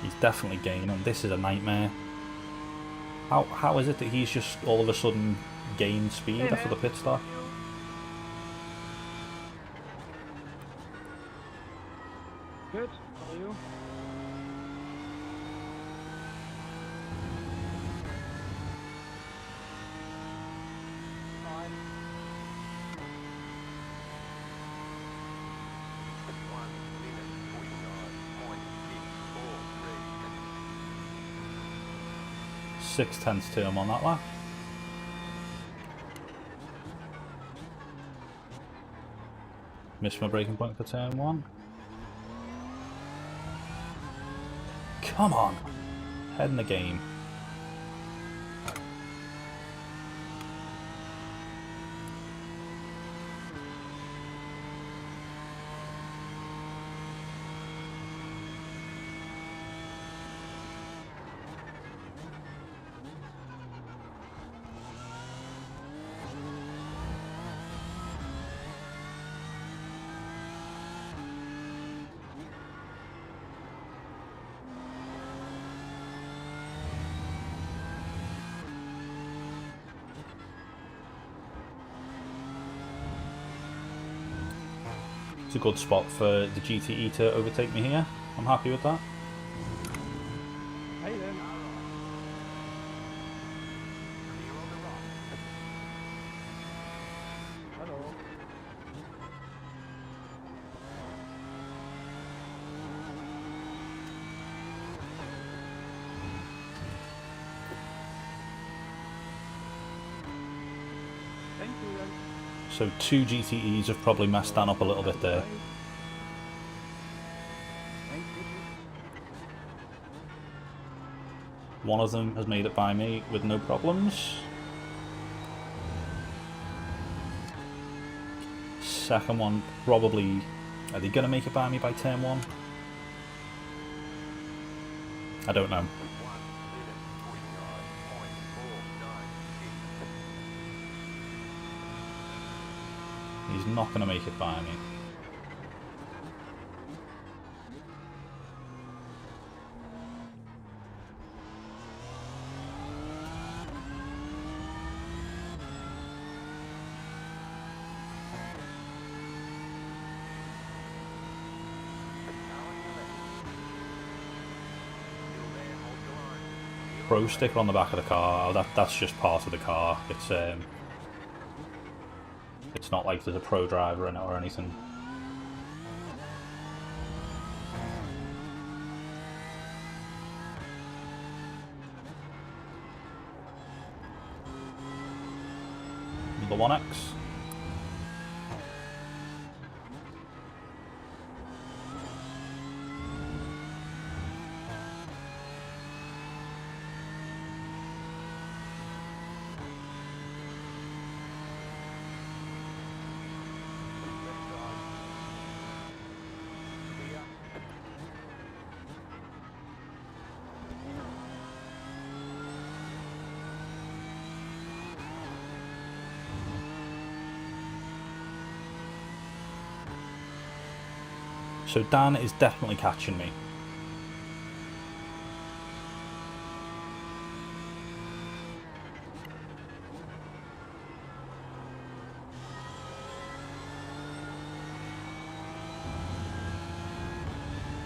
He's definitely gaining. This is a nightmare. How is it that he's just all of a sudden gained speed after the pit stop? Good. How are you? Fine. 6 tenths to him on that lap. Missed my braking point for turn 1. Come on! Head in the game. It's a good spot for the GTE to overtake me here. I'm happy with that. How you doing? Thank you. So 2 GTEs have probably messed Dan up a little bit there. Thank you. One of them has made it by me with no problems. Second one probably... Are they going to make it by me by turn 1? I don't know. 1 minute 49.496. He's not going to make it by me. Pro sticker on the back of the car. Oh, that's just part of the car. It's not like there's a pro driver in it or anything. The 1X. So Dan is definitely catching me.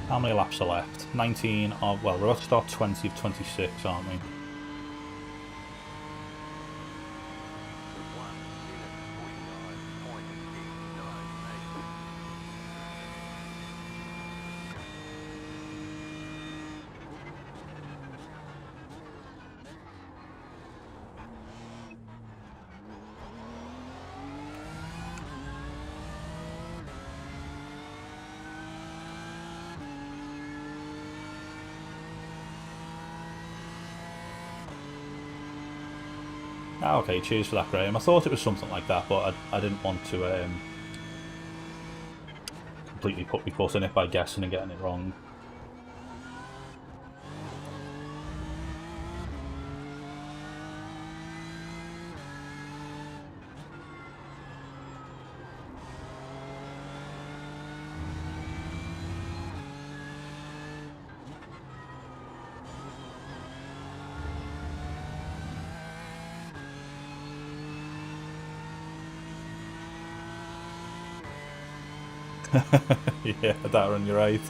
How many laps are left? 19 of... Well, we're about to start 20 of 26, aren't we? 1 minute 49.698. Ah, okay, cheers for that, Graham. I thought it was something like that, but I didn't want to completely put my foot in it by guessing and getting it wrong. Yeah, Darren, you're right.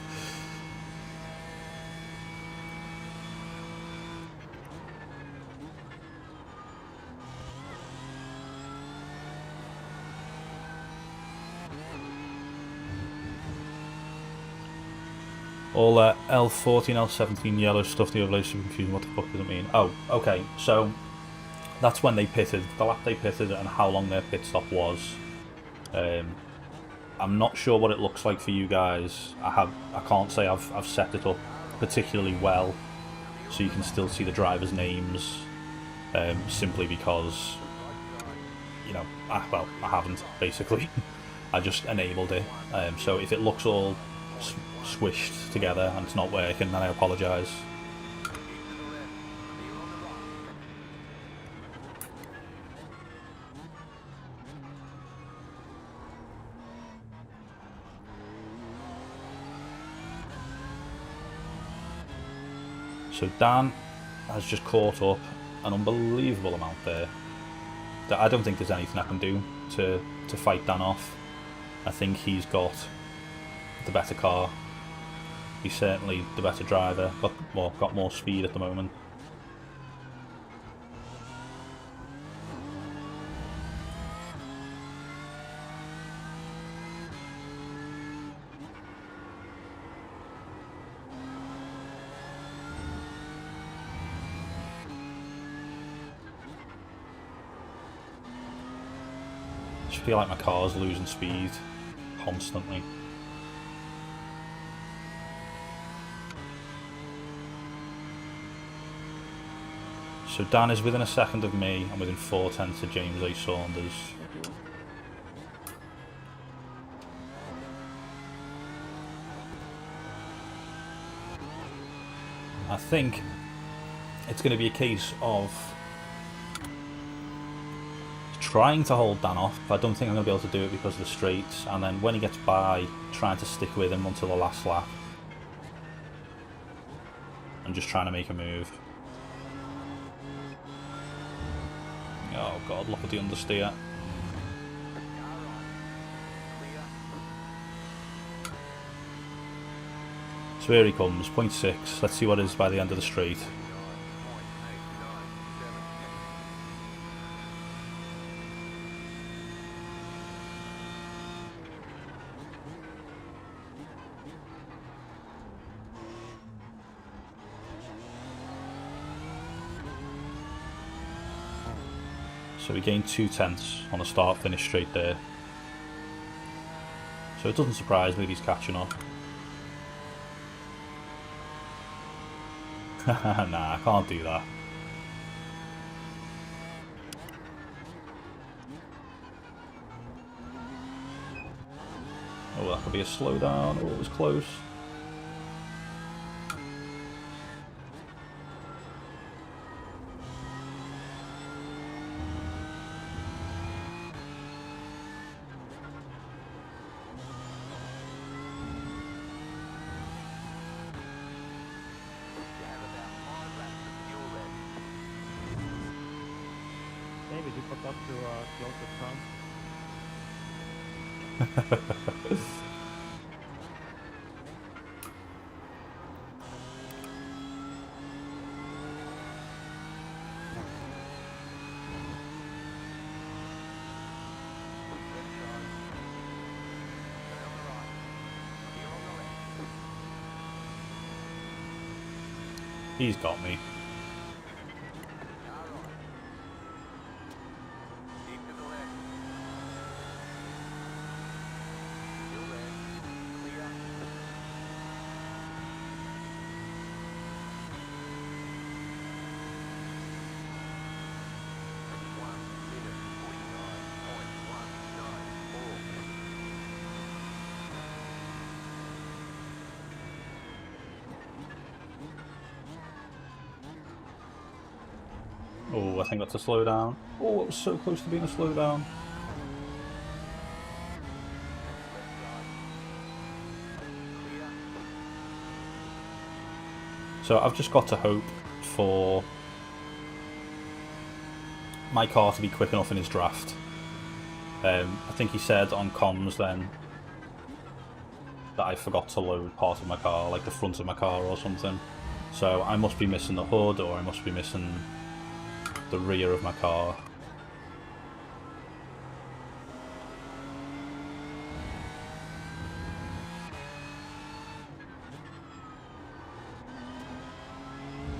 All that L14, L17 yellow stuff, the overlay super confusing. What the fuck does it mean? Oh, okay, so that's when they pitted, the lap they pitted and how long their pit stop was. I'm not sure what it looks like for you guys. I can't say I've set it up particularly well, so you can still see the drivers' names, simply because, you know, I haven't, basically. I just enabled it, so if it looks all squished together and it's not working, then I apologise. So Dan has just caught up an unbelievable amount there. I don't think there's anything I can do to fight Dan off. I think he's got the better car. He's certainly the better driver, got more speed at the moment. just feel like my car's losing speed constantly. So Dan is within a second of me, and within 4/10 of James A. Saunders. I think it's going to be a case of trying to hold Dan off. I don't think I'm going to be able to do it because of the straights, and then when he gets by, trying to stick with him until the last lap. And just trying to make a move. Oh god, look at the understeer. So here he comes, 0.6. Let's see what it is by the end of the straight. So we gained 2/10 on a start-finish straight there. So it doesn't surprise me that he's catching up. Nah, I can't do that. Oh, that could be a slowdown. Oh, it was close. Maybe you forgot to close the trunk. He's got me. Oh, I think that's a slowdown. Oh, it was so close to being a slowdown. So I've just got to hope for my car to be quick enough in his draft. I think he said on comms then that I forgot to load part of my car, like the front of my car or something. So I must be missing the hood, or I must be missing the rear of my car.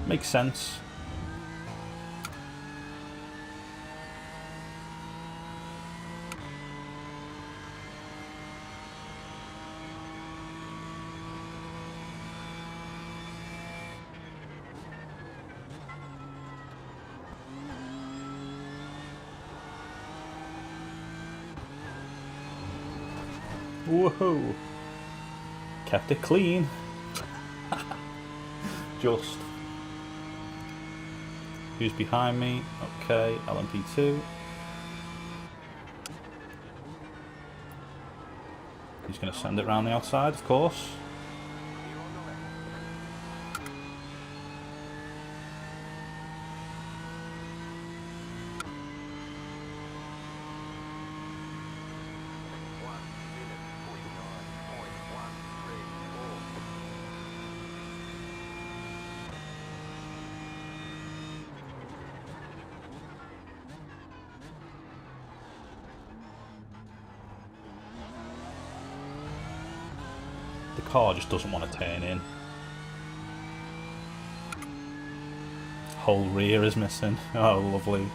Makes sense. Whoa! Kept it clean. Just. Who's behind me? Okay, LMP2. He's going to send it round the outside, of course. The car just doesn't want to turn in. Whole rear is missing. Oh, lovely.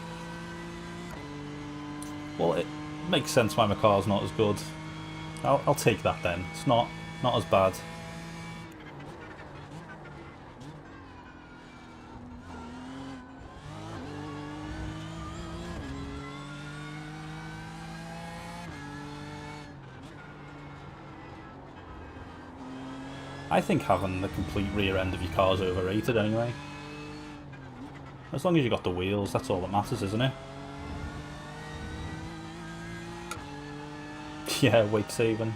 Well, makes sense why my car's not as good. I'll take that then. It's not as bad. I think having the complete rear end of your car is overrated anyway. As long as you got the wheels, that's all that matters, isn't it? Yeah, weight saving.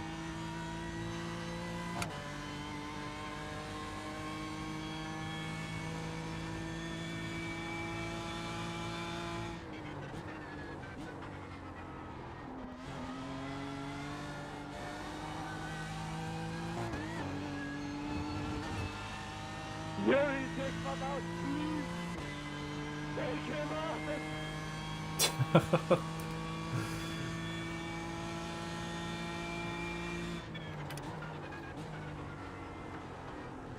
Yuri, take him out, please! Take him out!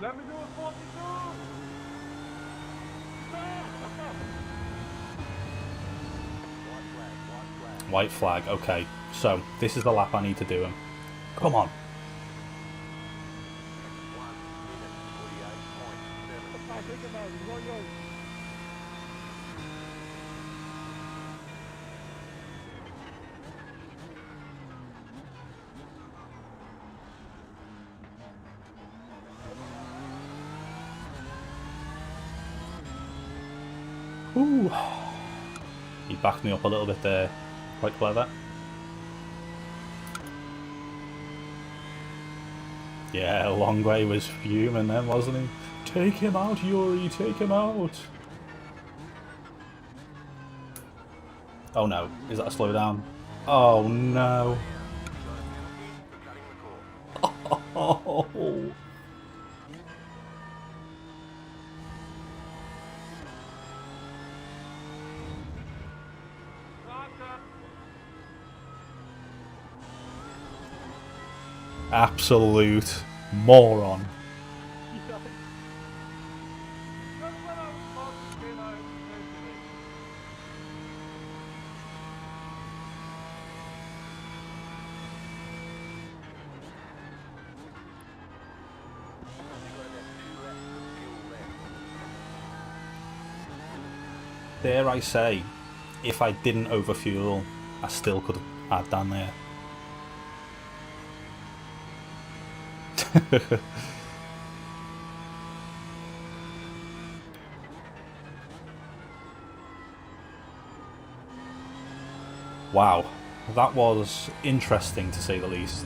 Let me do a 42! White flag, okay. So, this is the lap I need to do him. Come on. 1 minute, 48.7. Take him out, he's going yours. Ooh. He backed me up a little bit there. Quite clever. Yeah, Long Way was fuming then, wasn't he? Take him out, Yuri, take him out. Oh no, is that a slowdown? Oh no. Oh. Absolute moron. Dare I say, if I didn't overfuel, I still could have had down there. Wow, that was interesting to say the least.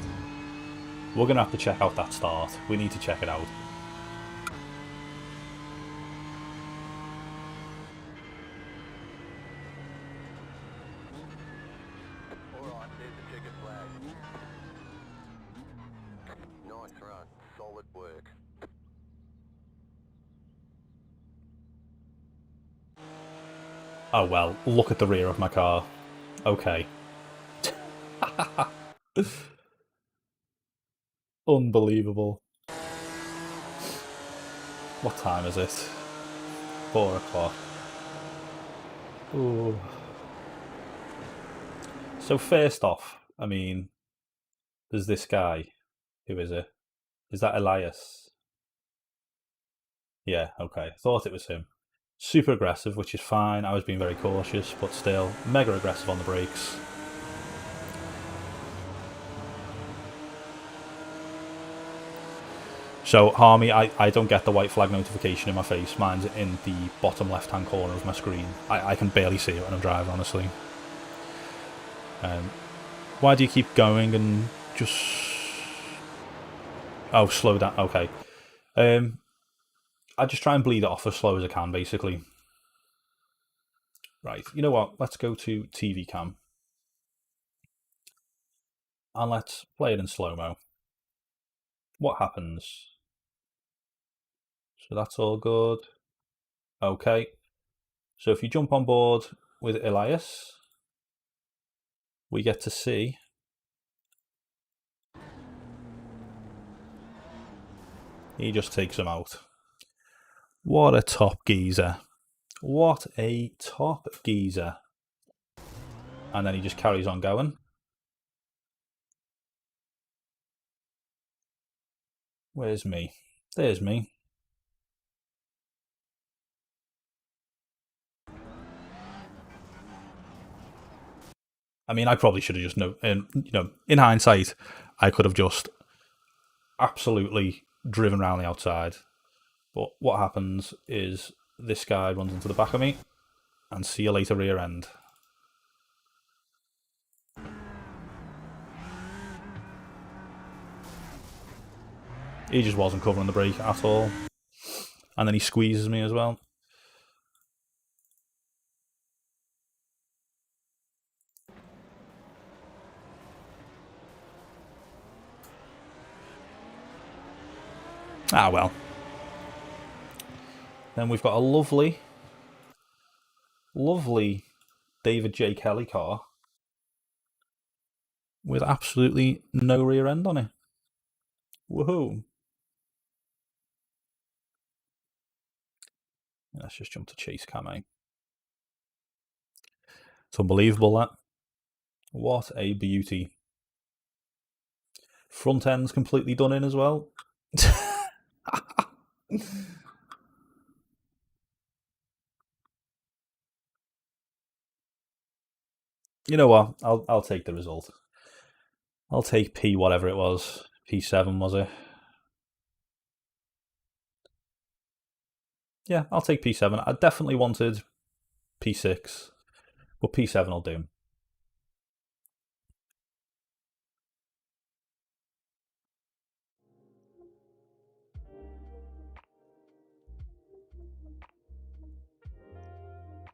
We're going to have to check out that start. We need to check it out. Alright, there's the checkered flag. Nice run. Solid work. Oh well, look at the rear of my car. Okay. Unbelievable. What time is it? 4 o'clock. Ooh. So first off, I mean, there's this guy. Who is it? Is that Elias? Yeah, okay. Thought it was him. Super aggressive, which is fine. I was being very cautious, but still, mega aggressive on the brakes. So, Harmy, I don't get the white flag notification in my face. Mine's in the bottom left-hand corner of my screen. I can barely see it when I'm driving, honestly. Why do you keep going and just... Oh, slow down. Okay. I just try and bleed it off as slow as I can, basically. Right, you know what? Let's go to TV cam. And let's play it in slow-mo. What happens? So that's all good. Okay. So if you jump on board with Elias, we get to see he just takes him out. What a top geezer. What a top geezer. And then he just carries on going. Where's me? There's me. I mean, I probably should have just in hindsight, I could have just absolutely driven around the outside. But what happens is this guy runs into the back of me, and see you later, rear end. He just wasn't covering the brake at all. And then he squeezes me as well. Ah, well. Then we've got a lovely David J. Kelly car with absolutely no rear end on it. Woohoo. Let's just jump to chase cam, eh? It's unbelievable, that. What a beauty. Front end's completely done in as well. You know what? I'll take the result. I'll take P whatever it was. P7 was it? Yeah, I'll take P7. I definitely wanted P6, but P7 will do.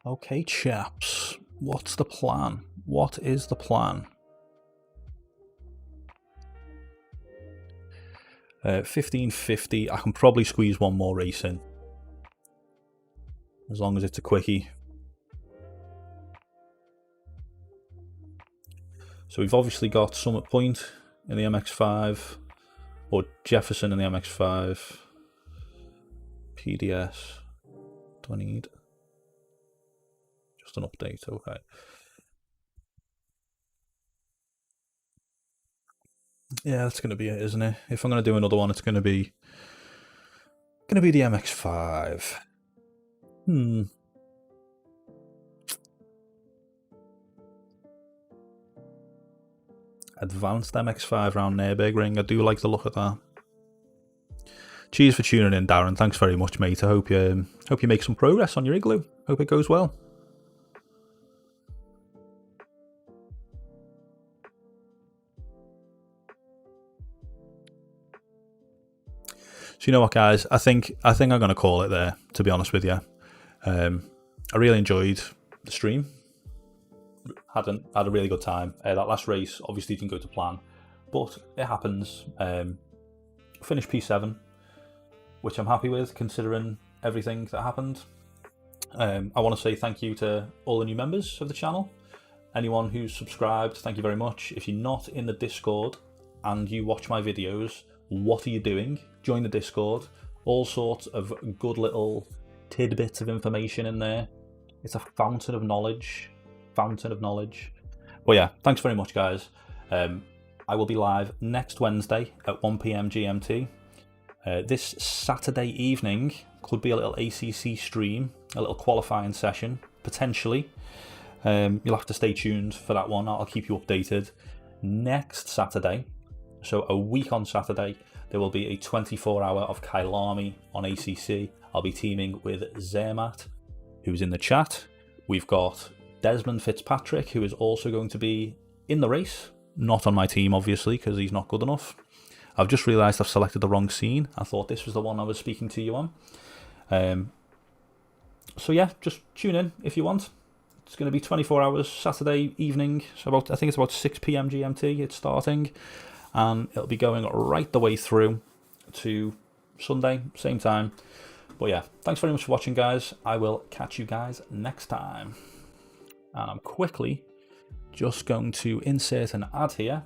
Okay, chaps. What's the plan? What is the plan? 1550. I can probably squeeze one more race in, as long as it's a quickie. So we've obviously got Summit Point in the MX-5, or Jefferson in the MX-5. PDS. Do I need just an update? Okay. Yeah, that's going to be it, isn't it? If I'm going to do another one, it's going to be the MX-5. Advanced MX-5 round Nürburgring. I do like the look of that. Cheers for tuning in, Darren. Thanks very much, mate. I hope you make some progress on your igloo. Hope it goes well. So you know what, guys? I think I'm going to call it there, to be honest with you. I really enjoyed the stream. Had a really good time. That last race obviously didn't go to plan, but it happens. Finished P7, which I'm happy with considering everything that happened. I want to say thank you to all the new members of the channel. Anyone who's subscribed, thank you very much. If you're not in the Discord and you watch my videos, what are you doing? Join the Discord. All sorts of good little tidbits of information in there. It's a fountain of knowledge. But yeah, thanks very much, guys. I will be live next Wednesday at 1 PM GMT. This Saturday evening could be a little ACC stream, a little qualifying session, potentially. You'll have to stay tuned for that one. I'll keep you updated. Next Saturday, so a week on Saturday, there will be a 24-hour of Kailami on ACC. I'll be teaming with Zermatt, who's in the chat. We've got Desmond Fitzpatrick, who is also going to be in the race. Not on my team, obviously, because he's not good enough. I've just realised I've selected the wrong scene. I thought this was the one I was speaking to you on. So yeah, just tune in if you want. It's going to be 24 hours Saturday evening. So I think it's about 6 PM GMT it's starting. And it'll be going right the way through to Sunday, same time. But yeah, thanks very much for watching, guys. I will catch you guys next time. And I'm quickly just going to insert an ad here,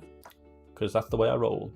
because that's the way I roll.